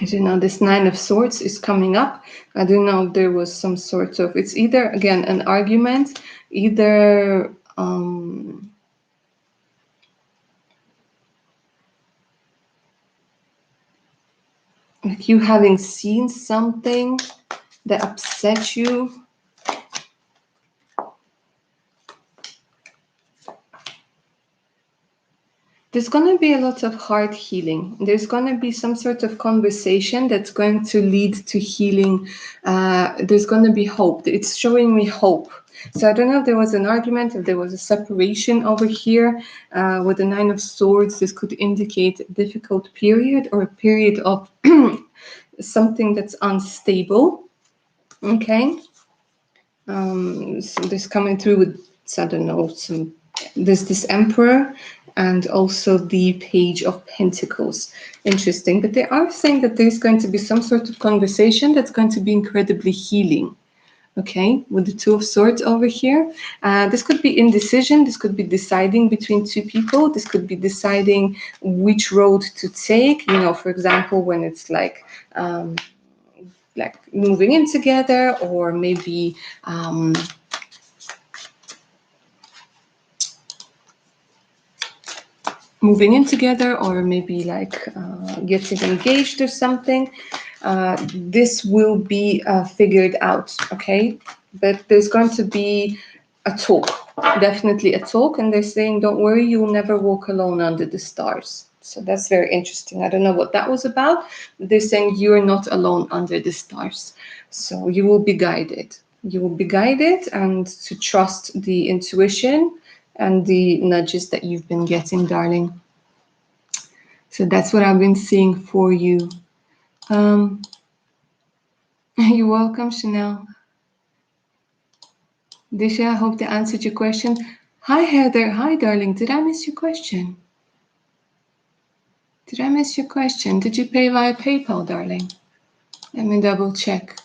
I don't know, this Nine of Swords is coming up. I don't know if there was some sort of, it's either, again, an argument, either like you having seen something that upset you. There's going to be a lot of heart healing. There's going to be some sort of conversation that's going to lead to healing. There's going to be hope. It's showing me hope. So I don't know if there was an argument, if there was a separation over here with the Nine of Swords. This could indicate a difficult period or a period of something that's unstable. Okay. So this coming through with, I don't know, there's this Emperor and also the Page of Pentacles. Interesting, but they are saying that there's going to be some sort of conversation that's going to be incredibly healing. Okay, with the Two of Swords over here. This could be indecision. This could be deciding between two people. This could be deciding which road to take. You know, for example, when it's like moving in together, or maybe moving in together, or maybe like getting engaged or something. This will be figured out, okay? But there's going to be a talk, definitely a talk, and they're saying, don't worry, you will never walk alone under the stars. So that's very interesting. I don't know what that was about. They're saying you're not alone under the stars. So you will be guided. You will be guided, and to trust the intuition and the nudges that you've been getting, darling. So that's what I've been seeing for you. You're welcome, Chanel. Disha, I hope that answered your question. Hi, Heather. Hi, darling. Did I miss your question? Did I miss your question? Did you pay via PayPal, darling? Let me double check.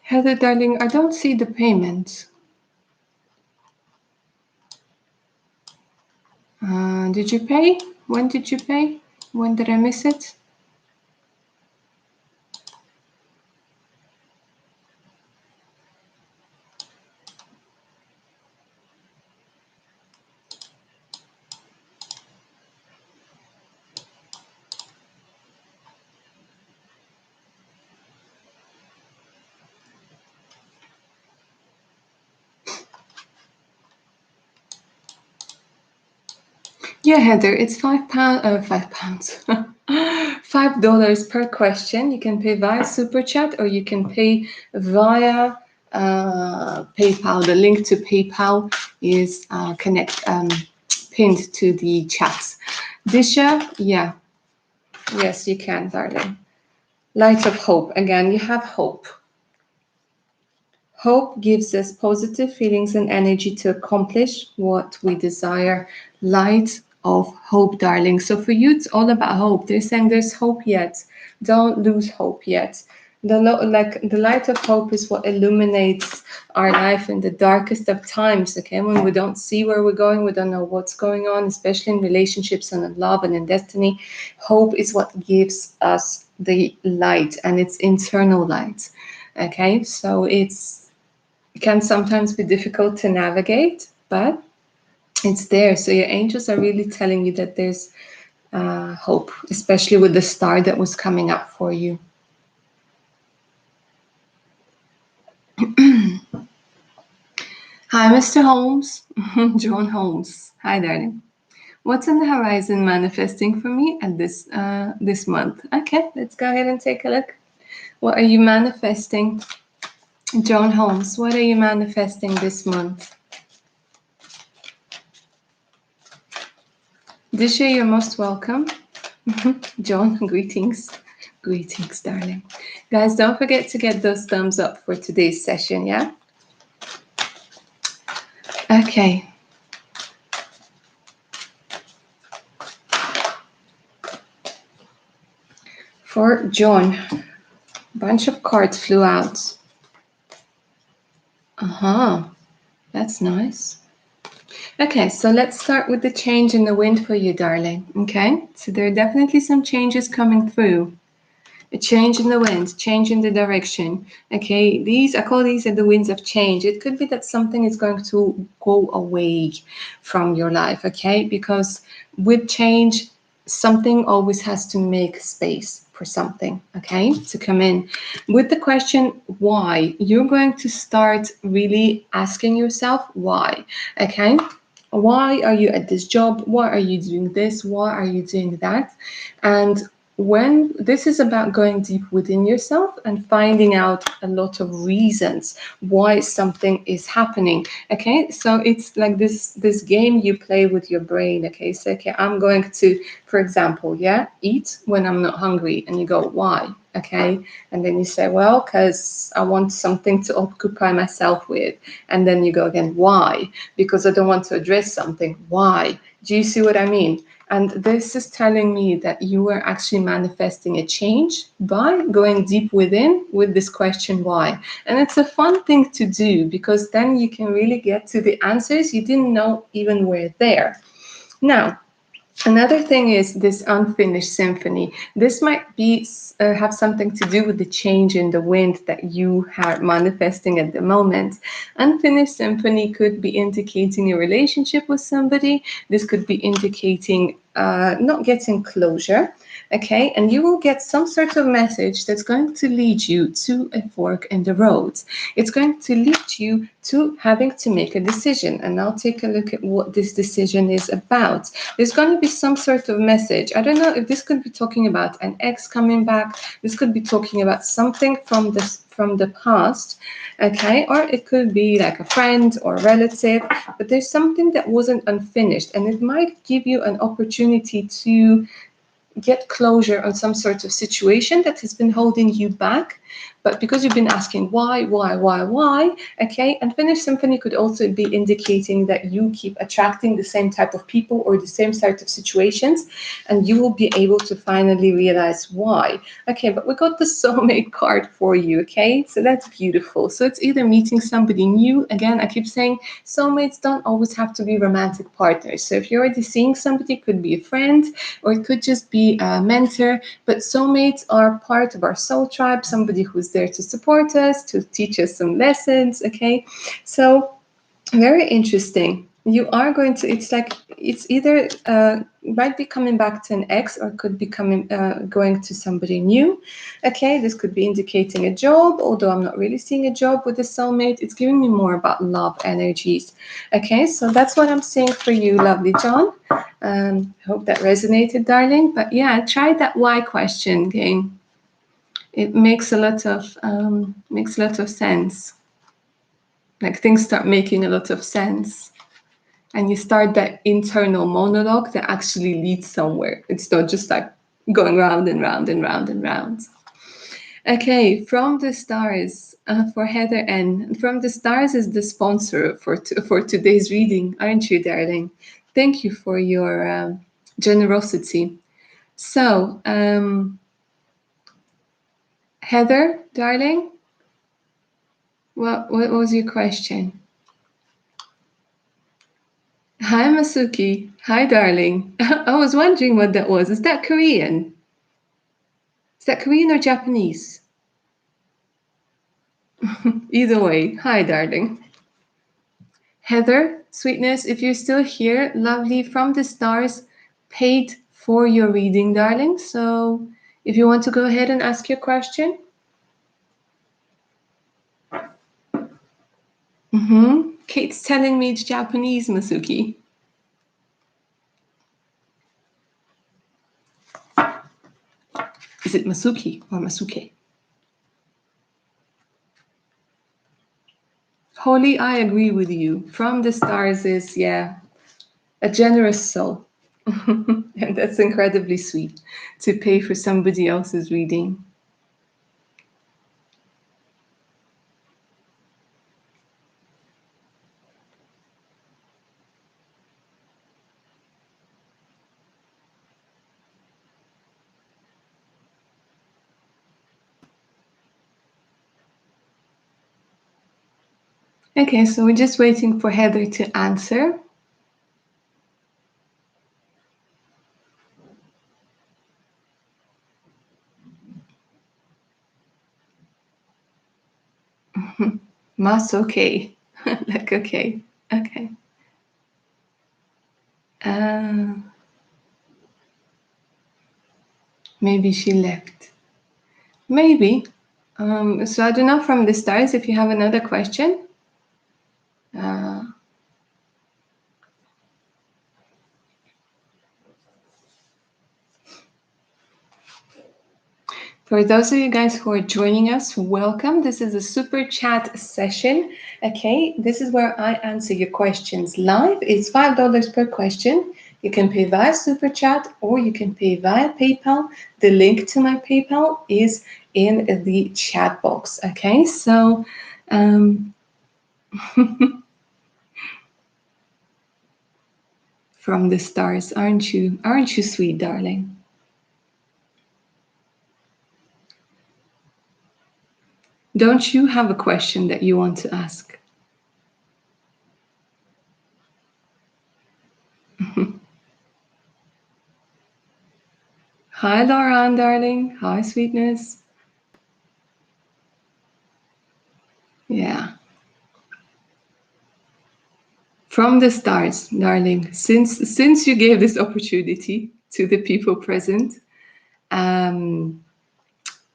Heather, darling, I don't see the payment. Did you pay? When did you pay? When did I miss it? Yeah, Heather, it's £5. £5. $5 per question. You can pay via Super Chat, or you can pay via PayPal. The link to PayPal is pinned to the chats. Disha, yeah, yes, you can, darling. Light of hope. Again, you have hope. Hope gives us positive feelings and energy to accomplish what we desire. Light of hope, darling. So for you, it's all about hope. They're saying there's hope yet. Don't lose hope yet. The light of hope is what illuminates our life in the darkest of times. Okay, when we don't see where we're going, we don't know what's going on, especially in relationships and in love and in destiny. Hope is what gives us the light, and it's internal light. Okay, so it can sometimes be difficult to navigate, but it's there. So your angels are really telling you that there's hope, especially with the star that was coming up for you. Hi, Mr. Holmes. John Holmes. Hi, darling. What's on the horizon manifesting for me at this month? Okay, let's go ahead and take a look. What are you manifesting? John Holmes, what are you manifesting this month? Disha, you're most welcome. John, greetings. Greetings, darling. Guys, don't forget to get those thumbs up for today's session, yeah? Okay. For John, a bunch of cards flew out. That's nice. Okay, so let's start with the change in the wind for you, darling. Okay, so there are definitely some changes coming through. a change in the wind, change in the direction. Okay, I call these the winds of change. It could be that something is going to go away from your life, okay? Because with change, something always has to make space for something, okay, to come in. With the question why, you're going to start really asking yourself why, okay? Why are you at this job? Why are you doing this? Why are you doing that? And when this is about going deep within yourself and finding out a lot of reasons why something is happening. Okay, so it's like this game you play with your brain. Okay, so okay, I'm going to, for example, yeah, eat when I'm not hungry, and you go, why? Okay, and then you say, well, because I want something to occupy myself with. And then you go again, why? Because I don't want to address something. Why? Do you see what I mean? And this is telling me that you are actually manifesting a change by going deep within with this question why. And it's a fun thing to do, because then you can really get to the answers you didn't know even were there. Now, another thing is this unfinished symphony. This might be have something to do with the change in the wind that you are manifesting at the moment. Unfinished symphony could be indicating a relationship with somebody. This could be indicating not getting closure. Okay, and you will get some sort of message that's going to lead you to a fork in the road. It's going to lead you to having to make a decision. And I'll take a look at what this decision is about. There's going to be some sort of message. I don't know if this could be talking about an ex coming back. This could be talking about something from the past, okay? Or it could be like a friend or a relative, but there's something that wasn't unfinished, and it might give you an opportunity to get closure on some sort of situation that has been holding you back. But because you've been asking why, okay, unfinished symphony could also be indicating that you keep attracting the same type of people or the same sort of situations, and you will be able to finally realize why. Okay, but we got the soulmate card for you, okay? So that's beautiful. So it's either meeting somebody new. Again, I keep saying soulmates don't always have to be romantic partners. So if you're already seeing somebody, it could be a friend, or it could just be a mentor. But soulmates are part of our soul tribe, somebody who's there to support us, to teach us some lessons, okay? So very interesting. You are going to, it's like, it's either might be coming back to an ex, or could be going to somebody new. Okay, this could be indicating a job, although I'm not really seeing a job with a soulmate. It's giving me more about love energies. Okay, so that's what I'm seeing for you, lovely John. Hope that resonated, darling. But yeah, try that why question game. It makes a lot of sense. Like things start making a lot of sense, and you start that internal monologue that actually leads somewhere. It's not just like going round and round and round and round. Okay, from the stars, for Heather N. From the stars is the sponsor for today's reading, aren't you, darling? Thank you for your generosity. So, Heather, darling, what was your question? Hi, Masuki. Hi, darling. I was wondering what that was. Is that Korean? Is that Korean or Japanese? Either way. Hi, darling. Heather, sweetness, if you're still here, lovely, from the stars, paid for your reading, darling. So if you want to go ahead and ask your question. Kate's telling me it's Japanese, Masuki. Is it Masuki or Masuke? Holly, I agree with you. From the stars is, yeah, a generous soul. And that's incredibly sweet to pay for somebody else's reading. Okay, so we're just waiting for Heather to answer. Mas okay. Like, okay. Okay. Maybe she left. Maybe. So I don't know from the stars if you have another question. For those of you guys who are joining us, welcome. This is a super chat session. Okay, this is where I answer your questions live. It's $5 per question. You can pay via super chat or you can pay via PayPal. The link to my PayPal is in the chat box. Okay, so from the stars, aren't you sweet, darling? Don't you have a question that you want to ask? Hi, Lauren, darling. Hi, sweetness. Yeah. From the stars, darling, since you gave this opportunity to the people present, I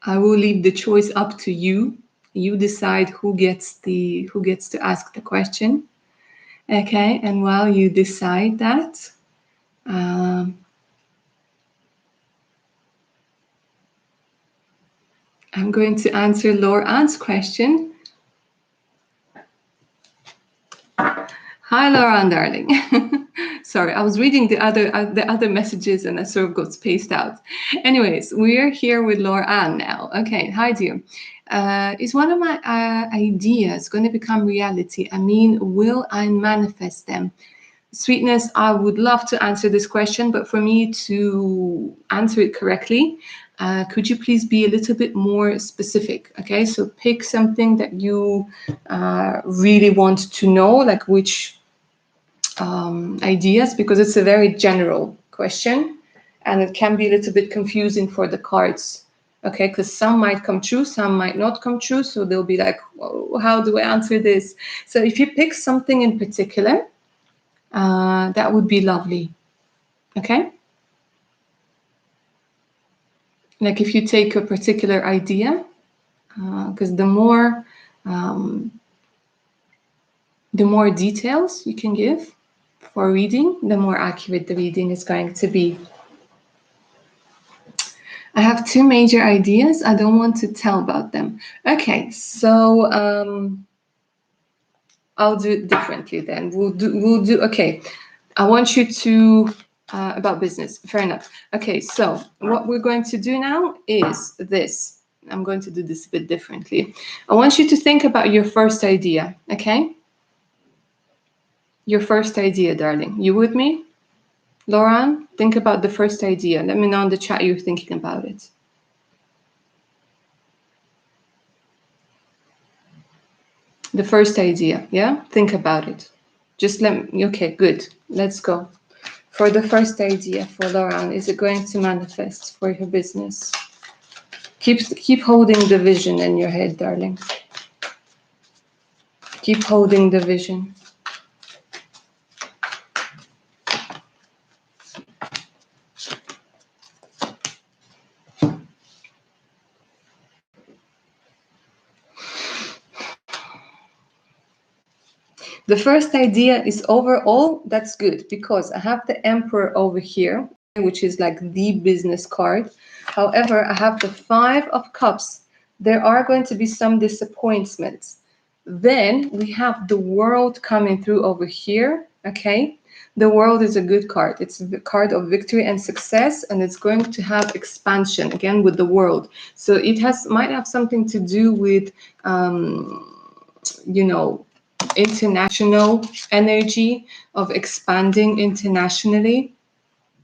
will leave the choice up to you. You decide who gets to ask the question. Okay, and while you decide that, I'm going to answer Laura-Ann's question. Hi, Laura-Ann, darling. Sorry, I was reading the other messages and I sort of got spaced out. Anyways, we're here with Laura-Ann now. Okay, hi, dear. Is one of my ideas going to become reality? I mean, will I manifest them? Sweetness, I would love to answer this question, but for me to answer it correctly, could you please be a little bit more specific? Okay, so pick something that you really want to know, like which ideas, because it's a very general question and it can be a little bit confusing for the cards. Okay, because some might come true, some might not come true. So they'll be like, oh, how do I answer this? So if you pick something in particular, that would be lovely. Okay? Like if you take a particular idea, because the more details you can give for reading, the more accurate the reading is going to be. I have two major ideas. I don't want to tell about them. Okay, so I'll do it differently then. We'll do. Okay, I want you to about business. Fair enough. Okay, so what we're going to do now is this. I'm going to do this a bit differently. I want you to think about your first idea. Okay, your first idea, darling. You with me? Lauren, think about the first idea. Let me know in the chat you're thinking about it. The first idea, yeah? Think about it. Just let me, okay, good. Let's go. For the first idea for Lauren, is it going to manifest for her business? Keep holding the vision in your head, darling. Keep holding the vision. The first idea is overall, that's good, because I have the Emperor over here, which is like the business card. However, I have the 5 of Cups. There are going to be some disappointments. Then we have the World coming through over here, okay? The World is a good card. It's a card of victory and success, and it's going to have expansion, again, with the World. So it might have something to do with, you know, international energy, of expanding internationally,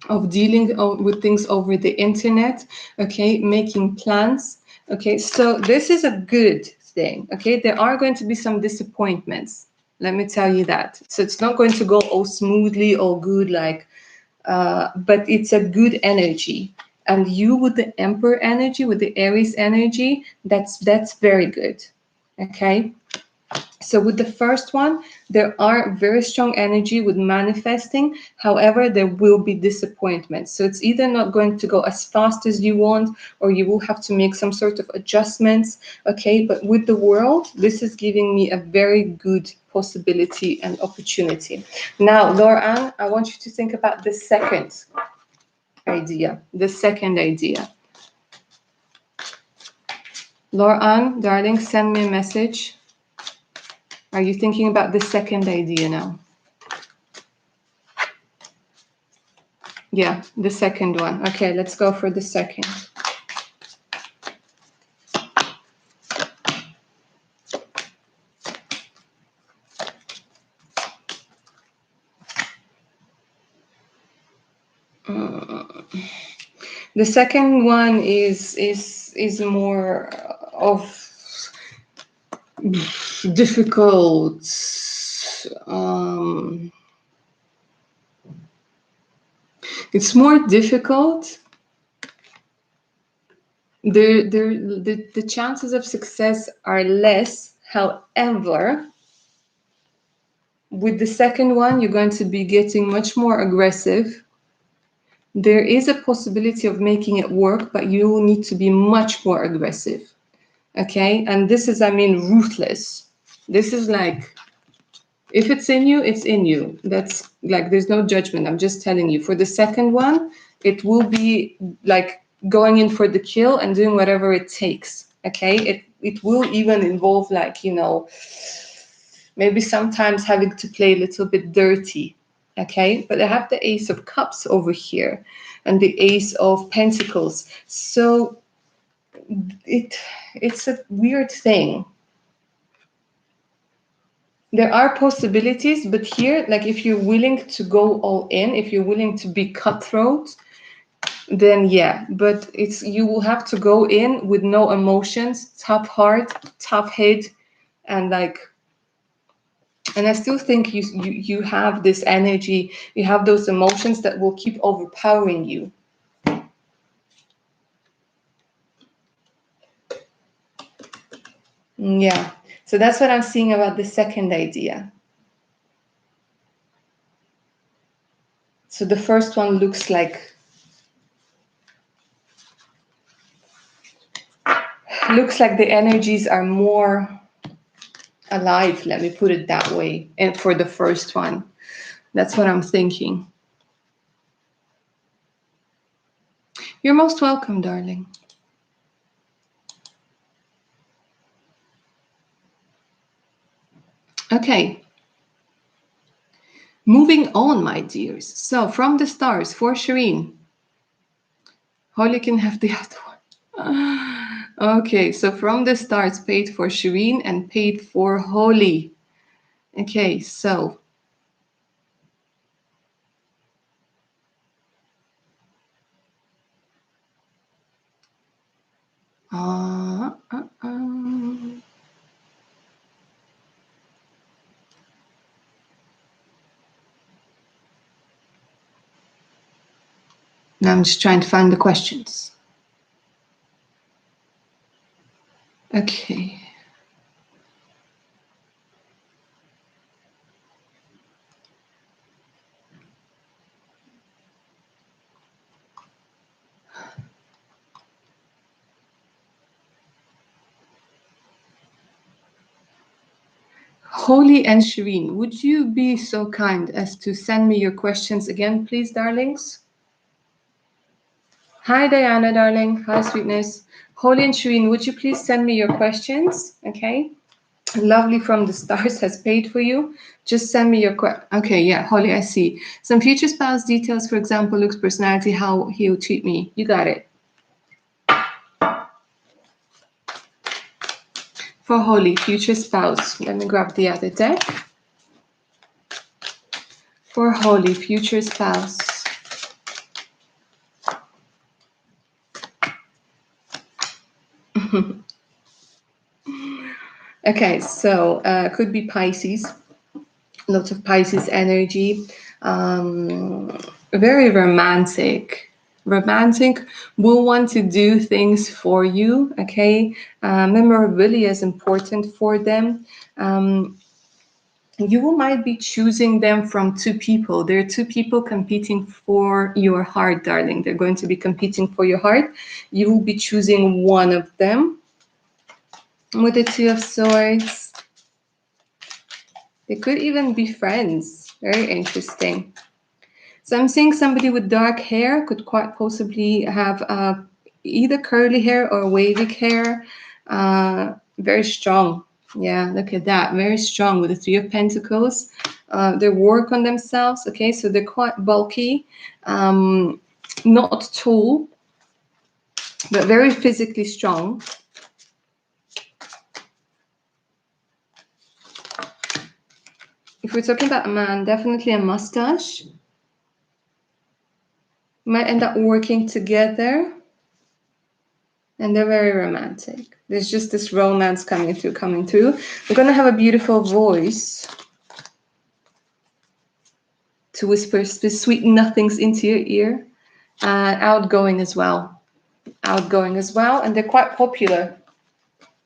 of dealing with things over the internet, okay, making plans. Okay, so this is a good thing. Okay, there are going to be some disappointments, let me tell you that. So it's not going to go all smoothly, all good, like but it's a good energy. And you with the Emperor energy, with the Aries energy, that's very good. Okay. So with the first one, there are very strong energy with manifesting. However, there will be disappointment. So it's either not going to go as fast as you want, or you will have to make some sort of adjustments. Okay, but with the world, this is giving me a very good possibility and opportunity. Now, Laura, I want you to think about the second idea. The second idea. Laura, darling, send me a message. Are you thinking about the second idea now? Yeah, the second one. Okay, let's go for the second. The second one is more of difficult. It's more difficult. The chances of success are less. However, with the second one, you're going to be getting much more aggressive. There is a possibility of making it work, but you will need to be much more aggressive. Okay, and this is, I mean, ruthless. This is like, if it's in you, it's in you. That's like, there's no judgment. I'm just telling you. For the second one, it will be like going in for the kill and doing whatever it takes. Okay, it will even involve, like, you know, maybe sometimes having to play a little bit dirty. Okay, but I have the Ace of Cups over here and the Ace of Pentacles. So it's a weird thing. There are possibilities, but here, like, if you're willing to go all in, if you're willing to be cutthroat, then yeah, but it's, you will have to go in with no emotions, tough heart, tough head, and like, and I still think you have this energy, you have those emotions that will keep overpowering you. Yeah, so that's what I'm seeing about the second idea. So the first one looks like the energies are more alive, let me put it that way. And for the first one, that's what I'm thinking. You're most welcome, darling. Okay. Moving on, my dears. So from the stars for Shireen. Holly can have the other one. Okay, so from the stars, paid for Shireen and paid for Holly. Okay, so now I'm just trying to find the questions. Okay. Holly and Shireen, would you be so kind as to send me your questions again, please, darlings? Hi, Diana, darling. Hi, sweetness. Holly and Shireen, would you please send me your questions? Okay. Lovely from the stars has paid for you. Just send me your okay, yeah, Holly, I see. Some future spouse details, for example, looks, personality, how he'll treat me. You got it. For Holly, future spouse. Let me grab the other deck. For Holly, future spouse. Okay, so could be Pisces. Lots of Pisces energy. Very romantic. romantic, will want to do things for you, okay? Memorabilia is important for them. You might be choosing them from two people. There are two people competing for your heart, darling. They're going to be competing for your heart. You will be choosing one of them. With the Two of Swords, they could even be friends. Very interesting. So I'm seeing somebody with dark hair could quite possibly have either curly hair or wavy hair. Very strong. Yeah, look at that. Very strong with the Three of Pentacles. They work on themselves. Okay, so they're quite bulky, not tall, but very physically strong. If we're talking about a man, definitely a mustache. Might end up working together. And they're very romantic. There's just this romance coming through. We're going to have a beautiful voice to whisper sweet nothings into your ear. Outgoing as well. And they're quite popular.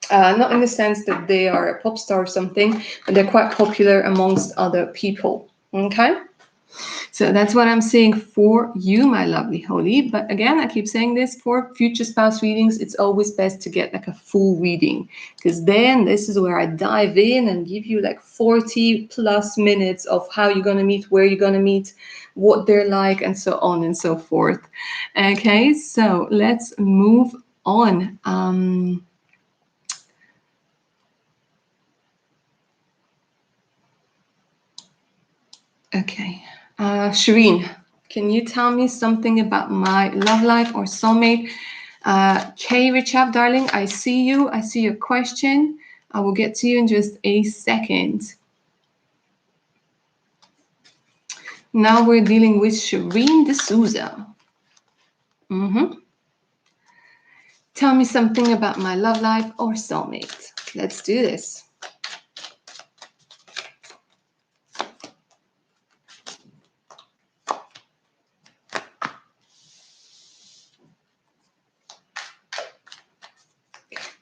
Not in the sense that they are a pop star or something, but they're quite popular amongst other people. Okay? So that's what I'm seeing for you, my lovely Holy. But again, I keep saying this, for future spouse readings, it's always best to get like a full reading, because then this is where I dive in and give you like 40 plus minutes of how you're going to meet, where you're going to meet, what they're like, and so on and so forth. Okay, so let's move on. Okay. Shireen, can you tell me something about my love life or soulmate? Kay, Richard, darling, I see you. I see your question. I will get to you in just a second. Now we're dealing with Shireen D'Souza. Tell me something about my love life or soulmate. Let's do this.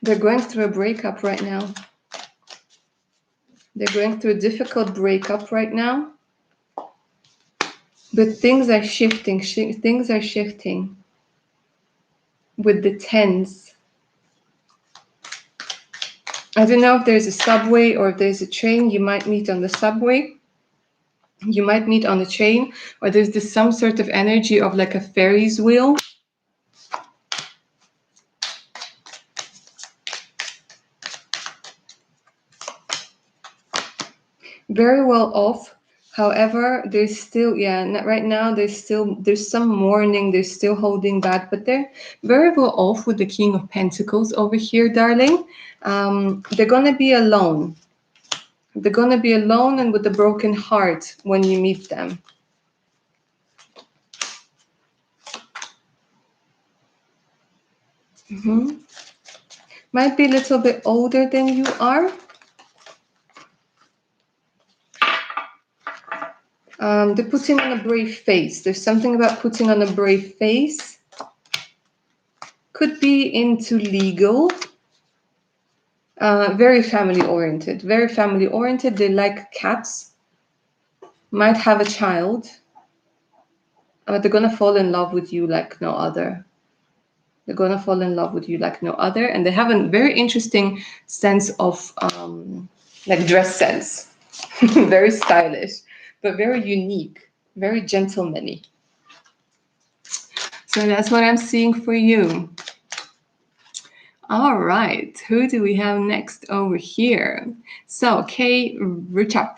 They're going through a breakup right now. They're going through a difficult breakup right now. But things are shifting. Things are shifting with the tens. I don't know if there's a subway or if there's a train. You might meet on the subway. You might meet on the train. Or there's this some sort of energy of like a Ferris wheel. Very well off. However, there's still, right now there's some mourning, they're still holding back, but they're very well off with the King of Pentacles over here, darling. They're going to be alone. They're going to be alone and with a broken heart when you meet them. Might be a little bit older than you are. They're putting on a brave face. There's something about putting on a brave face. Could be into legal. Very family oriented. Very family oriented. They like cats. Might have a child. But they're going to fall in love with you like no other. They're going to fall in love with you like no other. And they have a very interesting sense of like dress sense. Very stylish, but very unique, very gentlemanly. So that's what I'm seeing for you. All right, who do we have next over here? So Kay Richap.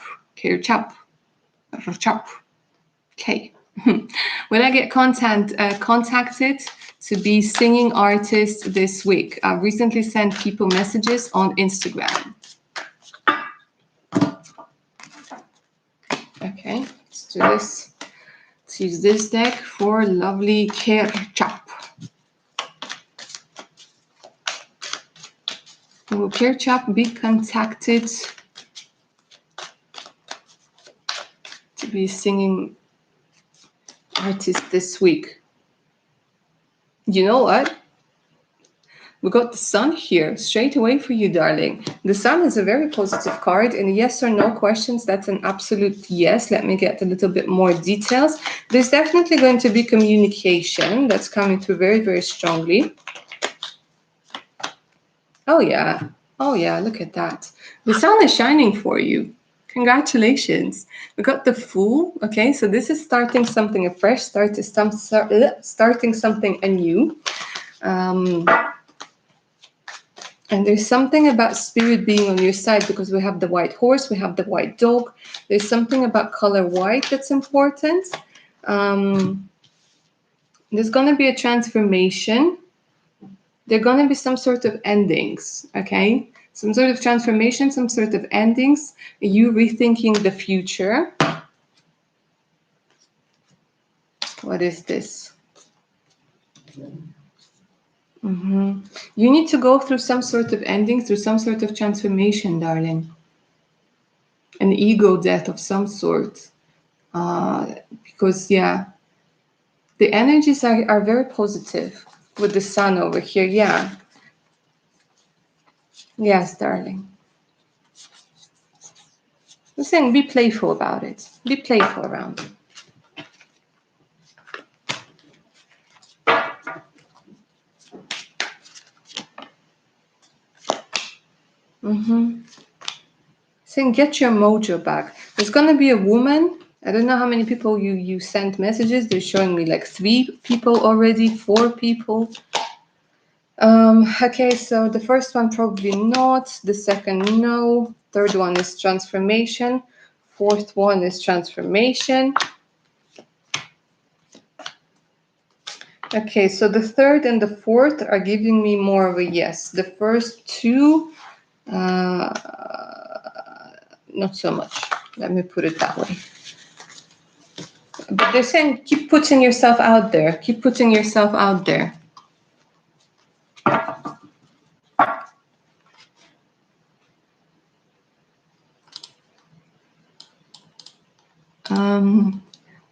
Okay. Will I get contacted to be singing artist this week? I've recently sent people messages on Instagram. Okay, let's do this. Let's use this deck for lovely Kirchap. Will Kirchap be contacted to be singing artist this week? You know what? We got the sun here straight away for you, darling. The sun is a very positive card. In yes or no questions, that's an absolute yes. Let me get a little bit more details. There's definitely going to be communication that's coming through very, very strongly. Oh, yeah. Oh, yeah. Look at that. The sun is shining for you. Congratulations. We got the Fool. Okay, so this is starting something afresh, starting something anew. And there's something about spirit being on your side, because we have the white horse, we have the white dog. There's something about color white that's important. There's going to be a transformation. There are going to be some sort of endings, okay? Some sort of transformation, some sort of endings. You rethinking the future. What is this? You need to go through some sort of ending, through some sort of transformation, darling. An ego death of some sort. Because, yeah, the energies are very positive with the sun over here. Yeah. Yes, darling. I'm saying be playful about it. Be playful around it. Saying get your mojo back. There's going to be a woman. I don't know how many people you sent messages. They're showing me like 3 people already, 4 people. Okay, so the first one probably not. The second, no. Third one is transformation. Fourth one is transformation. Okay, so the third and the fourth are giving me more of a yes. The first 2, not so much. Let me put it that way. But they're saying keep putting yourself out there. Keep putting yourself out there.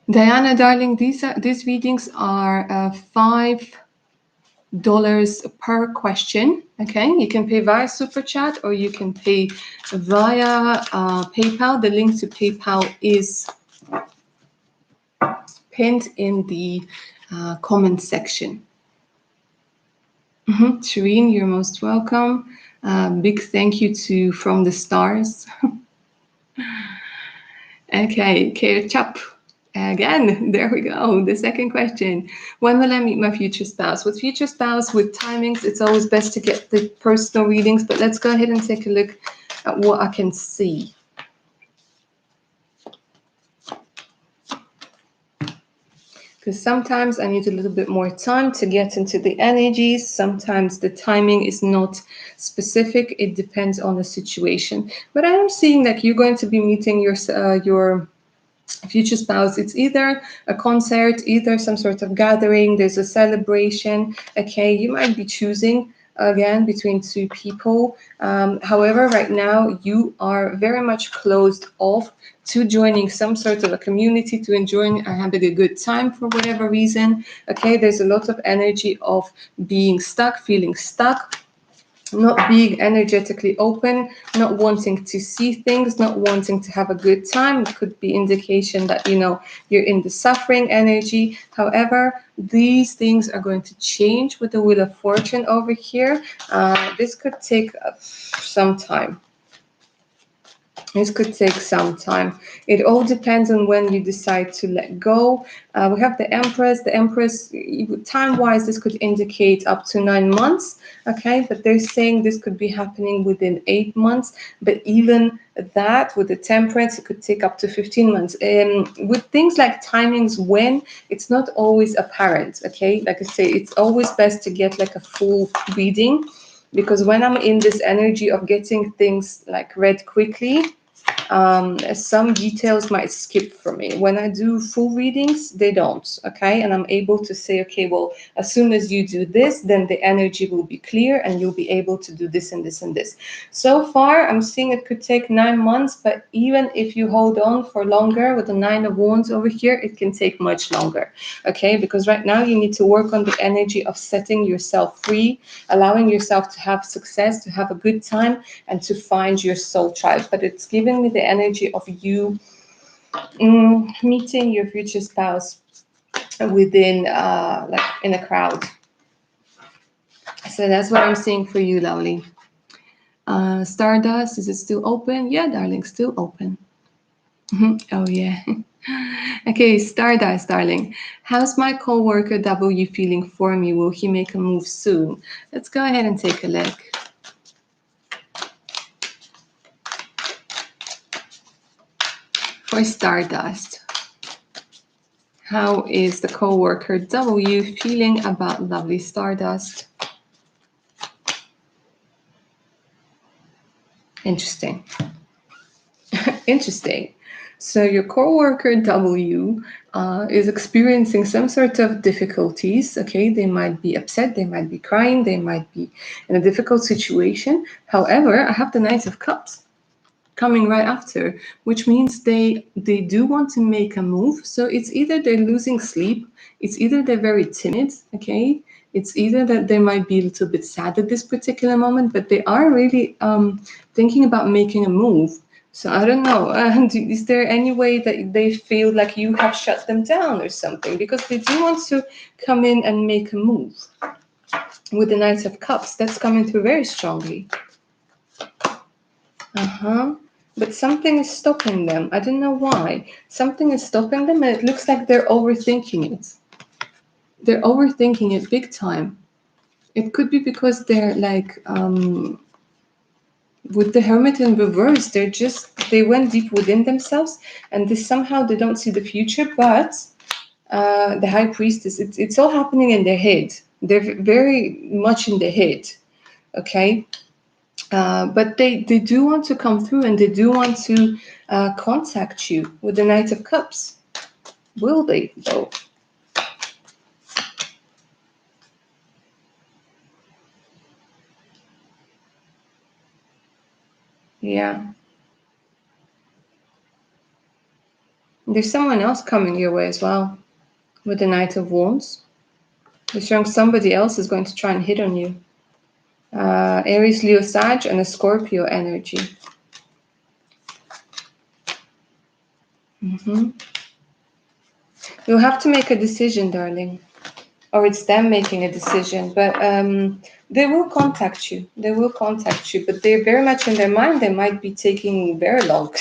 Diana, darling, these readings are $5 per question. Okay, you can pay via Super Chat or you can pay via PayPal. The link to PayPal is pinned in the comment section. Shireen, you're most welcome. Big thank you to From the Stars. Okay, Chap. Again, there we go. The second question. When will I meet my future spouse? With future spouse, with timings, it's always best to get the personal readings, but let's go ahead and take a look at what I can see. Because sometimes I need a little bit more time to get into the energies. Sometimes the timing is not specific. It depends on the situation. But I am seeing that you're going to be meeting your future spouse. It's either a concert, either some sort of gathering, there's a celebration. Okay, you might be choosing again between 2 people. However, right now you are very much closed off to joining some sort of a community, to enjoying or having a good time for whatever reason. Okay, there's a lot of energy of being stuck, feeling stuck, not being energetically open, not wanting to see things, not wanting to have a good time. It could be indication that, you're in the suffering energy. However, these things are going to change with the Wheel of Fortune over here. This could take some time. This could take some time. It all depends on when you decide to let go. We have the Empress. The Empress, time-wise, this could indicate up to 9 months. Okay, but they're saying this could be happening within 8 months. But even that, with the Temperance, it could take up to 15 months. With things like timings, when it's not always apparent. Okay, like I say, it's always best to get like a full reading, because when I'm in this energy of getting things like read quickly, Some details might skip for me. When I do full readings, they don't, okay? And I'm able to say, okay, well, as soon as you do this, then the energy will be clear and you'll be able to do this and this and this. So far, I'm seeing it could take 9 months, but even if you hold on for longer with the Nine of Wands over here, it can take much longer, okay? Because right now you need to work on the energy of setting yourself free, allowing yourself to have success, to have a good time, and to find your soul tribe. But it's giving me the energy of you meeting your future spouse within, like in a crowd. So that's what I'm seeing for you, lovely. Stardust, is it still open? Yeah, darling, still open. Oh, yeah. Okay, Stardust, darling. How's my coworker W feeling for me? Will he make a move soon? Let's go ahead and take a look. For Stardust, how is the coworker W feeling about lovely Stardust? Interesting. Interesting. So your coworker W is experiencing some sort of difficulties. Okay, they might be upset, they might be crying, they might be in a difficult situation. However, I have the Knight of Cups coming right after, which means they do want to make a move. So it's either they're losing sleep, it's either they're very timid. Okay, it's either that they might be a little bit sad at this particular moment, but they are really thinking about making a move. So I don't know. Is there any way that they feel like you have shut them down or something? Because they do want to come in and make a move. With the Knight of Cups, that's coming through very strongly. But something is stopping them. I don't know why. Something is stopping them, and it looks like they're overthinking it. They're overthinking it big time. It could be because they're like, with the Hermit in reverse, they went deep within themselves, and they don't see the future. But the High Priestess, it's all happening in their head. They're very much in their head. Okay. But they do want to come through, and they do want to contact you with the Knight of Cups. Will they, though? Yeah. There's someone else coming your way as well with the Knight of Wands. They're showing somebody else is going to try and hit on you. Aries, Leo, Sag, and a Scorpio energy. You'll have to make a decision, darling. Or it's them making a decision. But they will contact you. They will contact you. But they're very much in their mind. They might be taking very long,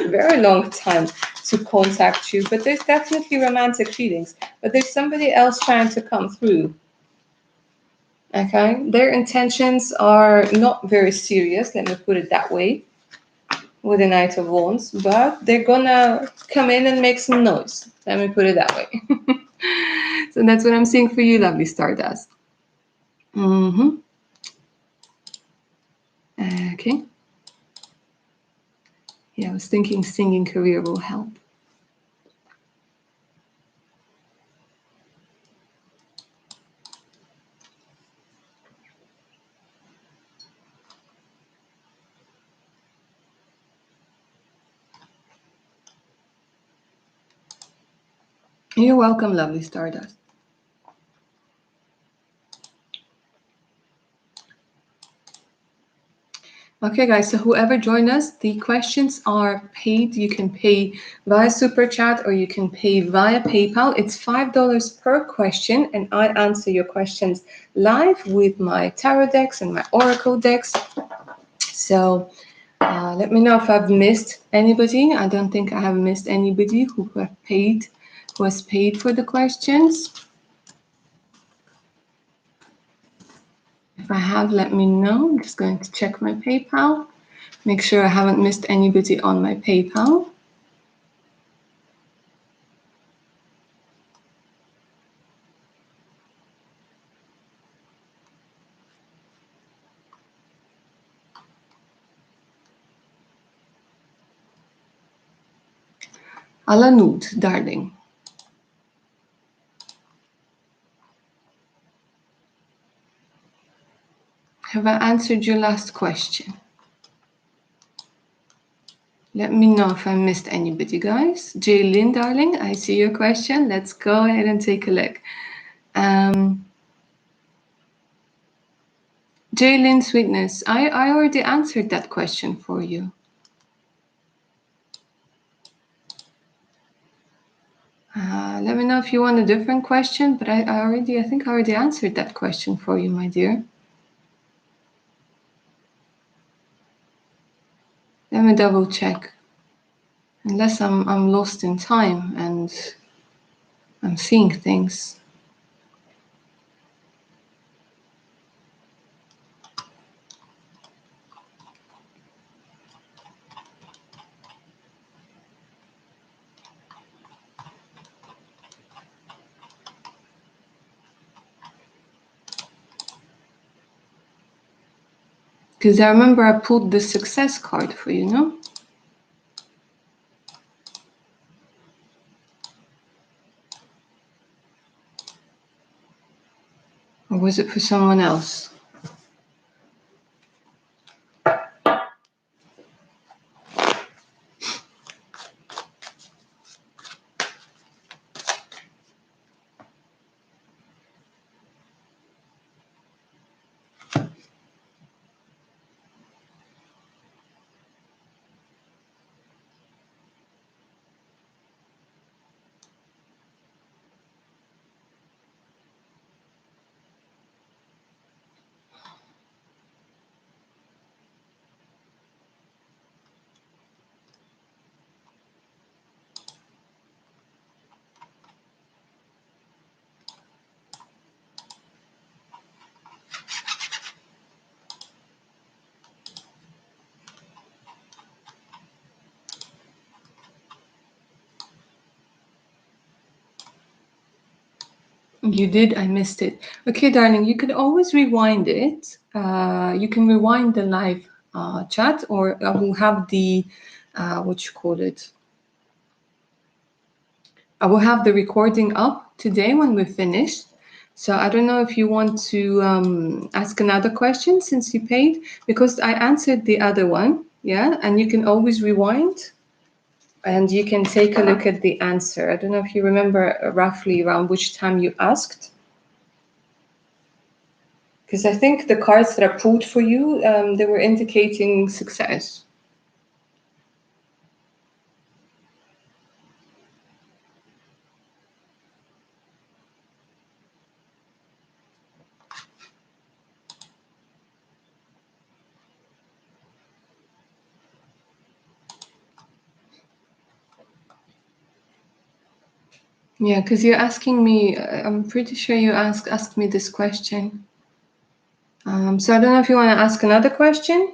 very long time to contact you. But there's definitely romantic feelings. But there's somebody else trying to come through. Okay? Their intentions are not very serious. Let me put it that way. With the Knight of Wands, but they're gonna come in and make some noise. Let me put it that way. So that's what I'm seeing for you, lovely Stardust. Okay. Yeah, I was thinking singing career will help. You're welcome, lovely Stardust. Okay, guys, so whoever joined us, the questions are paid. You can pay via Super Chat or you can pay via PayPal. It's $5 per question, and I answer your questions live with my tarot decks and my oracle decks. So let me know if I've missed anybody. I don't think I have missed anybody who has paid for the questions. If I have, let me know. I'm just going to check my PayPal. Make sure I haven't missed anybody on my PayPal. Alanud, darling. Have I answered your last question? Let me know if I missed anybody, guys. Jaylin, darling, I see your question. Let's go ahead and take a look. Jaylin, sweetness, I already answered that question for you. Let me know if you want a different question, but I think I already answered that question for you, my dear. Let me double check. Unless I'm lost in time and I'm seeing things. Because I remember I pulled the success card for you, no? Or was it for someone else? You did, I missed it. Okay, darling, you could always rewind it. You can rewind the live chat, or I will have the, what you call it? I will have the recording up today when we're finished. So I don't know if you want to ask another question since you paid, because I answered the other one, yeah? And you can always rewind and you can take a look at the answer. I don't know if you remember roughly around which time you asked. Because I think the cards that I pulled for you, they were indicating success. Yeah, because you're asking me, I'm pretty sure you asked me this question. So I don't know if you want to ask another question.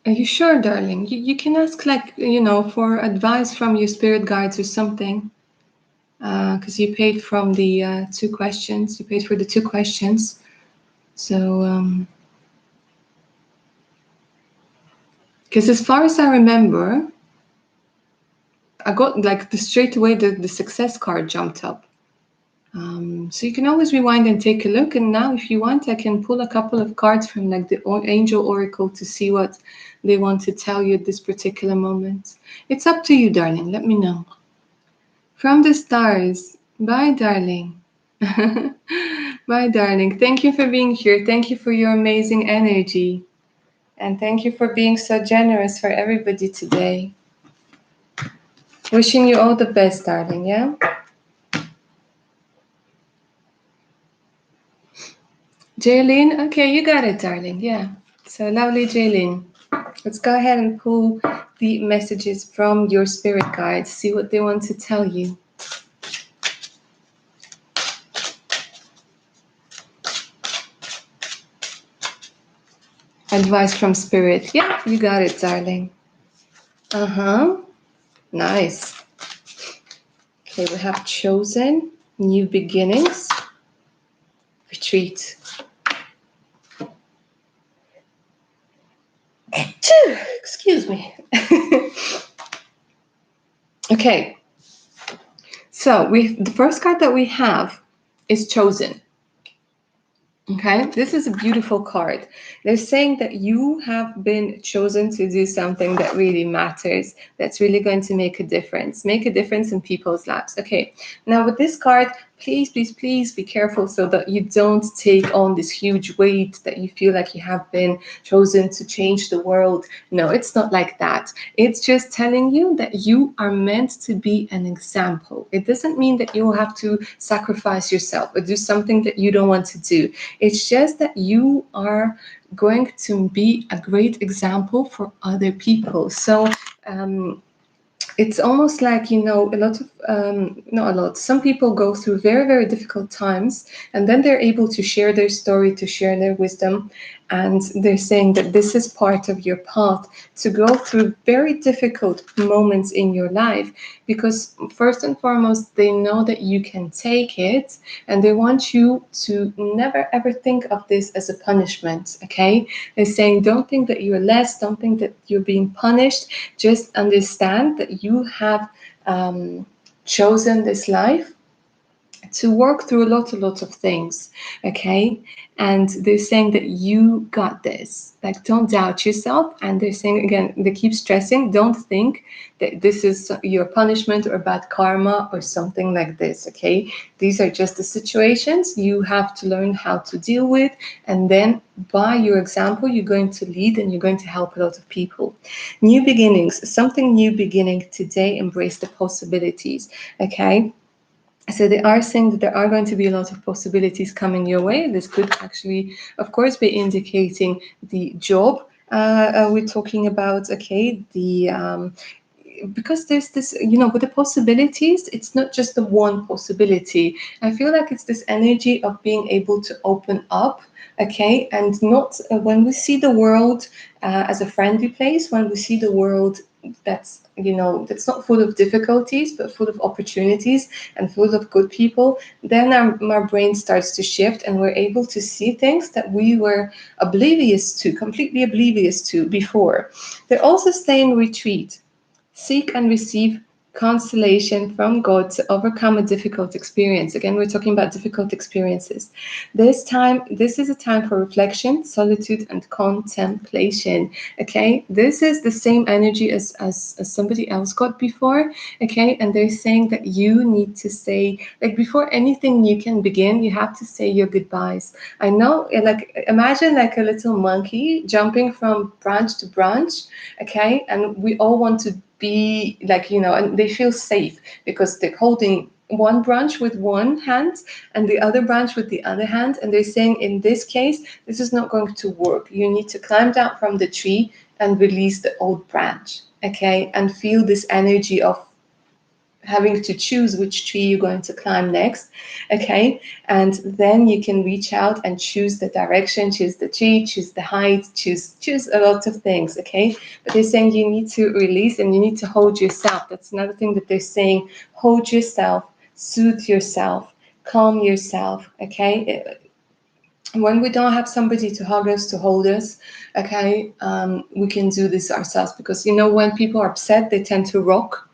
Are you sure, darling? You can ask, like, for advice from your spirit guides or something. Because you paid from the 2 questions. You paid for the 2 questions. So, because as far as I remember, I got like straight away the success card jumped up. So you can always rewind and take a look. And now, if you want, I can pull a couple of cards from like the Angel Oracle to see what they want to tell you at this particular moment. It's up to you, darling. Let me know. From the stars. Bye, darling. Bye, darling. Thank you for being here. Thank you for your amazing energy. And thank you for being so generous for everybody today. Wishing you all the best, darling, yeah? Jaylene? Okay, you got it, darling, yeah. So lovely, Jaylene. Let's go ahead and pull the messages from your spirit guides, see what they want to tell you. Advice from spirit. Yeah, you got it, darling. Uh-huh. Nice. Okay, we have chosen, new beginnings, retreat. Excuse me. Okay. So the first card that we have is chosen. Okay, this is a beautiful card. They're saying that you have been chosen to do something that really matters, that's really going to make a difference in people's lives. Okay, now with this card, please, please, please be careful so that you don't take on this huge weight that you feel like you have been chosen to change the world. No, it's not like that. It's just telling you that you are meant to be an example. It doesn't mean that you will have to sacrifice yourself or do something that you don't want to do. It's just that you are going to be a great example for other people. So it's almost like, you know, a lot of not a lot, some people go through very, very difficult times, and then they're able to share their story, to share their wisdom, and they're saying that this is part of your path to go through very difficult moments in your life, because first and foremost they know that you can take it, and they want you to never ever think of this as a punishment. Okay, they're saying don't think that you're less, don't think that you're being punished, just understand that you have chosen this life to work through a lot of things. Okay, and they're saying that you got this, like don't doubt yourself. And they're saying again, they keep stressing, don't think that this is your punishment or bad karma or something like this. Okay, these are just the situations you have to learn how to deal with, and then by your example you're going to lead and you're going to help a lot of people. New beginnings, something new beginning today, embrace the possibilities. Okay, so they are saying that there are going to be a lot of possibilities coming your way. This could actually, of course, be indicating the job we're talking about. Okay, the because there's this, you know, with the possibilities, it's not just the one possibility. I feel like it's this energy of being able to open up. Okay, and not when we see the world as a friendly place, when we see the world that's, you know, that's not full of difficulties but full of opportunities and full of good people, then our brain starts to shift and we're able to see things that we were oblivious to, completely oblivious to before. They're also saying retreat, seek and receive consolation from God to overcome a difficult experience. Again, we're talking about difficult experiences. This is a time for reflection, solitude, and contemplation. Okay, this is the same energy as somebody else got before. Okay, and they're saying that you need to say, like, before anything you can begin, you have to say your goodbyes. I know, like, imagine like a little monkey jumping from branch to branch. Okay, and we all want to be like, you know, and they feel safe because they're holding one branch with one hand and the other branch with the other hand, and they're saying in this case this is not going to work. You need to climb down from the tree and release the old branch. Okay, and feel this energy of having to choose which tree you're going to climb next. Okay, and then you can reach out and choose the direction, choose the tree, choose the height, choose a lot of things. Okay, but they're saying you need to release and you need to hold yourself. That's another thing that they're saying. Hold yourself, soothe yourself, calm yourself. Okay, when we don't have somebody to hug us, to hold us, okay, we can do this ourselves, because, you know, when people are upset they tend to rock.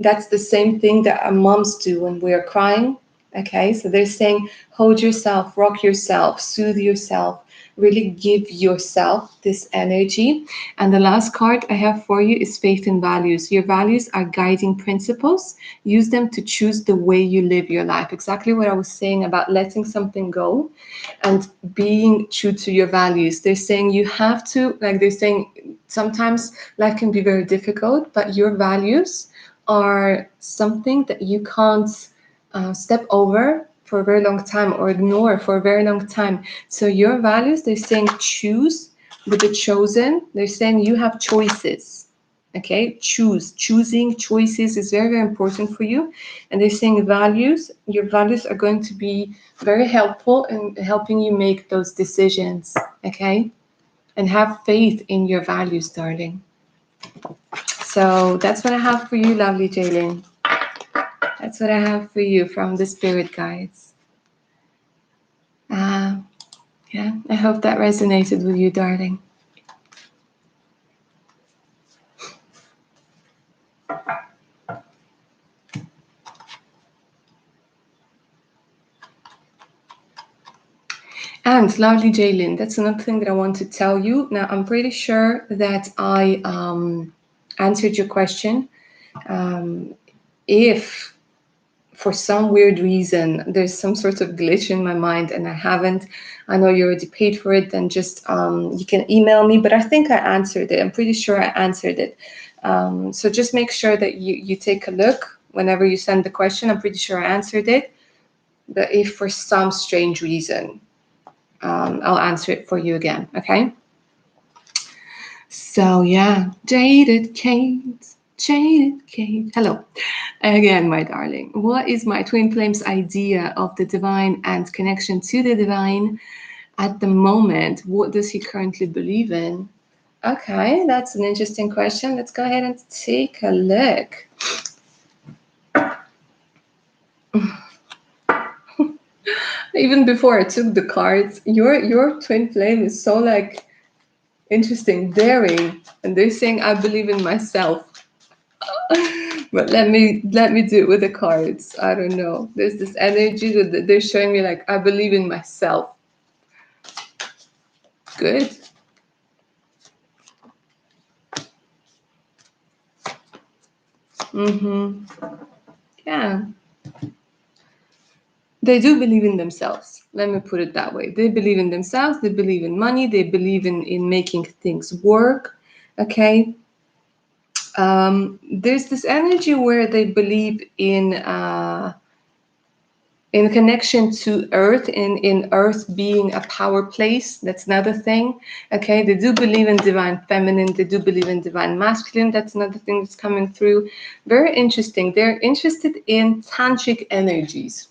That's the same thing that our moms do when we are crying. Okay, so they're saying hold yourself, rock yourself, soothe yourself, really give yourself this energy. And the last card I have for you is faith and values. Your values are guiding principles. Use them to choose the way you live your life. Exactly what I was saying about letting something go and being true to your values. They're saying you have to, like they're saying, sometimes life can be very difficult, but your values are something that you can't step over for a very long time or ignore for a very long time. So your values, they're saying choose with the chosen. They're saying you have choices. Okay, choosing choices is very, very important for you. And they're saying values, your values are going to be very helpful in helping you make those decisions. Okay, and have faith in your values, darling. So that's what I have for you, lovely Jaylin. That's what I have for you from the spirit guides. Yeah, I hope that resonated with you, darling. And lovely Jaylin, that's another thing that I want to tell you. Now, I'm pretty sure that I answered your question. If for some weird reason there's some sort of glitch in my mind and I haven't, I know you already paid for it, then just you can email me. But I think I answered it. I'm pretty sure I answered it. So just make sure that you take a look whenever you send the question. I'm pretty sure I answered it. But if for some strange reason, I'll answer it for you again, okay? So yeah, Jaded Kate, Jaded Kate. Hello again, my darling. What is my twin flame's idea of the divine and connection to the divine at the moment? What does he currently believe in? Okay, that's an interesting question. Let's go ahead and take a look. Even before I took the cards, your twin flame is so like interesting, daring, and they're saying I believe in myself. But let me do it with the cards. I don't know. There's this energy that they're showing me like I believe in myself. Good. Yeah. They do believe in themselves. Let me put it that way. They believe in themselves. They believe in money. They believe in making things work. Okay. There's this energy where they believe in connection to earth, in earth being a power place. That's another thing. Okay, they do believe in divine feminine, they do believe in divine masculine. That's another thing that's coming through. Very interesting. They're interested in tantric energies,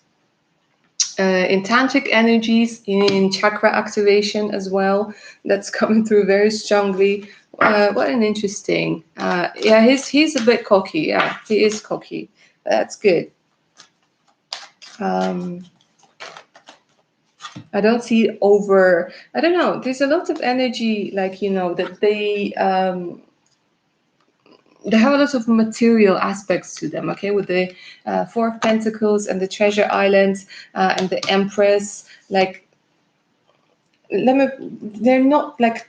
in chakra activation as well. That's coming through very strongly. What an interesting. Yeah, he's a bit cocky. Yeah, he is cocky. That's good. I don't see over. I don't know. There's a lot of energy, like that they have a lot of material aspects to them. Okay, with the Four of Pentacles and the Treasure Islands and the Empress, like they're not like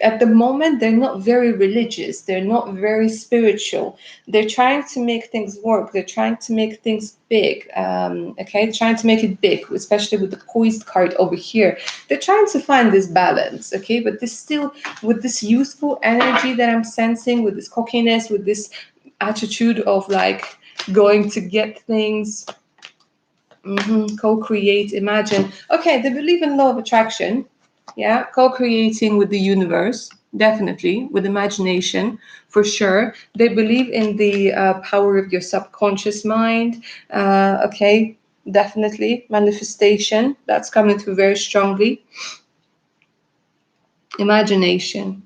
at the moment they're not very religious, they're not very spiritual. They're trying to make things work, they're trying to make things big. Okay, trying to make it big, especially with the Poised card over here. They're trying to find this balance. Okay, but this still, with this youthful energy that I'm sensing, with this cockiness, with this attitude of like going to get things. Co-create, imagine. Okay, they believe in law of attraction. Yeah, co-creating with the universe, definitely, with imagination, for sure. They believe in the power of your subconscious mind. Okay, definitely. Manifestation, that's coming through very strongly. Imagination.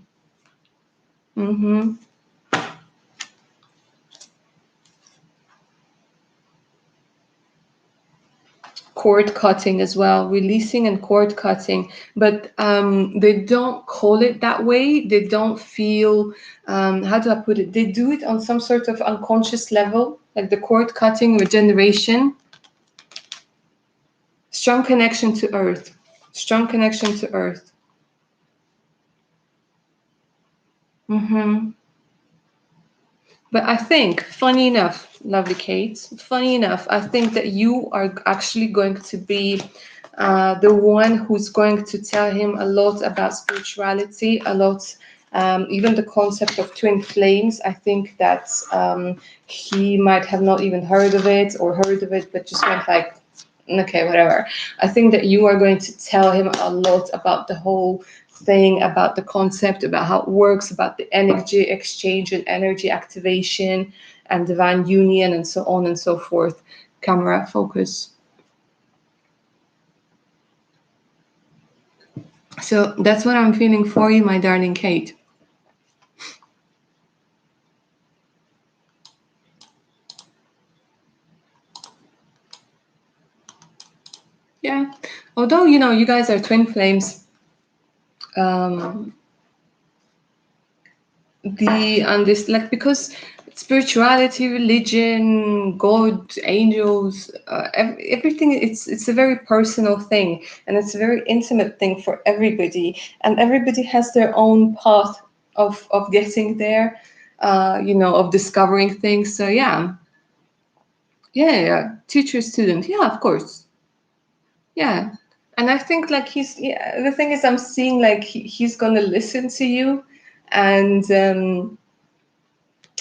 Cord cutting as well, releasing and cord cutting, but they don't call it that way. They don't feel, how do I put it? They do it on some sort of unconscious level, like the cord cutting, regeneration, strong connection to earth, strong connection to earth. Mm-hmm. But I think, funny enough, lovely Kate, funny enough, I think that you are actually going to be the one who's going to tell him a lot about spirituality, a lot, even the concept of twin flames. I think that he might have not even heard of it or heard of it, but just went like, okay, whatever. I think that you are going to tell him a lot about the whole thing, about the concept, about how it works, about the energy exchange and energy activation and divine union and so on and so forth. Camera focus. So that's what I'm feeling for you, my darling Kate. Yeah. Although, you guys are twin flames, um, the and this like because spirituality, religion, god, angels, everything, it's a very personal thing, and it's a very intimate thing for everybody, and everybody has their own path of getting there, of discovering things. So yeah. Yeah, teacher student, yeah, of course. Yeah. And I think like the thing is, I'm seeing like he's gonna listen to you, and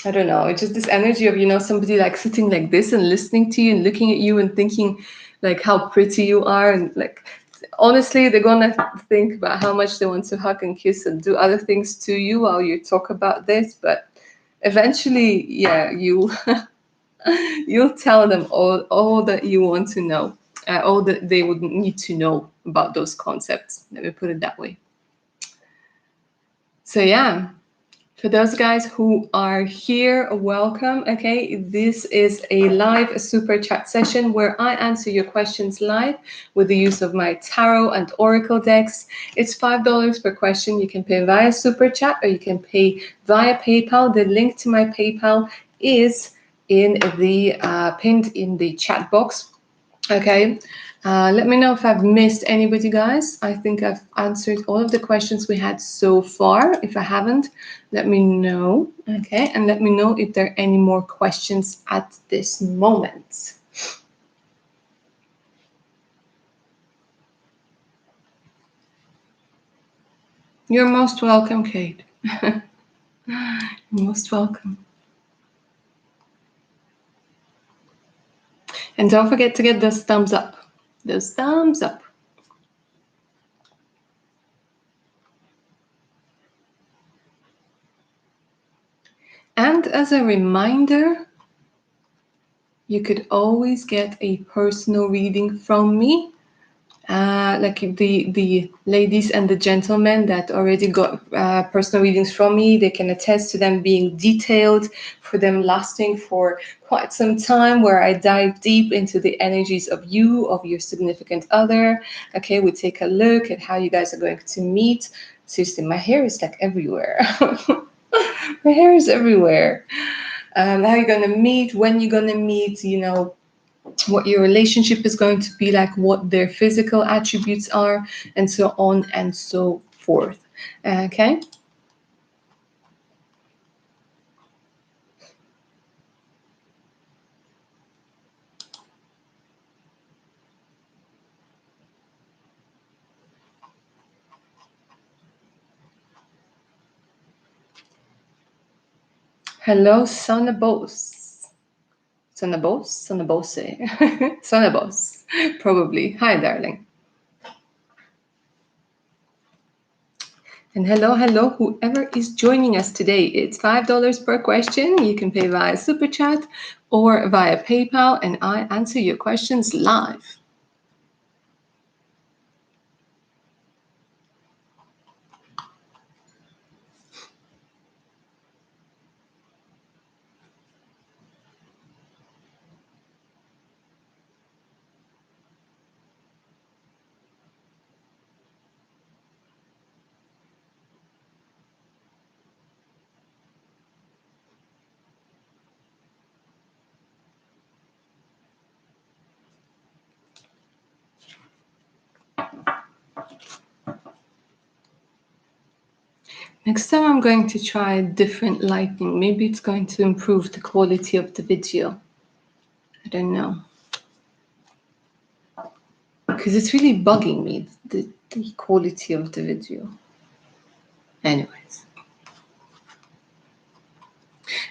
I don't know. It's just this energy of, somebody like sitting like this and listening to you and looking at you and thinking like how pretty you are. And like, honestly, they're going to think about how much they want to hug and kiss and do other things to you while you talk about this. But eventually, yeah, you'll tell them all that you want to know, all that they would need to know about those concepts. Let me put it that way. So, yeah. For those guys who are here, welcome. Okay, this is a live super chat session where I answer your questions live with the use of my tarot and oracle decks. It's $5 per question. You can pay via super chat or you can pay via PayPal. The link to my PayPal is in the pinned in the chat box. Okay. Let me know if I've missed anybody, guys. I think I've answered all of the questions we had so far. If I haven't, let me know. Okay. And let me know if there are any more questions at this moment. You're most welcome, Kate. You're most welcome. And don't forget to get those thumbs up. Those thumbs up. And as a reminder, you could always get a personal reading from me. Like the ladies and the gentlemen that already got personal readings from me, they can attest to them being detailed, for them lasting for quite some time, where I dive deep into the energies of you, of your significant other. Okay, we take a look at how you guys are going to meet. Seriously, my hair is like everywhere. My hair is everywhere. How you're gonna meet, when you're gonna meet, what your relationship is going to be like, what their physical attributes are, and so on and so forth. Okay. Hello, Sonabos. Sonabos? Sonabose. Sonabos. Probably. Hi, darling. And hello, whoever is joining us today. It's $5 per question. You can pay via Super Chat or via PayPal, and I answer your questions live. Next time I'm going to try different lighting. Maybe it's going to improve the quality of the video. I don't know. Because it's really bugging me, the quality of the video. Anyways.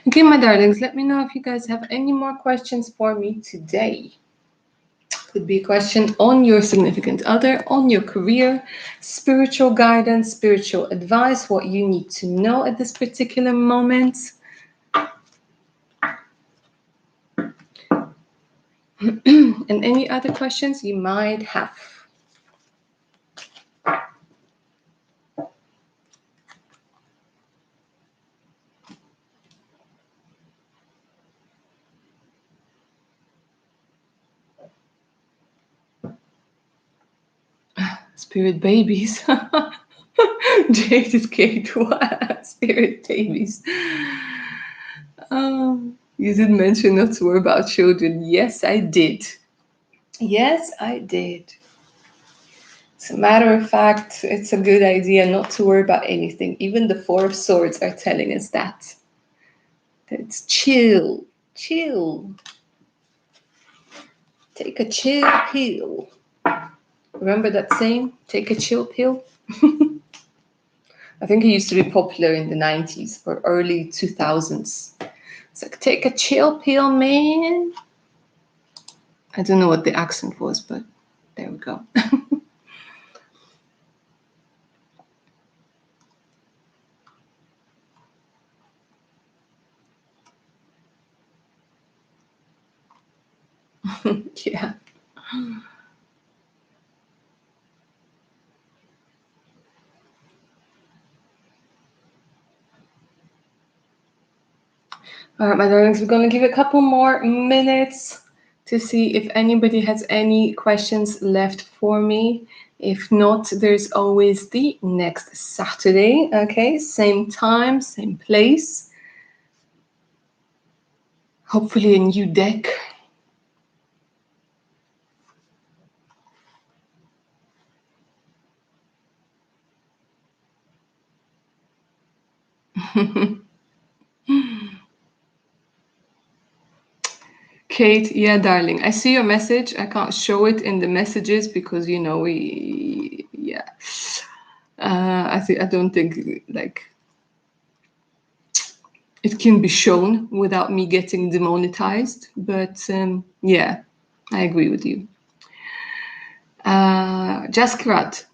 Okay, my darlings, let me know if you guys have any more questions for me today. Could be a question on your significant other, on your career, spiritual guidance, spiritual advice, what you need to know at this particular moment. And any other questions you might have. Spirit babies. Jaded Kate, what? Spirit babies. You did mention not to worry about children. Yes, I did. Yes, I did. As a matter of fact, it's a good idea not to worry about anything. Even the Four of Swords are telling us that. It's chill. Chill. Take a chill pill. Remember that saying? Take a chill pill? I think it used to be popular in the 90s or early 2000s. It's like, take a chill pill, man. I don't know what the accent was, but there we go. Yeah. All right, my darlings, we're going to give a couple more minutes to see if anybody has any questions left for me. If not, there's always the next Saturday, okay? Same time, same place. Hopefully a new deck. Kate, yeah, darling, I see your message. I can't show it in the messages because, you know, yeah. I don't think, like, it can be shown without me getting demonetized. But, yeah, I agree with you. Jaskirat,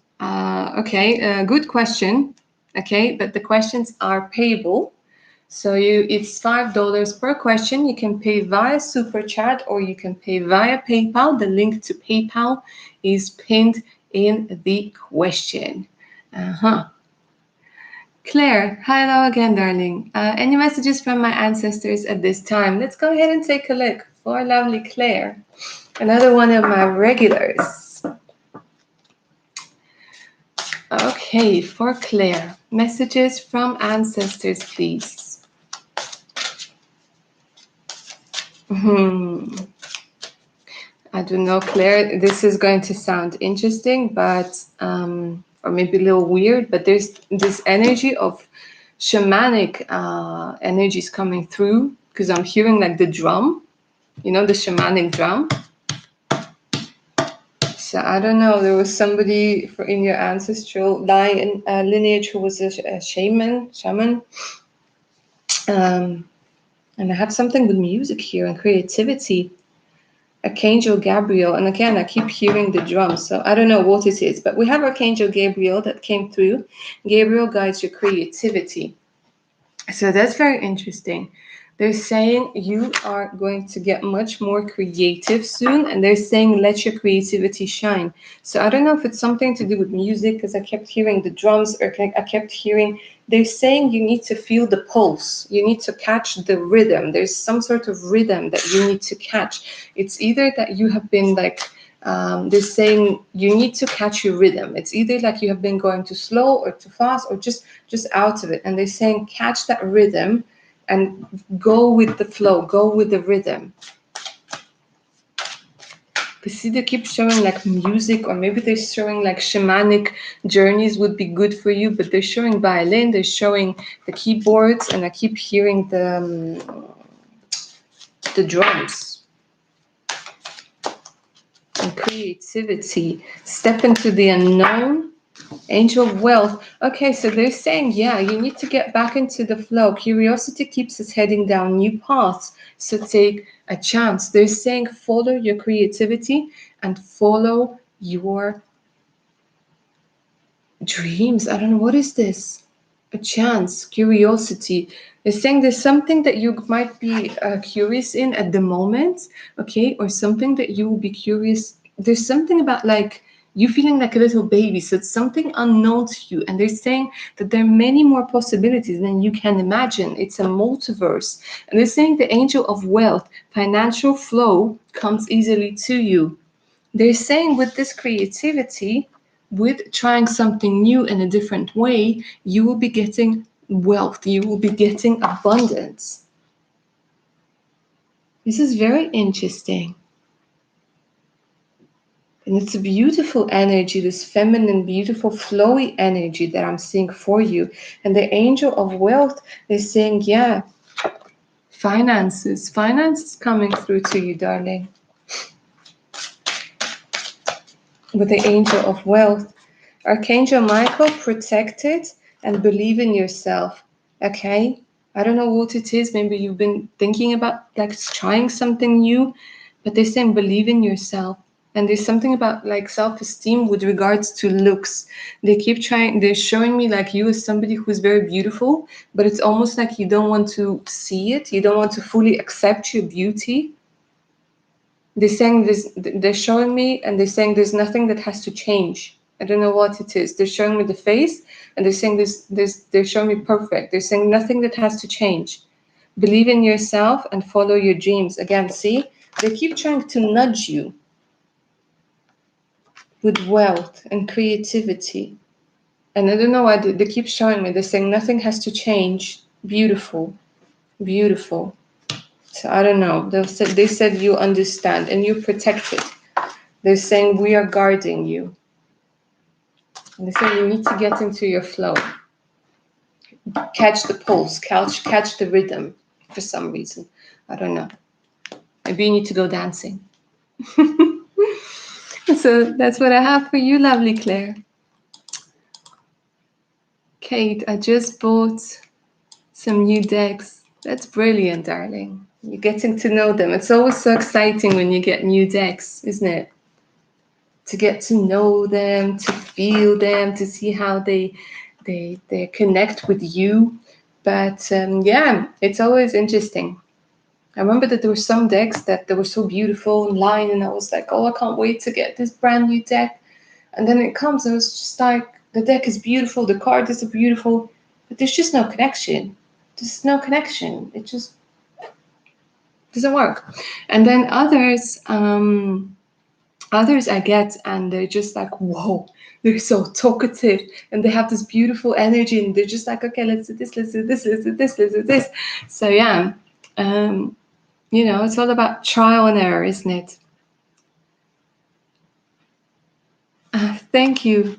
okay, good question. Okay, but the questions are payable. So it's $5 per question. You can pay via Super Chat or you can pay via PayPal. The link to PayPal is pinned in the question. Claire, hello again, darling. Any messages from my ancestors at this time? Let's go ahead and take a look for lovely Claire. Another one of my regulars. Okay, for Claire, messages from ancestors, please. I don't know, Claire, this is going to sound interesting, but or maybe a little weird, but there's this energy of shamanic energies coming through because I'm hearing like the drum, you know, the shamanic drum. So I don't know, there was somebody in your ancestral line lineage who was a shaman. And I have something with music here and creativity. Archangel Gabriel, and again, I keep hearing the drums, so I don't know what it is, but we have Archangel Gabriel that came through. Gabriel guides your creativity. So that's very interesting. They're saying you are going to get much more creative soon, and they're saying let your creativity shine. So I don't know if it's something to do with music, because I kept hearing the drums, or I kept hearing, they're saying you need to feel the pulse. You need to catch the rhythm. There's some sort of rhythm that you need to catch. It's either that you have been like, they're saying you need to catch your rhythm. It's either like you have been going too slow or too fast or just out of it. And they're saying catch that rhythm and go with the flow, go with the rhythm. But see, they keep showing like music, or maybe they're showing like shamanic journeys would be good for you, but they're showing violin, they're showing the keyboards, and I keep hearing the drums and creativity. Step into the unknown. Angel of wealth. Okay, so they're saying, yeah, you need to get back into the flow. Curiosity keeps us heading down new paths. So take a chance. They're saying follow your creativity and follow your dreams. I don't know, what is this? A chance, curiosity. They're saying there's something that you might be curious in at the moment, okay, or something that you will be curious. There's something about like you feeling like a little baby, so it's something unknown to you. And they're saying that there are many more possibilities than you can imagine. It's a multiverse. And they're saying the angel of wealth, financial flow comes easily to you. They're saying with this creativity, with trying something new in a different way, you will be getting wealth, you will be getting abundance. This is very interesting. And it's a beautiful energy, this feminine, beautiful, flowy energy that I'm seeing for you. And the angel of wealth is saying, yeah, finances coming through to you, darling. With the angel of wealth, Archangel Michael, protect it and believe in yourself. Okay? I don't know what it is. Maybe you've been thinking about like trying something new, but they're saying believe in yourself. And there's something about like self-esteem with regards to looks. They keep trying, they're showing me like you as somebody who's very beautiful, but it's almost like you don't want to see it. You don't want to fully accept your beauty. They're saying this, they're showing me and they're saying there's nothing that has to change. I don't know what it is. They're showing me the face and they're saying they're showing me perfect. They're saying nothing that has to change. Believe in yourself and follow your dreams. Again, see, they keep trying to nudge you with wealth and creativity. And I don't know why they keep showing me. They're saying nothing has to change. Beautiful, beautiful. So I don't know. They said you understand and you're protected. They're saying we are guarding you. And they say you need to get into your flow. Catch the pulse, catch the rhythm for some reason. I don't know. Maybe you need to go dancing. So that's what I have for you, lovely Claire. Kate, I just bought some new decks. That's brilliant, darling. You're getting to know them. It's always so exciting when you get new decks, isn't it? To get to know them, to feel them, to see how they connect with you. But yeah, it's always interesting. I remember that there were some decks that they were so beautiful online, and I was like, oh, I can't wait to get this brand new deck. And then it comes, and it's just like the deck is beautiful, the card is beautiful, but there's just no connection. There's no connection. It just doesn't work. And then others I get, and they're just like, whoa, they're so talkative, and they have this beautiful energy, and they're just like, okay, let's do this, let's do this, let's do this, let's do this. So yeah, you know, it's all about trial and error, isn't it? Thank you,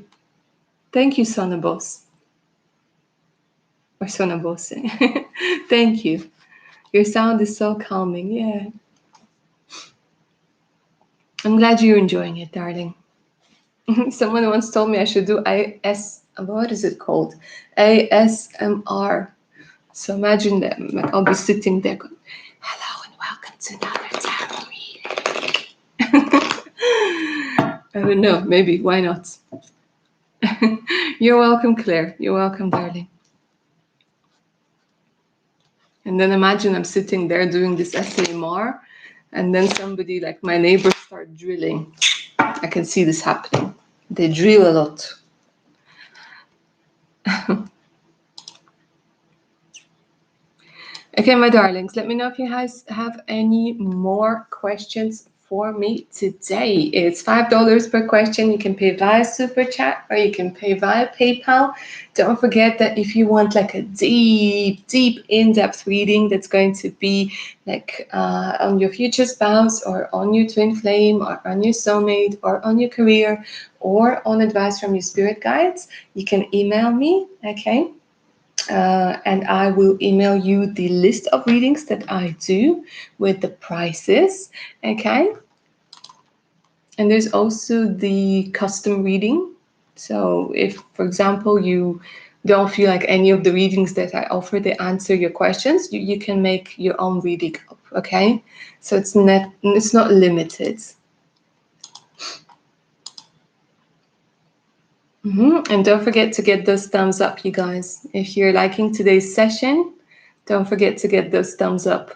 Sonobos or Sonobose. Thank you. Your sound is so calming. Yeah, I'm glad you're enjoying it, darling. Someone once told me I should do what is it called? ASMR. So imagine that, like, I'll be sitting there going, hello and welcome to another tarot reading. I don't know, maybe, why not? You're welcome, Claire. You're welcome, darling. And then imagine I'm sitting there doing this ASMR, and then somebody, like my neighbors, start drilling. I can see this happening. They drill a lot. Okay, my darlings, let me know if you guys have any more questions for me today. It's $5 per question. You can pay via Super Chat or you can pay via PayPal. Don't forget that if you want like a deep, in-depth reading that's going to be like on your future spouse or on your twin flame or on your soulmate or on your career or on advice from your spirit guides, you can email me, okay? And I will email you the list of readings that I do with the prices, okay? And there's also the custom reading. So if, for example, you don't feel like any of the readings that I offer, they answer your questions, you can make your own reading up, okay? So it's not limited. And don't forget to get those thumbs up, you guys. If you're liking today's session, don't forget to get those thumbs up.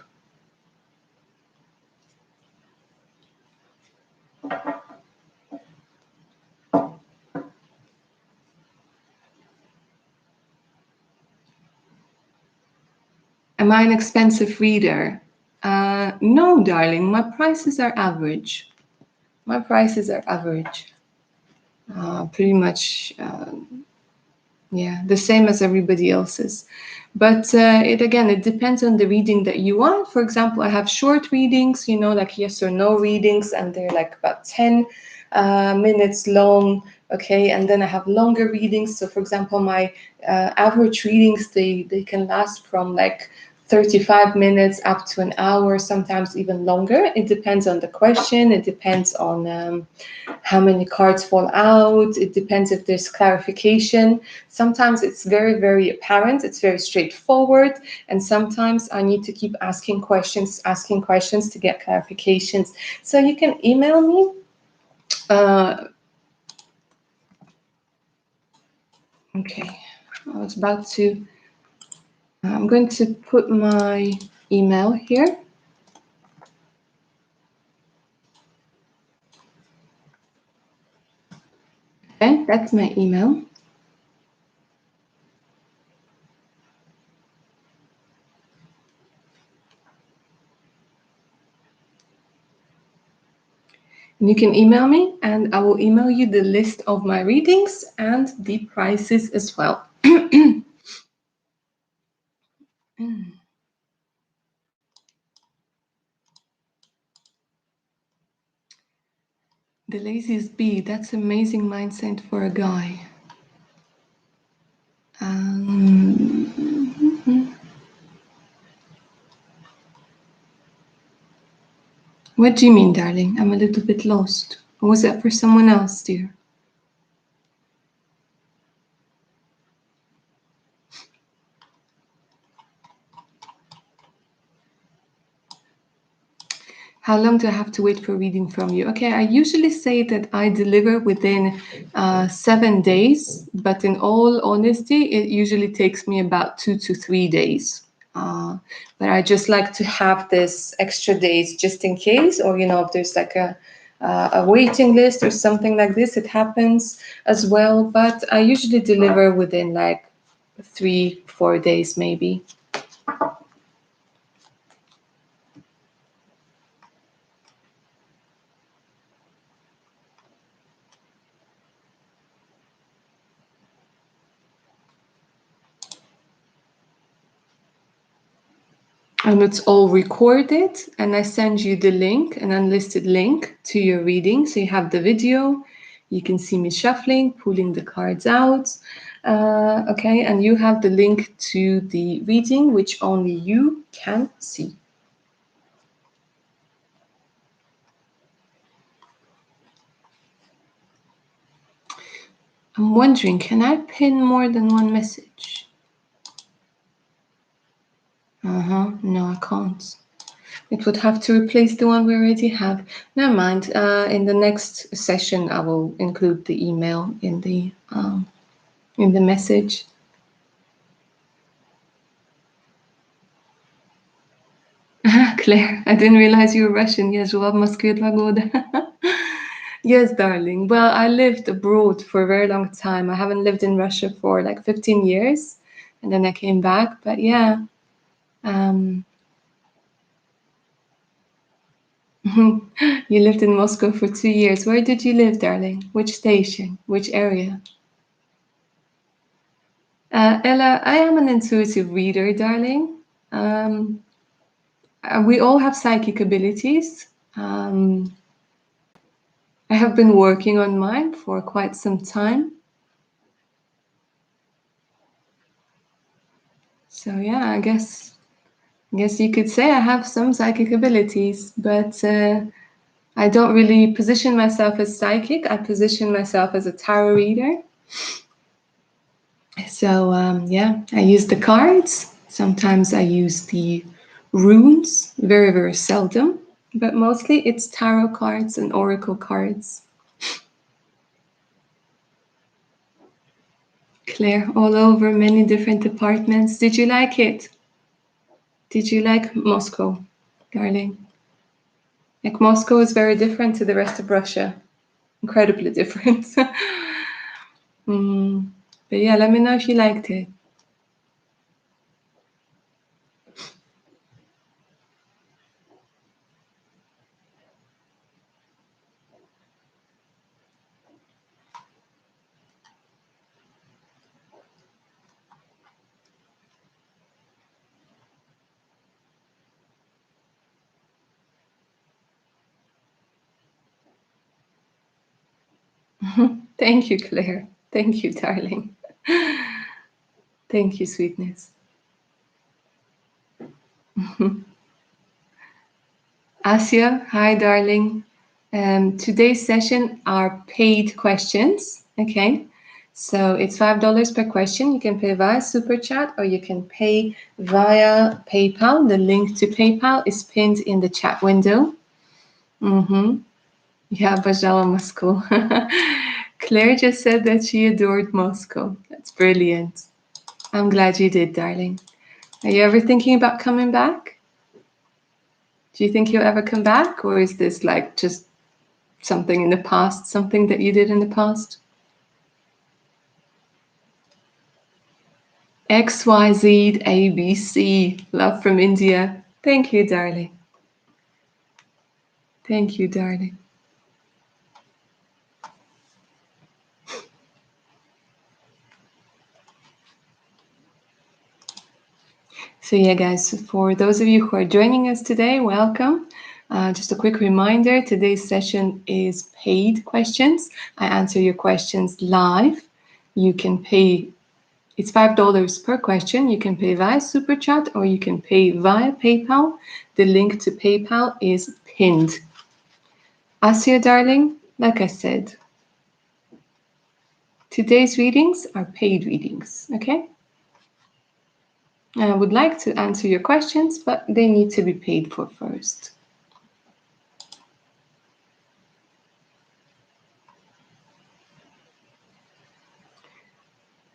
Am I an expensive reader? No, darling. My prices are average. My prices are average. Pretty much, yeah, the same as everybody else's. But it depends on the reading that you want. For example, I have short readings, like yes or no readings, and they're like about 10 minutes long. Okay, and then I have longer readings. So, for example, my average readings they can last from like 35 minutes up to an hour, sometimes even longer. It depends on the question. It depends on how many cards fall out. It depends if there's clarification. Sometimes it's very, very apparent. It's very straightforward. And sometimes I need to keep asking questions to get clarifications. So you can email me. Okay, I was about to. I'm going to put my email here. Okay, that's my email. And you can email me and I will email you the list of my readings and the prices as well. The laziest bee, that's amazing mindset for a guy. What do you mean, darling? I'm a little bit lost. Or was that for someone else, dear? How long do I have to wait for reading from you? Okay, I usually say that I deliver within 7 days, but in all honesty, it usually takes me about 2 to 3 days. But I just like to have this extra days just in case, or if there's like a waiting list or something like this, it happens as well. But I usually deliver within like 3-4 days maybe. And it's all recorded, and I send you the link, an unlisted link to your reading. So you have the video, you can see me shuffling, pulling the cards out. Okay, and you have the link to the reading, which only you can see. I'm wondering, can I pin more than one message? No, I can't. It would have to replace the one we already have. Never mind. In the next session, I will include the email in the message. Claire, I didn't realize you were Russian. Yes, жила в Москве 2 года. Yes, darling. Well, I lived abroad for a very long time. I haven't lived in Russia for like 15 years, and then I came back. But yeah, You lived in Moscow for 2 years. Where did you live, darling? Which station? Which area? Ella, I am an intuitive reader, darling. We all have psychic abilities. I have been working on mine for quite some time. So yeah, I guess you could say I have some psychic abilities, but I don't really position myself as psychic. I position myself as a tarot reader. So yeah, I use the cards. Sometimes I use the runes, very, very seldom, but mostly it's tarot cards and oracle cards. Claire, all over many different departments. Did you like it? Did you like Moscow, darling? Like Moscow is very different to the rest of Russia. Incredibly different. But yeah, let me know if you liked it. Thank you, Claire. Thank you, darling. Thank you, sweetness. Asia, hi, darling. Today's session are paid questions. Okay, so it's $5 per question. You can pay via Super Chat or you can pay via PayPal. The link to PayPal is pinned in the chat window. Yeah, Bajala Moscow. Claire just said that she adored Moscow. That's brilliant. I'm glad you did, darling. Are you ever thinking about coming back? Do you think you'll ever come back? Or is this like just something in the past, something that you did in the past? XYZ ABC. Love from India. Thank you, darling. Thank you, darling. So yeah, guys, for those of you who are joining us today, welcome. Just a quick reminder, today's session is paid questions. I answer your questions live. You can pay, it's $5 per question. You can pay via Super Chat or you can pay via PayPal. The link to PayPal is pinned. Asya, darling, like I said, today's readings are paid readings, okay? I would like to answer your questions, but they need to be paid for first.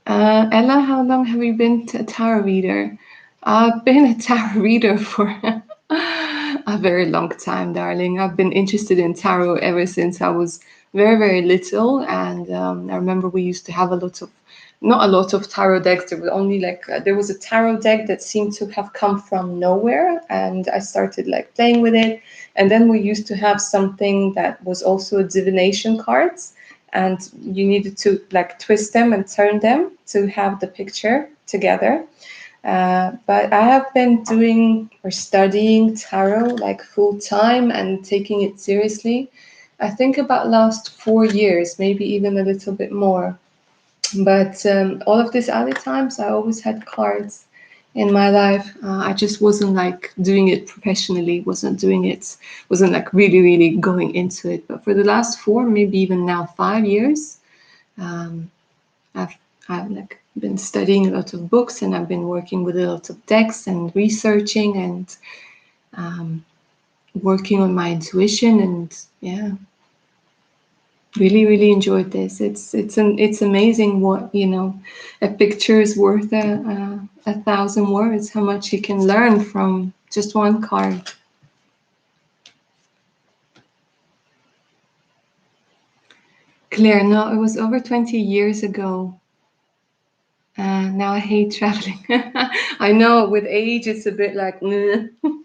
Ella, how long have you been a tarot reader? I've been a tarot reader for a very long time, darling. I've been interested in tarot ever since I was very, very little. And I remember we used to have not a lot of tarot decks. There was only there was a tarot deck that seemed to have come from nowhere. And I started like playing with it. And then we used to have something that was also divination cards. And you needed to like twist them and turn them to have the picture together. But I have been doing or studying tarot like full time and taking it seriously. I think about last 4 years, maybe even a little bit more. But all of these other times, I always had cards in my life. I just wasn't like doing it professionally. Wasn't like really, really going into it. But for the last 4, maybe even now 5 years, I've like been studying a lot of books and I've been working with a lot of decks and researching and working on my intuition, and yeah, really, really enjoyed this. It's amazing what a picture is worth a 1,000 words. How much you can learn from just one card. Claire, no, it was over 20 years ago. Now I hate traveling. I know with age it's a bit like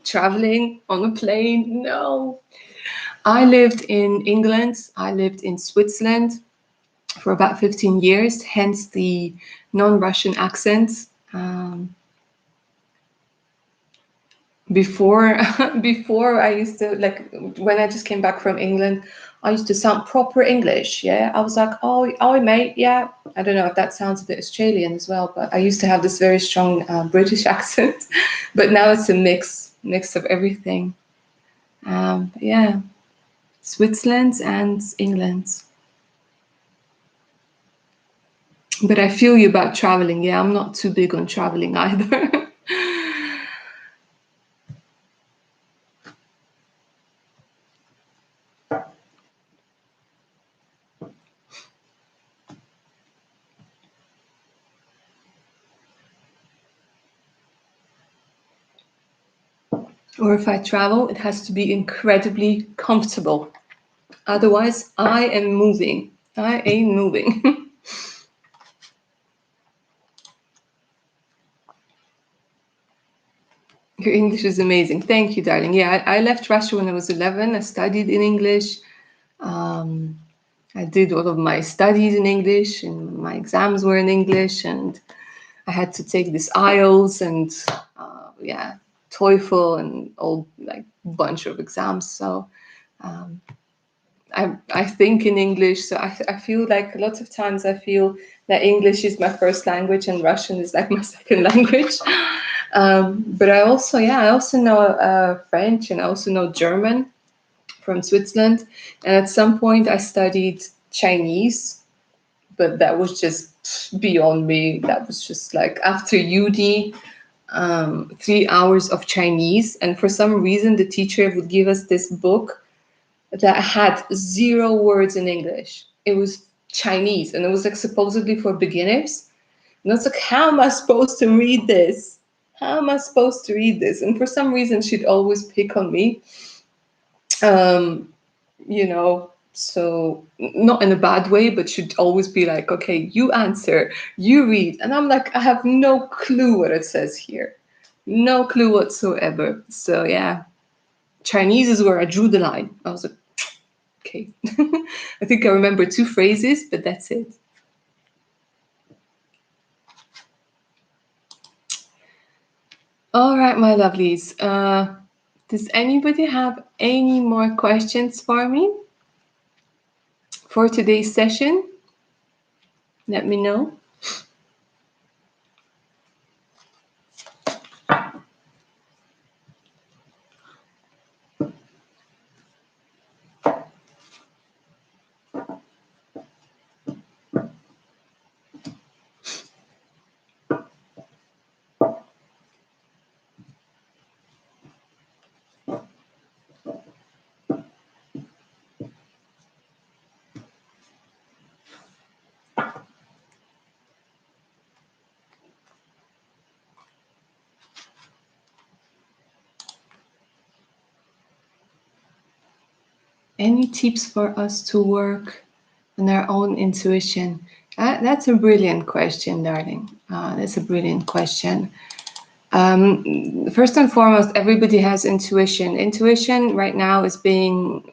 traveling on a plane. No, I lived in England, I lived in Switzerland for about 15 years, hence the non-Russian accent. Before before I used to, like, when I just came back from England, I used to sound proper English. Yeah, I was like, oh mate, yeah. I don't know if that sounds a bit Australian as well, but I used to have this very strong British accent. But now it's a mix of everything. Yeah, Switzerland and England. But I feel you about traveling. Yeah, I'm not too big on traveling either. Or if I travel, it has to be incredibly comfortable. Otherwise, I am moving. I ain't moving. Your English is amazing. Thank you, darling. Yeah, I left Russia when I was 11. I studied in English. Um, I did all of my studies in English, and my exams were in English, and I had to take this IELTS and yeah, TOEFL and all, like, bunch of exams. So I think in English. So I feel like lots of times I feel that English is my first language and Russian is like my second language. But I also know French, and I also know German from Switzerland. And at some point I studied Chinese, but that was just beyond me. That was just like after uni, 3 hours of Chinese. And for some reason, the teacher would give us this book that had 0 words in English. It was Chinese, and it was like supposedly for beginners. And I was like, how am I supposed to read this? How am I supposed to read this? And for some reason, she'd always pick on me. Um, so not in a bad way, but she'd always be like, okay, you answer, you read. And I'm like, I have no clue what it says here. No clue whatsoever. So yeah, Chinese is where I drew the line. I was like, okay. I think I remember 2 phrases, but that's it. All right, my lovelies. Does anybody have any more questions for me for today's session? Let me know. Any tips for us to work on our own intuition? That's a brilliant question, darling. That's a brilliant question. First and foremost, everybody has intuition. Intuition right now is being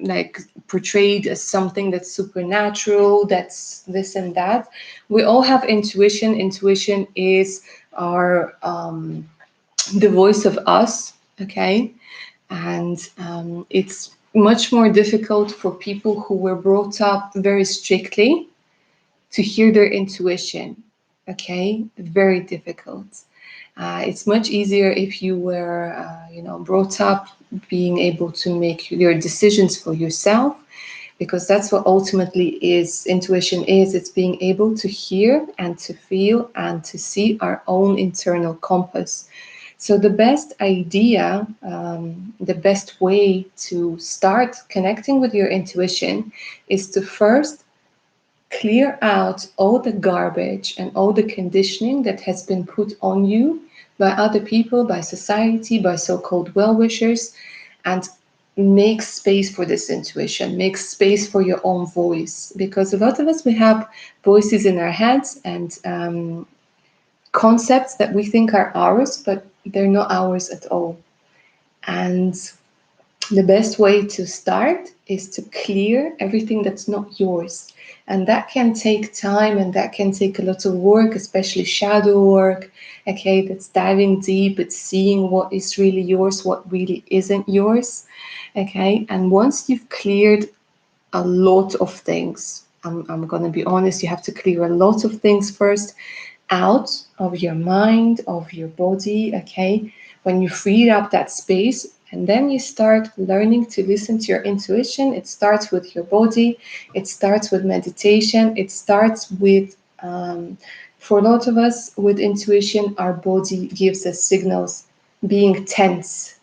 like portrayed as something that's supernatural, that's this and that. We all have intuition. Intuition is our the voice of us, okay? And it's much more difficult for people who were brought up very strictly to hear their intuition, okay? Very difficult. It's much easier if you were, brought up being able to make your decisions for yourself, because that's what ultimately is intuition is. It's being able to hear and to feel and to see our own internal compass. So the best idea, the best way to start connecting with your intuition is to first clear out all the garbage and all the conditioning that has been put on you by other people, by society, by so-called well-wishers, and make space for this intuition, make space for your own voice. Because a lot of us, we have voices in our heads and concepts that we think are ours, but they're not ours at all. And The best way to start is to clear everything that's not yours. And that can take time and that can take a lot of work, especially shadow work. Okay, that's diving deep, it's seeing what is really yours, what really isn't yours. Okay, and once you've cleared a lot of things, I'm going to be honest, you have to clear a lot of things first out of your mind, of your body. Okay, when you free up that space, and then you start learning to listen to your intuition. It starts with your body, it starts with meditation, it starts with for a lot of us with intuition, our body gives us signals, being tense,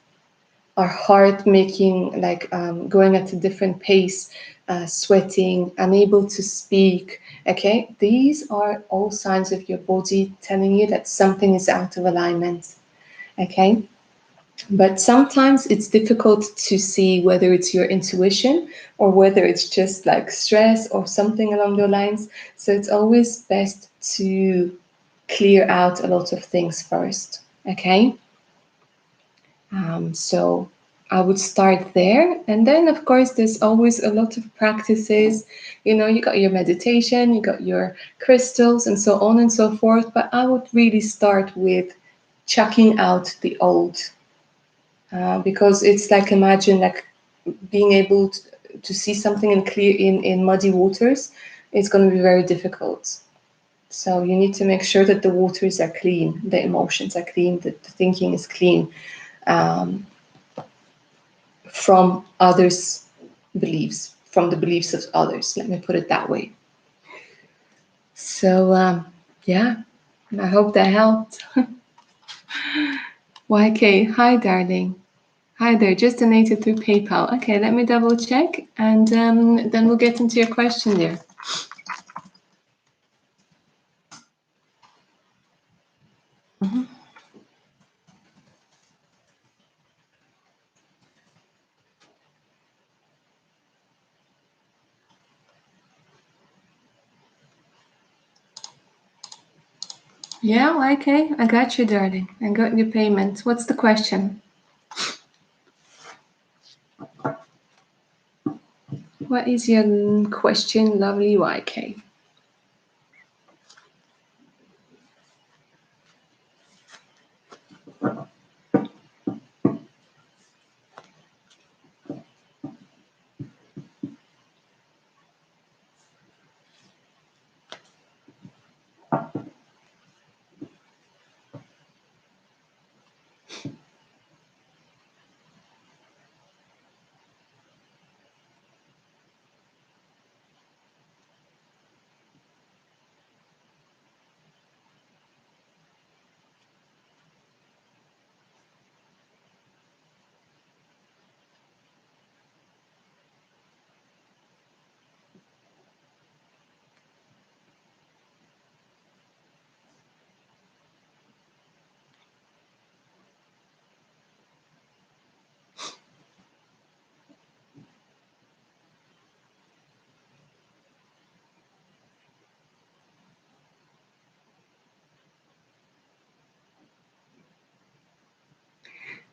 our heart making like going at a different pace, sweating, unable to speak. Okay, these are all signs of your body telling you that something is out of alignment. Okay, but sometimes it's difficult to see whether it's your intuition or whether it's just like stress or something along those lines. So it's always best to clear out a lot of things first. Okay. So I would start there. And then, of course, there's always a lot of practices. You know, you got your meditation, you got your crystals, and so on and so forth. But I would really start with chucking out the old, because it's like, imagine like being able to see something in clear in muddy waters. It's going to be very difficult. So you need to make sure that the waters are clean, the emotions are clean, that the thinking is clean. Um, from others' beliefs, from the beliefs of others. Let me put it that way. So, yeah, I hope that helped. YK, hi, darling. Hi there, just donated through PayPal. Okay, let me double check and then we'll get into your question there. Mm-hmm. Yeah, YK, I got you, darling. I got your payment. What's the question? What is your question, lovely YK?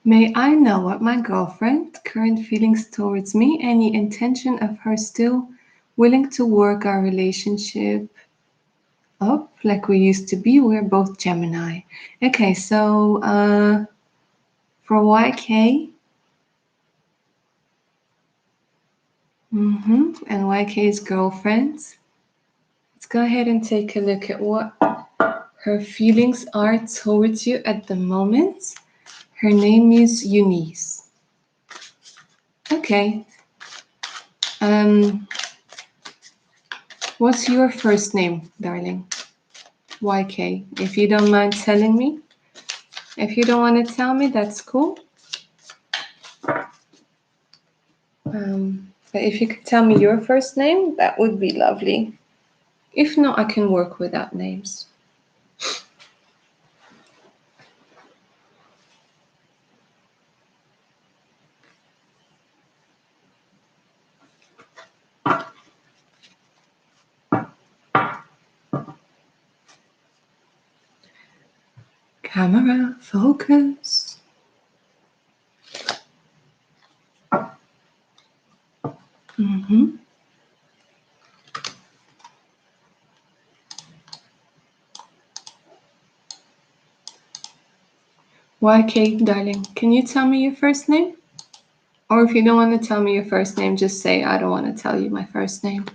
May I know what my girlfriend, current feelings towards me, any intention of her still willing to work our relationship up like we used to be? We're both Gemini. Okay, so for YK, and YK's girlfriend, let's go ahead and take a look at what her feelings are towards you at the moment. Her name is Eunice. Okay. What's your first name, darling? YK. If you don't mind telling me. If you don't want to tell me, that's cool. But if you could tell me your first name, that would be lovely. If not, I can work without names. Camera, focus. Mm-hmm. YK, darling, can you tell me your first name? Or if you don't want to tell me your first name, just say, I don't want to tell you my first name.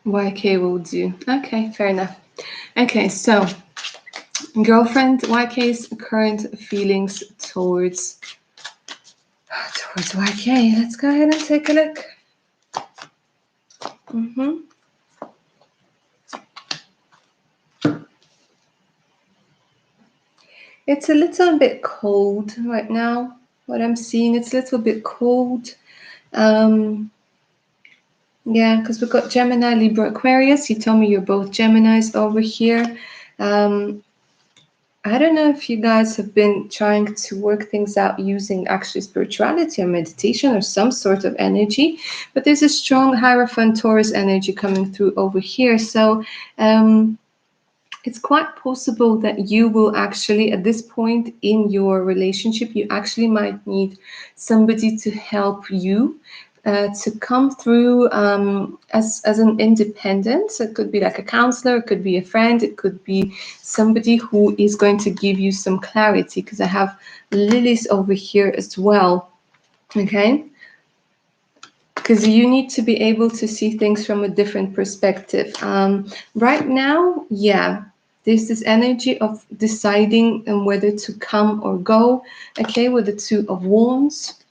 YK will do. Okay, fair enough. Okay, so girlfriend, YK's current feelings towards YK. Let's go ahead and take a look. Mm-hmm. It's a little bit cold right now. What I'm seeing, it's a little bit cold. Yeah, because we've got Gemini, Libra, Aquarius. You told me you're both Geminis over here. I don't know if you guys have been trying to work things out using actually spirituality or meditation or some sort of energy, but there's a strong Hierophant Taurus energy coming through over here. So it's quite possible that you will actually, at this point in your relationship, you actually might need somebody to help you to come through as an independent. So it could be like a counselor, it could be a friend, it could be somebody who is going to give you some clarity, because I have lilies over here as well. Okay, because you need to be able to see things from a different perspective. Right now, yeah, there's this energy of deciding whether to come or go. Okay, with the Two of Wands.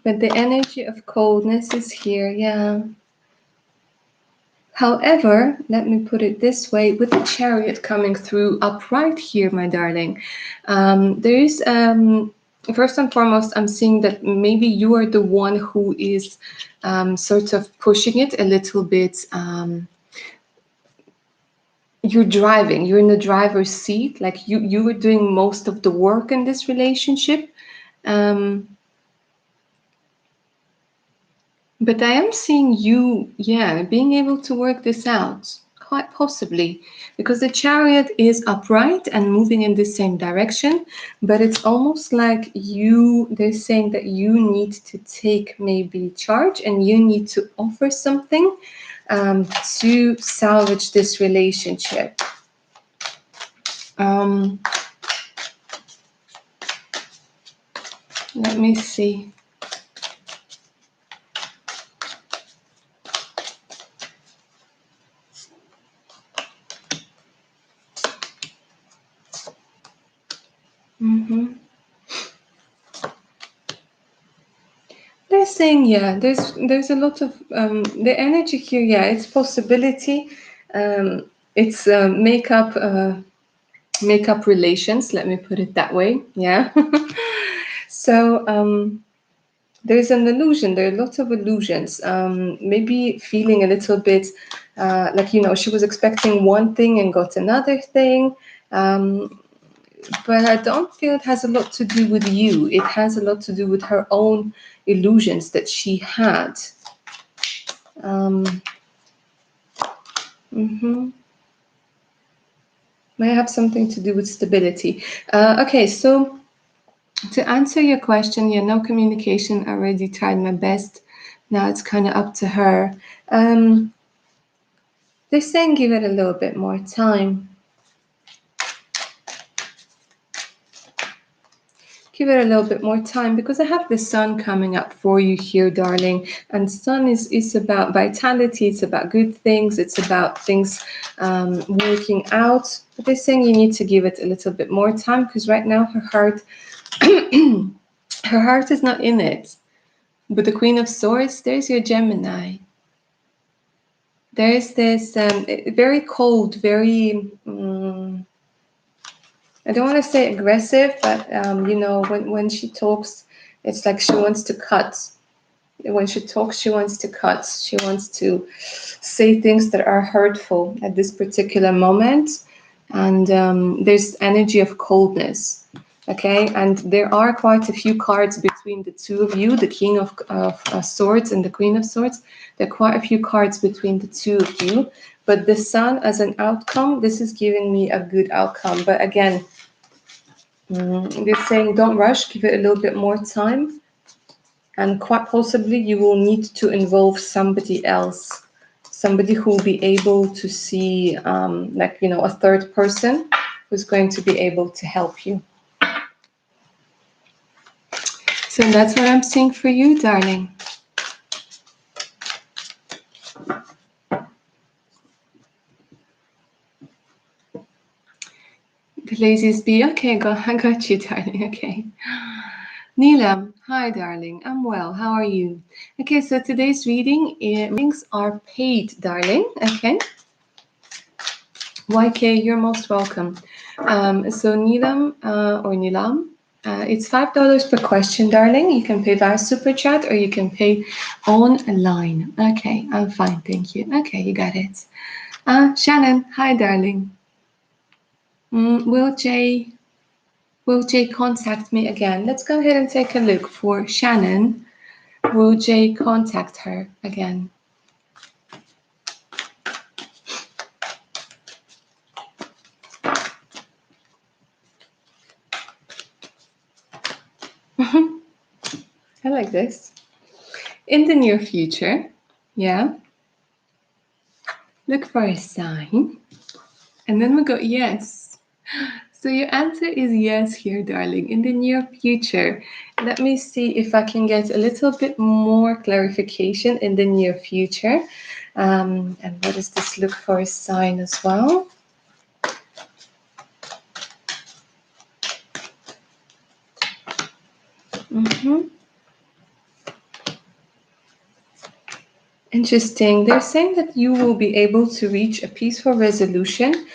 But the energy of coldness is here, yeah. However, let me put it this way, with the Chariot coming through upright here, my darling, there is, first and foremost, I'm seeing that maybe you are the one who is sort of pushing it a little bit. You're driving, you're in the driver's seat, like you were doing most of the work in this relationship. But I am seeing you, yeah, being able to work this out, quite possibly, because the Chariot is upright and moving in the same direction, but it's almost like they're saying that you need to take maybe charge and you need to offer something to salvage this relationship. Let me see. They're saying, yeah, there's a lot of the energy here. Yeah, it's possibility. It's makeup relations. Let me put it that way. Yeah. So there's an illusion. There are lots of illusions. Maybe feeling a little bit like, she was expecting one thing and got another thing. But I don't feel it has a lot to do with you. It has a lot to do with her own illusions that she had. May have something to do with stability. Okay, so to answer your question, yeah, no communication. I already tried my best. Now it's kind of up to her. They're saying give it a little bit more time. Give it a little bit more time, because I have the Sun coming up for you here, darling. And Sun is about vitality. It's about good things. It's about things working out. But they're saying you need to give it a little bit more time, because right now her heart, her heart is not in it. But the Queen of Swords, there's your Gemini. There's this very cold, very I don't want to say aggressive, but when she talks, it's like she wants to cut. When she talks, she wants to cut. She wants to say things that are hurtful at this particular moment. And there's energy of coldness. Okay, and there are quite a few cards between the two of you, the King of Swords and the Queen of Swords. There are quite a few cards between the two of you, but the Sun as an outcome, this is giving me a good outcome. But again, they're saying don't rush, give it a little bit more time, and quite possibly you will need to involve somebody else, somebody who will be able to see, like, you know, a third person who's going to be able to help you. So that's what I'm seeing for you, darling. The laziest bee. Okay, I got you, darling. Okay. Neelam, hi, darling. I'm well. How are you? Okay, so today's readings are paid, darling. Okay. YK, you're most welcome. So Neelam or Neelam, it's $5 per question, darling. You can pay via super chat or you can pay online. Okay, I'm fine, thank you. Okay, you got it. Shannon, hi, darling. Will J contact me again? Let's go ahead and take a look for Shannon. Will J contact her again? I like this. In the near future, yeah. Look for a sign. And then we go, yes. So your answer is yes here, darling, in the near future. Let me see if I can get a little bit more clarification in the near future. And what does this look for a sign as well? Interesting. They're saying that you will be able to reach a peaceful resolution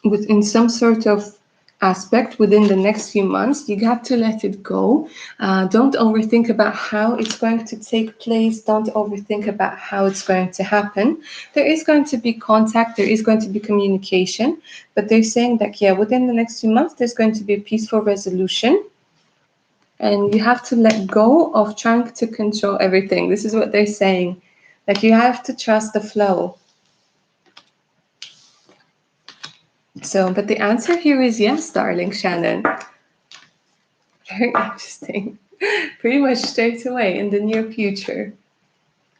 within some sort of aspect within the next few months. You have to let it go. Don't overthink about how it's going to take place. Don't overthink about how it's going to happen. There is going to be contact, there is going to be communication, but they're saying that, yeah, within the next few months, there's going to be a peaceful resolution. And you have to let go of trying to control everything. This is what they're saying. Like, you have to trust the flow. So, but the answer here is yes, darling Shannon. Very interesting. Pretty much straight away in the near future.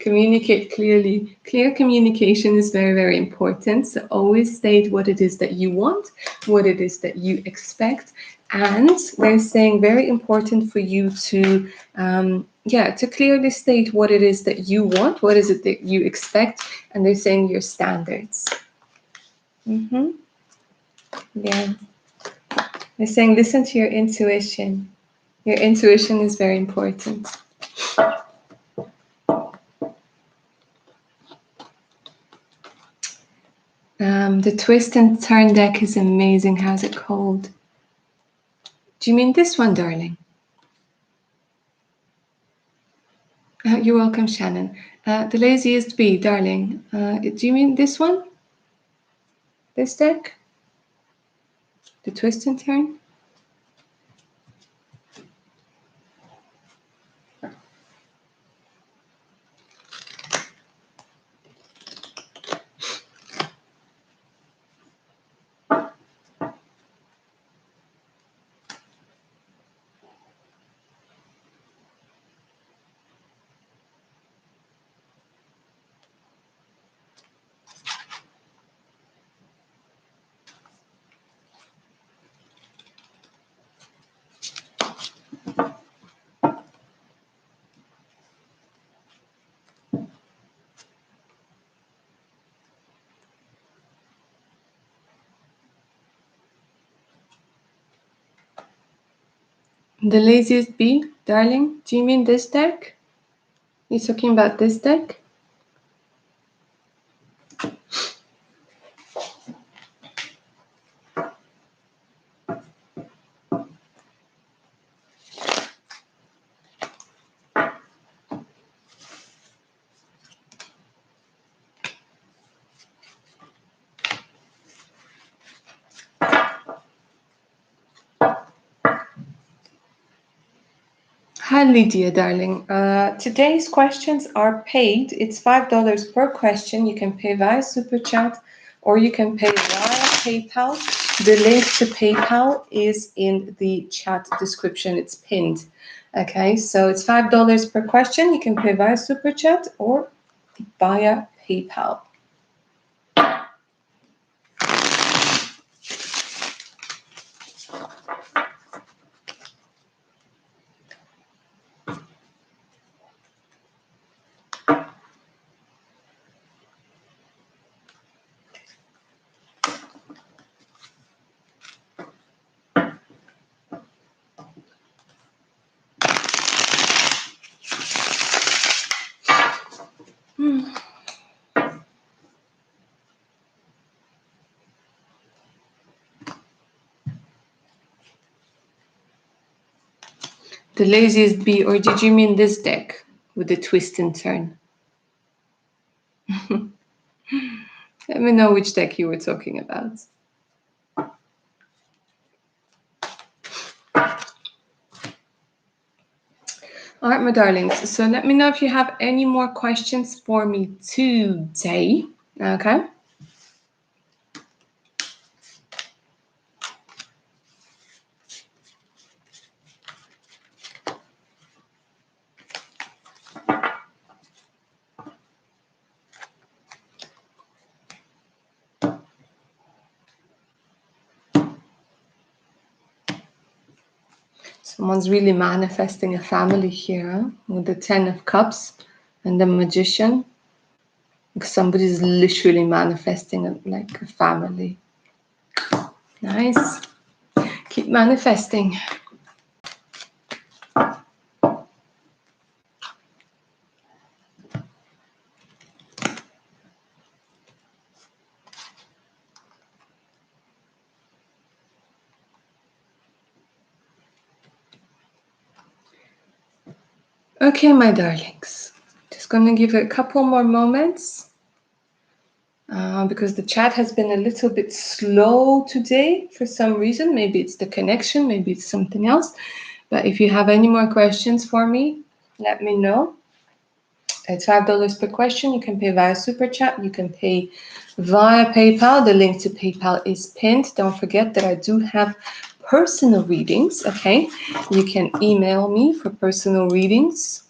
Communicate clearly. Clear communication is very, very important. So always state what it is that you want, what it is that you expect. And they're saying very important for you to, to clearly state what it is that you want, what is it that you expect, and they're saying your standards. Yeah. They're saying listen to your intuition. Your intuition is very important. The twist and turn deck is amazing. How's it called? Do you mean this one, darling? You're welcome, Shannon. The laziest bee, darling. Do you mean this one? This deck? The twist and turn? The laziest bee, darling? Do you mean this deck? You're talking about this deck? Hi, Lydia, darling. Today's questions are paid. It's $5 per question. You can pay via Super Chat or you can pay via PayPal. The link to PayPal is in the chat description. It's pinned. Okay, so it's $5 per question. You can pay via Super Chat or via PayPal. The laziest bee, or did you mean this deck with the twist and turn? Let me know which deck you were talking about. All right, my darlings. So let me know if you have any more questions for me today. Okay. Someone's really manifesting a family here, huh? With the 10 of Cups and the Magician. Somebody's literally manifesting like a family. Nice. Keep manifesting. Okay, my darlings. Just going to give it a couple more moments. Because the chat has been a little bit slow today for some reason. Maybe it's the connection, maybe it's something else. But if you have any more questions for me, let me know. It's $5 per question. You can pay via Super Chat. You can pay via PayPal. The link to PayPal is pinned. Don't forget that I do have personal readings, okay? You can email me for personal readings.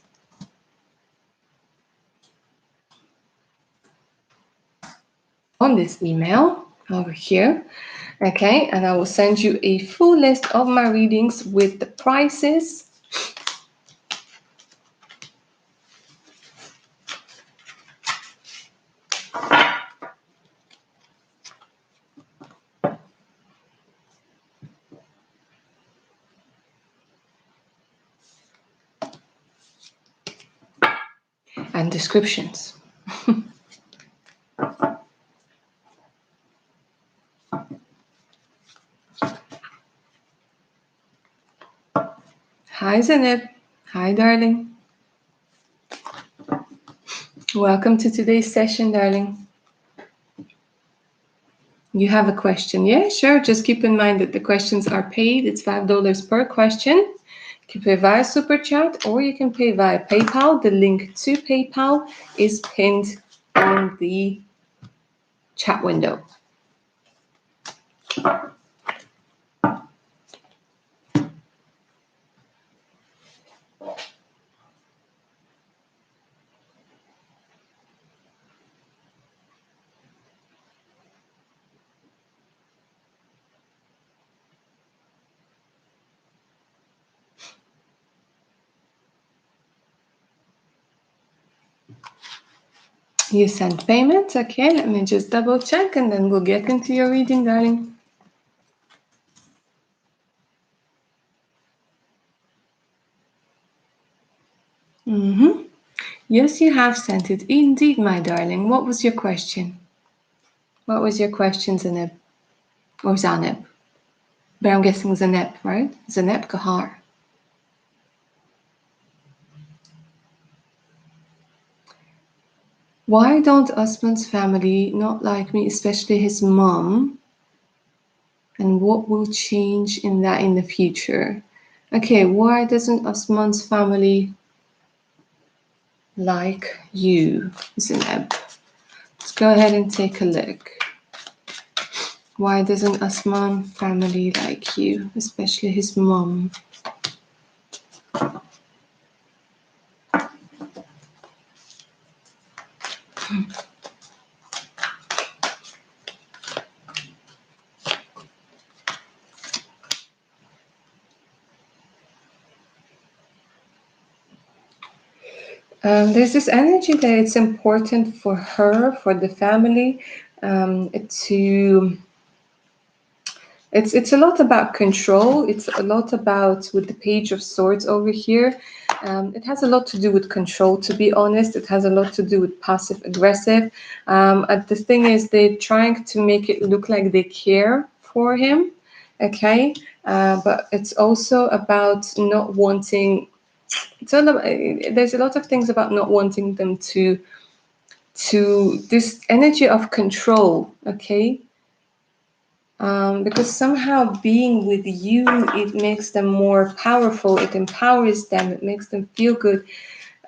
On this email over here, okay, and I will send you a full list of my readings with the prices. And descriptions. Hi, Zaneb. Hi, darling. Welcome to today's session, darling. You have a question? Yeah, sure. Just keep in mind that the questions are paid. It's $5 per question. You can pay via Super Chat or you can pay via PayPal. The link to PayPal is pinned in the chat window. You sent payment. Okay, let me just double check and then we'll get into your reading, darling. Yes, you have sent it. Indeed, my darling. What was your question? What was your question, Zaneb? Or Zaneb? But I'm guessing Zaneb, right? Zaneb Kahar. Why don't Usman's family not like me, especially his mom? And what will change in that in the future? Okay, why doesn't Osman's family like you, Zineb? Let's go ahead and take a look. Why doesn't Osman family like you, especially his mom? There's this energy that it's important for her, for the family, to. It's a lot about control. It's a lot about with the Page of Swords over here. It has a lot to do with control. To be honest, it has a lot to do with passive aggressive. And the thing is, they're trying to make it look like they care for him. Okay, but it's also about not wanting. It's all about, there's a lot of things about not wanting them to this energy of control. Okay, because somehow being with you, it makes them more powerful, it empowers them, it makes them feel good.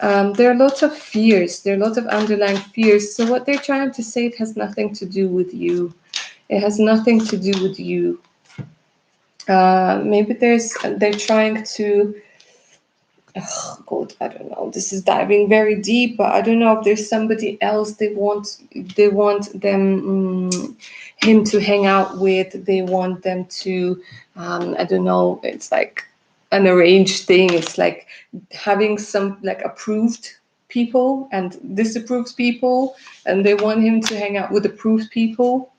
There are lots of fears, there are lots of underlying fears. So what they're trying to say, it has nothing to do with you. It has nothing to do with you. Maybe they're trying to, oh God, I don't know. This is diving very deep, but I don't know if there's somebody else they want him to hang out with. They want them to, I don't know. It's like an arranged thing. It's like having some like approved people and disapproved people, and they want him to hang out with approved people.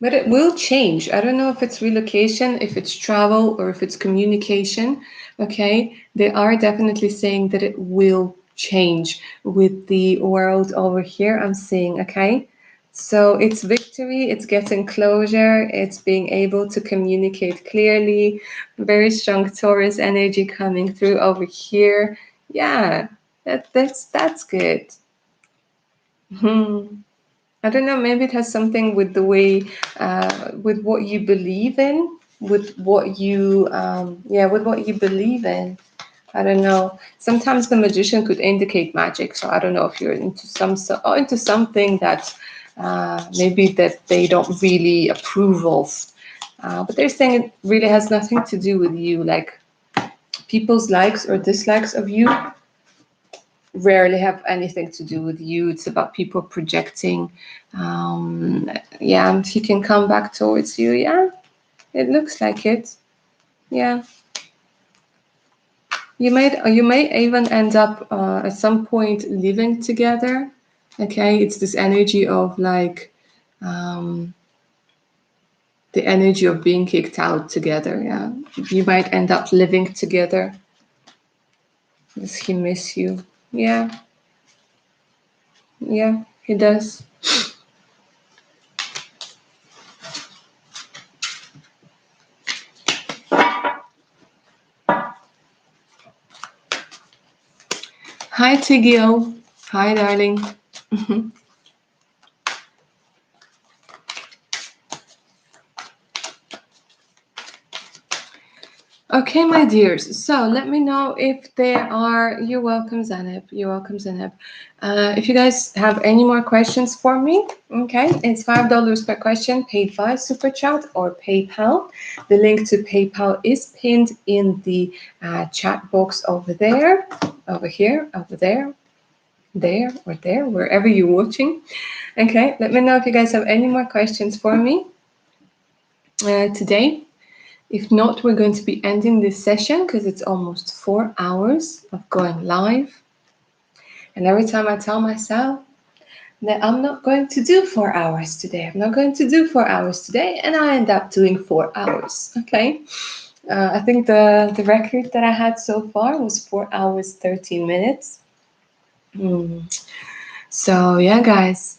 But it will change. I don't know if it's relocation, if it's travel, or if it's communication. Okay. They are definitely saying that it will change with the world over here. I'm seeing. Okay. So it's victory, it's getting closure, it's being able to communicate clearly. Very strong Taurus energy coming through over here. Yeah, that's good. Hmm. I don't know, maybe it has something with the way, with what you believe in, with what you, yeah, with what you believe in. I don't know. Sometimes the magician could indicate magic, so I don't know if you're into or into something that maybe that they don't really approve of. But they're saying it really has nothing to do with you, like people's likes or dislikes of you rarely have anything to do with you. It's about people projecting. Yeah, and he can come back towards you. Yeah, it looks like it. Yeah, you may even end up at some point living together. Okay, it's this energy of like the energy of being kicked out together. Yeah, you might end up living together. Does he miss you? Yeah, yeah, he does. Hi, Tigio. Hi, darling. Okay, my dears. So let me know if there are. You're welcome, Zaneb. You're welcome, Zaneb. If you guys have any more questions for me, okay, it's $5 per question, paid via Super Chat or PayPal. The link to PayPal is pinned in the chat box over there, over here, over there, or there, wherever you're watching. Okay, let me know if you guys have any more questions for me today. If not, we're going to be ending this session because it's almost 4 hours of going live. And every time I tell myself that I'm not going to do 4 hours today, I'm not going to do 4 hours today, and I end up doing 4 hours. Okay. I think the record that I had so far was 4 hours, 13 minutes. So, yeah, guys.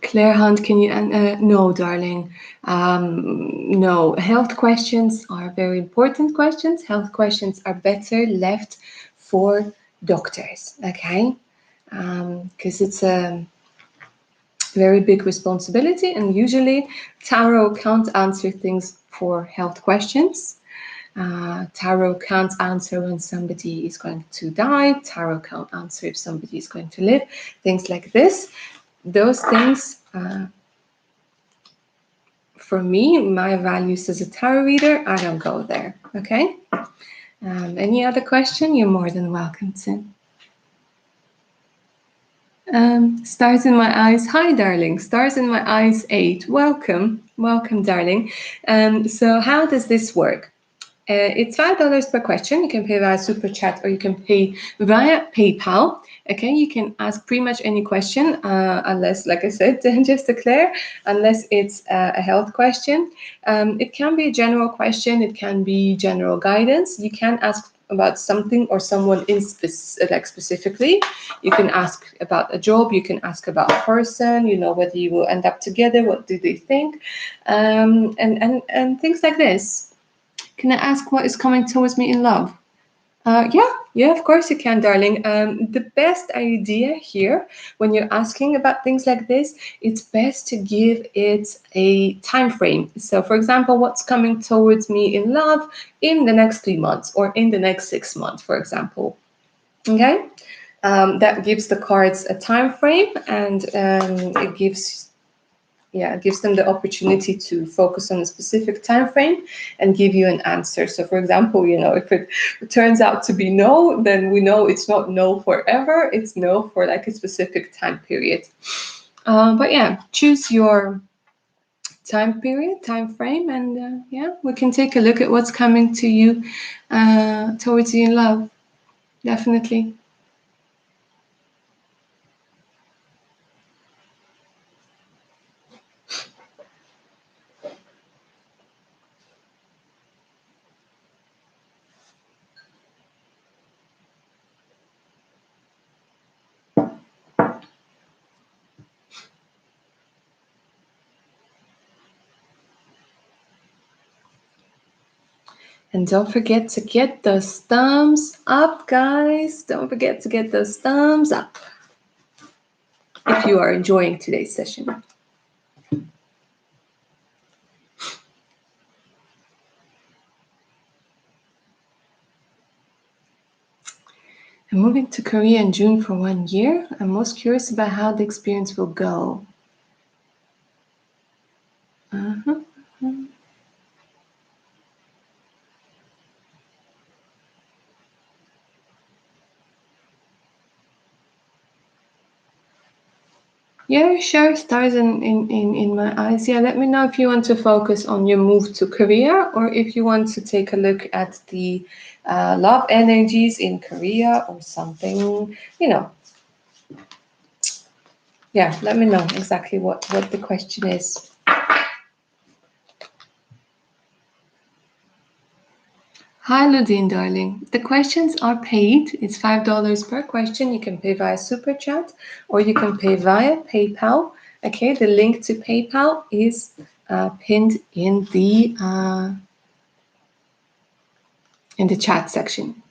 Claire Hunt, can you? No, darling. No, health questions are very important questions. Health questions are better left for doctors, okay? Because it's a very big responsibility, and usually tarot can't answer things for health questions. Tarot can't answer when somebody is going to die. Tarot can't answer if somebody is going to live. Things like this. Those things, for me, my values as a tarot reader, I don't go there. Okay? Any other question? You're more than welcome to. Stars in my eyes. Hi, darling. Stars in my eyes 8. Welcome. Welcome, darling. So how does this work? It's $5 per question. You can pay via Super Chat or you can pay via PayPal. Okay, you can ask pretty much any question, unless, like I said, just to clear, unless it's a health question. It can be a general question. It can be general guidance. You can ask about something or someone in specifically. You can ask about a job. You can ask about a person. You know, whether you will end up together. What do they think? And things like this. Can I ask what is coming towards me in love? Yeah, of course you can, darling. The best idea here, when you're asking about things like this, it's best to give it a time frame. So, for example, what's coming towards me in love in the next 3 months or in the next 6 months, for example. Okay, that gives the cards a time frame, and it gives them the opportunity to focus on a specific time frame and give you an answer. So, for example, if it turns out to be no, then we know it's not no forever. It's no for like a specific time period. But yeah, choose your time period, time frame, and we can take a look at what's coming to you towards you in love. Definitely. And don't forget to get those thumbs up, guys. Don't forget to get those thumbs up if you are enjoying today's session. I'm moving to Korea in June for 1 year. I'm most curious about how the experience will go. Yeah, sure. Stars in my eyes. Yeah, let me know if you want to focus on your move to Korea or if you want to take a look at the love energies in Korea or something, Yeah, let me know exactly what the question is. Hi, Ludine, darling. The questions are paid. It's $5 per question. You can pay via Super Chat or you can pay via PayPal. Okay, the link to PayPal is pinned in the chat section.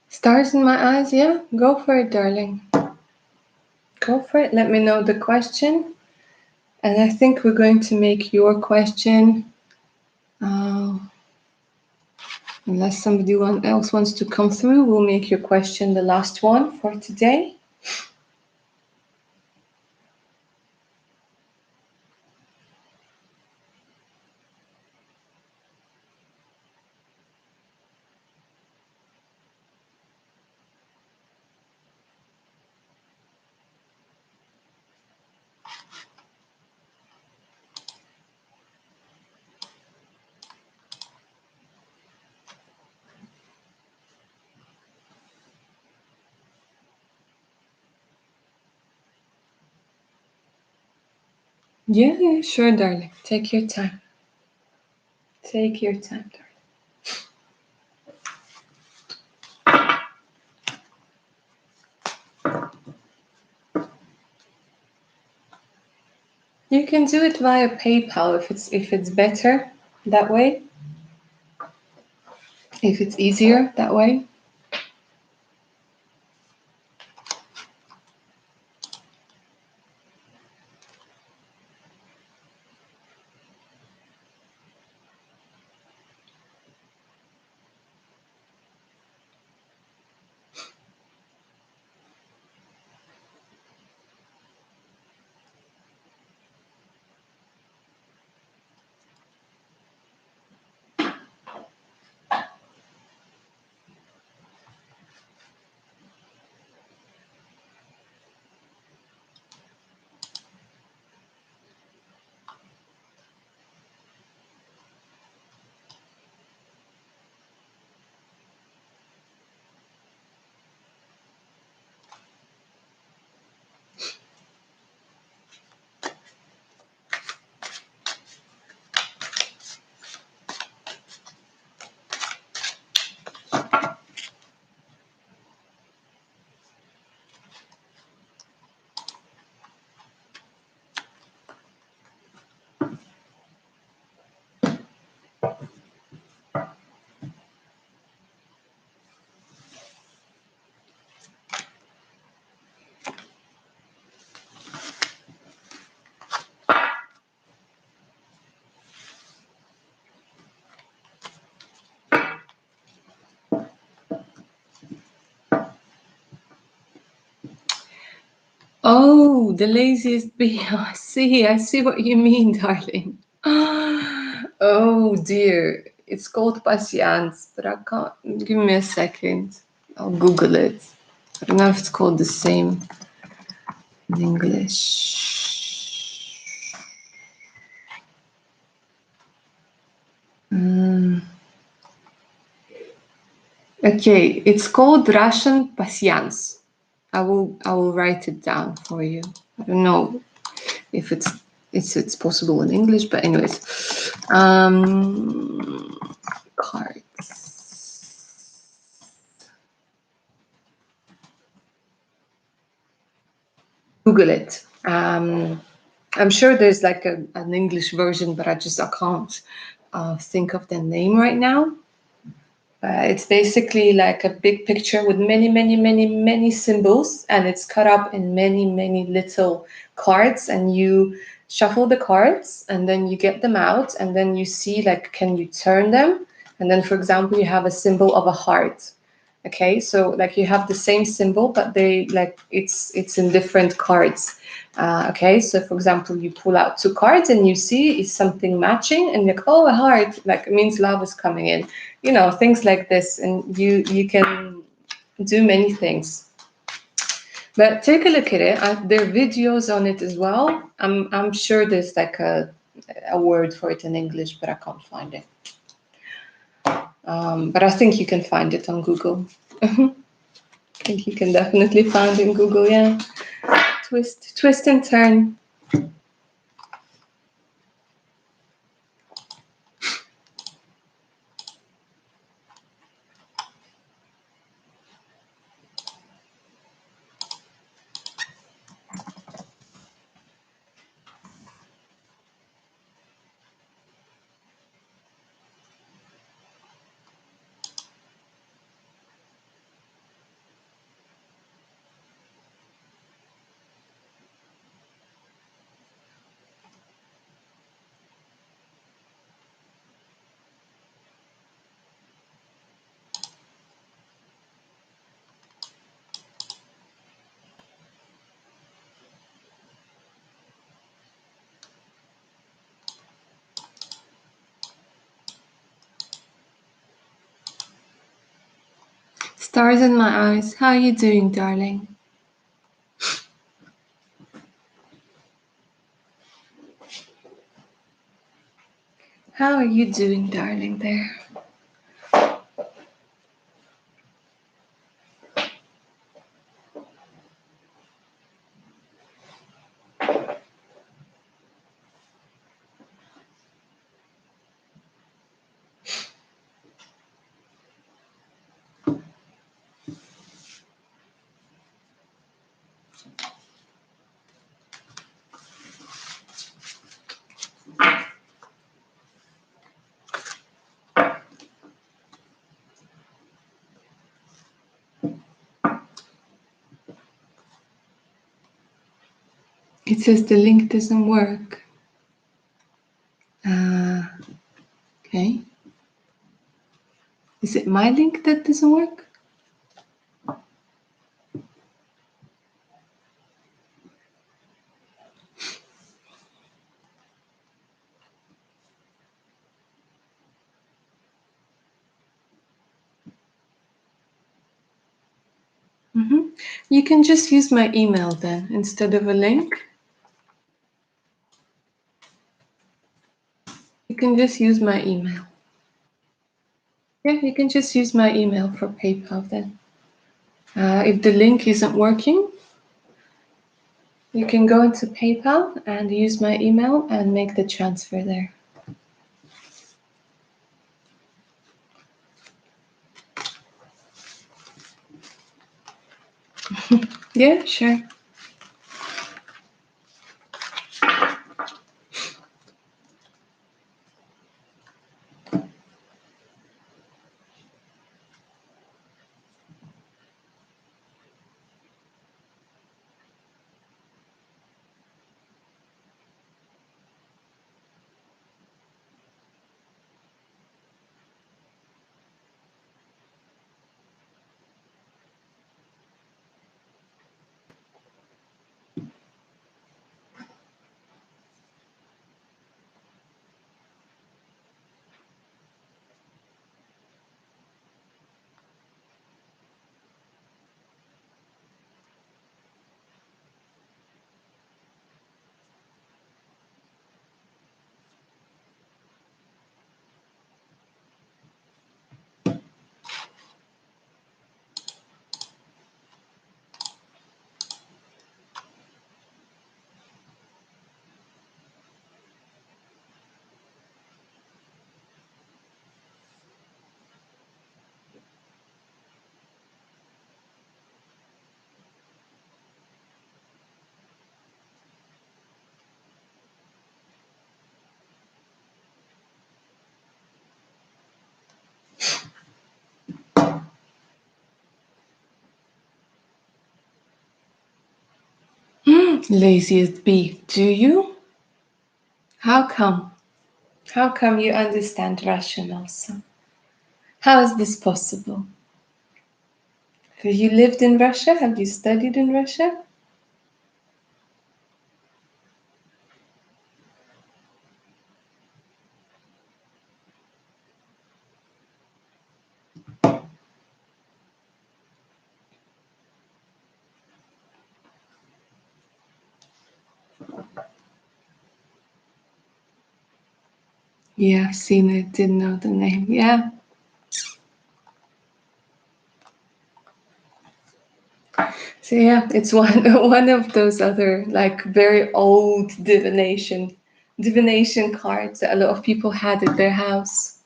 Stars in my eyes, yeah? Go for it, darling. Go for it. Let me know the question. And I think we're going to make your question, unless somebody else wants to come through, we'll make your question the last one for today. Yeah, sure, darling. Take your time. Take your time, darling. You can do it via PayPal if it's better that way. If it's easier that way. Oh, the laziest bee. I see what you mean, darling. Oh dear. It's called patience, but I can't. Give me a second. I'll Google it. I don't know if it's called the same in English. Okay, it's called Russian patience. I will write it down for you. I don't know if it's possible in English, but anyways, cards. Google it. I'm sure there's like an English version, but I can't think of the name right now. It's basically like a big picture with many, many, many, many symbols, and it's cut up in many, many little cards, and you shuffle the cards, and then you get them out, and then you see like, can you turn them? And then, for example, you have a symbol of a heart. Okay, so like you have the same symbol, but they like it's in different cards. Okay, so for example, you pull out two cards and you see is something matching, and you're like, oh, a heart, like it means love is coming in. You know, things like this, and you can do many things. But take a look at it. There are videos on it as well. I'm sure there's like a word for it in English, but I can't find it. But I think you can find it on Google. I think you can definitely find it in Google, yeah. Twist and turn. Stars in my eyes. How are you doing, darling? How are you doing, darling, there? It says the link doesn't work. Okay. Is it my link that doesn't work? You can just use my email then instead of a link. You can just use my email. Yeah, you can just use my email for PayPal then. If the link isn't working, you can go into PayPal and use my email and make the transfer there. Yeah, sure. Laziest bee, do you? How come? How come you understand Russian also? How is this possible? Have you lived in Russia? Have you studied in Russia? Yeah, I've seen it, didn't know the name. Yeah. So yeah, it's one one of those other like very old divination cards that a lot of people had at their house.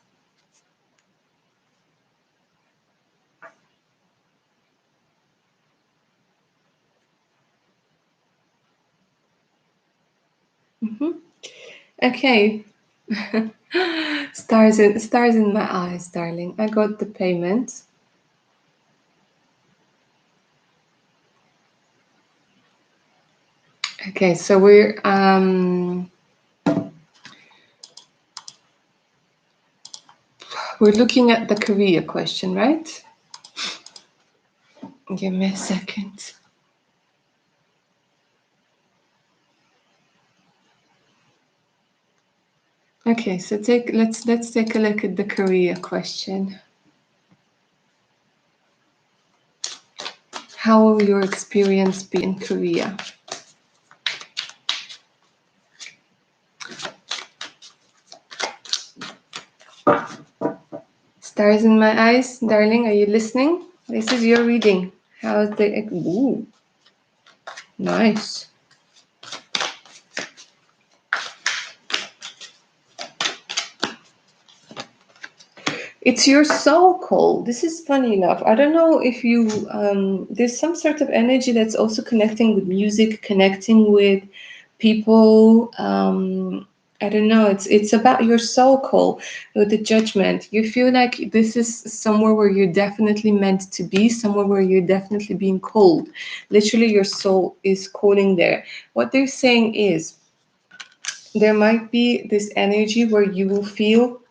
Okay. Stars in my eyes, darling. I got the payment. Okay, so we're looking at the career question, right? Give me a second. Okay, so let's take a look at the career question. will your experience be in Korea? Stars in my eyes, darling, are you listening? This is your reading. How's the... Ooh, nice. It's your soul call. This is funny enough. I don't know if you, there's some sort of energy that's also connecting with music, connecting with people. I don't know. It's about your soul call with the judgment. You feel like this is somewhere where you're definitely meant to be, somewhere where you're definitely being called. Literally, your soul is calling there. What they're saying is there might be this energy where you will feel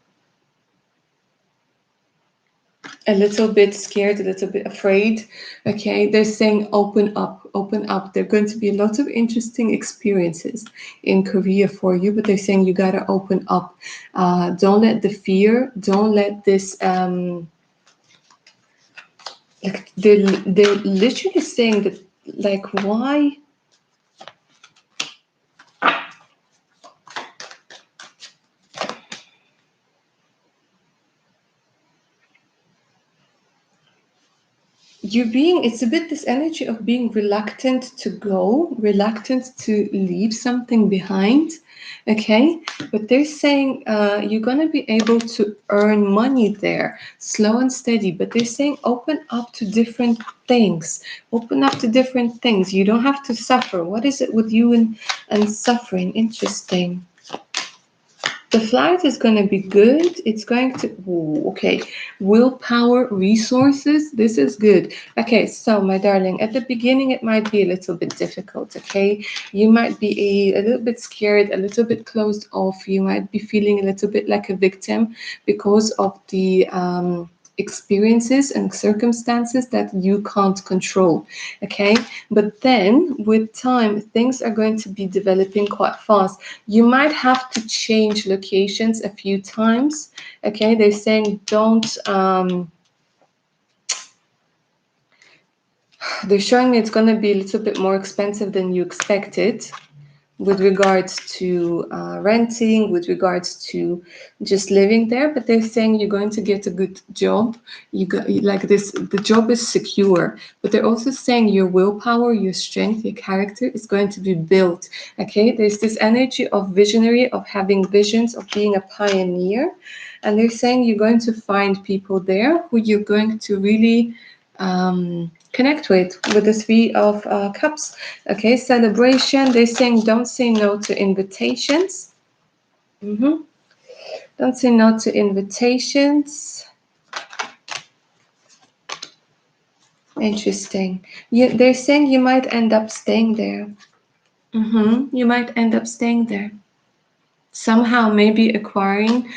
a little bit scared, a little bit afraid. Okay, they're saying open up, open up. There are going to be a lot of interesting experiences in Korea for you, but they're saying you gotta open up. Don't let the fear, don't let this like they're literally saying that, like, why you're being, it's a bit this energy of being reluctant to go, reluctant to leave something behind. Okay, but they're saying you're going to be able to earn money there, slow and steady, but they're saying open up to different things, open up to different things. You don't have to suffer. What is it with you and suffering? Interesting. The flight is going to be good. It's going to, ooh, okay. Willpower, resources. This is good. Okay, so my darling, at the beginning, it might be a little bit difficult. Okay, you might be a little bit scared, a little bit closed off. You might be feeling a little bit like a victim because of the experiences and circumstances that you can't control. Okay, but then with time, things are going to be developing quite fast. You might have to change locations a few times. Okay, they're saying don't they're showing me it's going to be a little bit more expensive than you expected with regards to renting, with regards to just living there, but they're saying you're going to get a good job. You got, like, this, the job is secure, but they're also saying your willpower, your strength, your character is going to be built. Okay, there's this energy of visionary, of having visions, of being a pioneer, and they're saying you're going to find people there who you're going to really connect with the Three of Cups. Okay, celebration. They're saying don't say no to invitations. Don't say no to invitations. Interesting. They're saying you might end up staying there. You might end up staying there. Somehow, maybe acquiring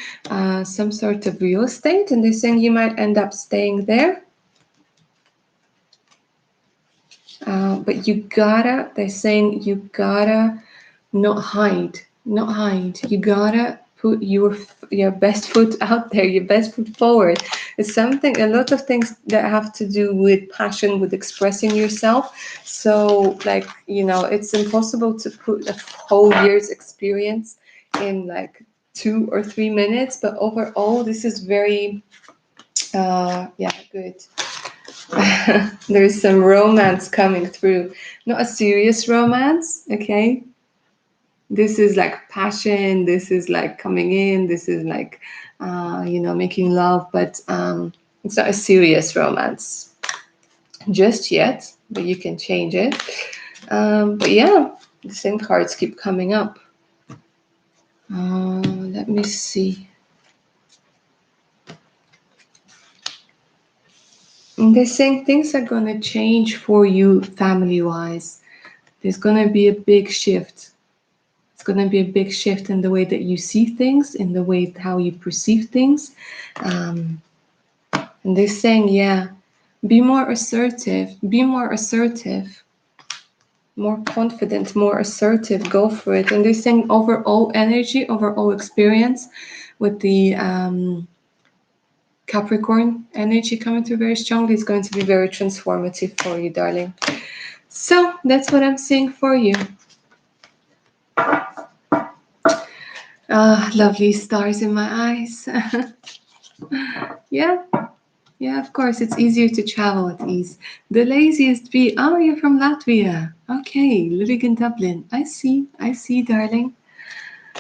some sort of real estate, and they're saying you might end up staying there. But you gotta, they're saying you gotta not hide, not hide. You gotta put your best foot out there, your best foot forward. It's something, a lot of things that have to do with passion, with expressing yourself. So, like, you know, it's impossible to put a whole year's experience in like 2 or 3 minutes. But overall, this is very, yeah, good. There's some romance coming through. Not a serious romance, okay? This is like passion. This is like coming in. This is like, you know, making love, but it's not a serious romance just yet, but you can change it. But yeah, the same cards keep coming up. Let me see. And they're saying things are going to change for you family-wise. There's going to be a big shift. It's going to be a big shift in the way that you see things, in the way how you perceive things. And they're saying, yeah, be more assertive, more confident, more assertive, go for it. And they're saying overall energy, overall experience with the Capricorn energy coming through very strongly. Is going to be very transformative for you, darling. So that's what I'm seeing for you. Lovely stars in my eyes. Yeah, yeah, of course, it's easier to travel at ease. The laziest bee. Oh, you're from Latvia. Okay, living in Dublin. I see, darling.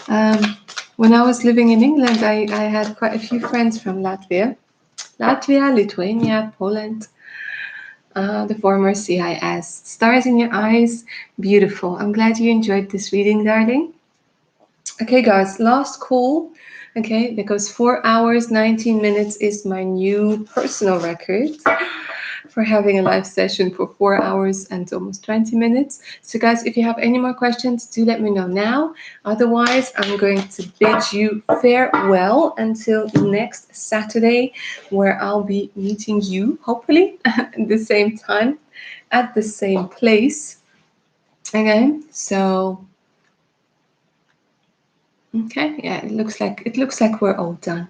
When I was living in England, I had quite a few friends from Latvia. Latvia, Lithuania, Poland, the former CIS. Stars in your eyes, beautiful. I'm glad you enjoyed this reading, darling. Okay, guys, last call. Okay, because 4 hours, 19 minutes is my new personal record for having a live session for 4 hours and almost 20 minutes. So, guys, if you have any more questions, do let me know now. Otherwise, I'm going to bid you farewell until next Saturday, where I'll be meeting you, hopefully, at the same time, at the same place. Okay, so. Okay, yeah, it looks like we're all done.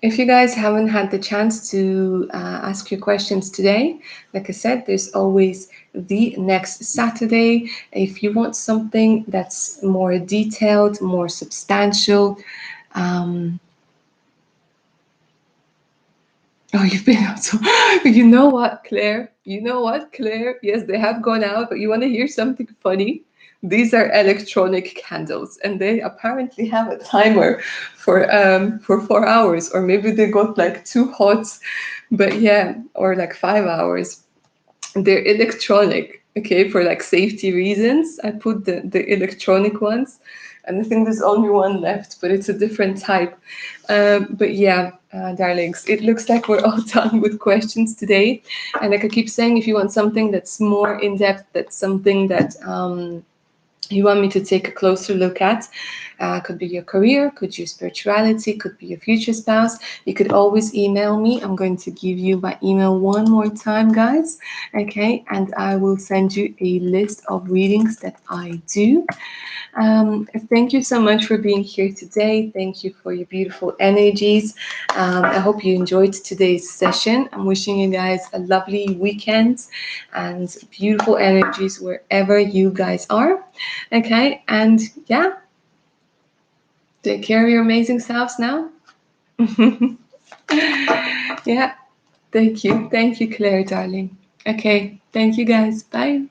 If you guys haven't had the chance to ask your questions today, like I said, there's always the next Saturday. If you want something that's more detailed, more substantial, oh, you've been out. So, you know what, Claire? You know what, Claire? Yes, they have gone out, but you want to hear something funny? These are electronic candles, and they apparently have a timer for 4 hours, or maybe they got like too hot, but yeah, or like 5 hours. They're electronic, okay, for like safety reasons. I put the electronic ones, and I think there's only one left, but it's a different type. But yeah, darlings, it looks like we're all done with questions today. And like I keep saying, if you want something that's more in depth, that's something that you want me to take a closer look at, could be your career, could be your spirituality, could be your future spouse, you could always email me. I'm going to give you my email one more time, guys. Okay, and I will send you a list of readings that I do. Thank you so much for being here today. Thank you for your beautiful energies. I hope you enjoyed today's session. I'm wishing you guys a lovely weekend and beautiful energies wherever you guys are. Okay, and yeah, take care of your amazing selves now. Yeah, thank you. Thank you, Claire, darling. Okay, thank you guys. Bye.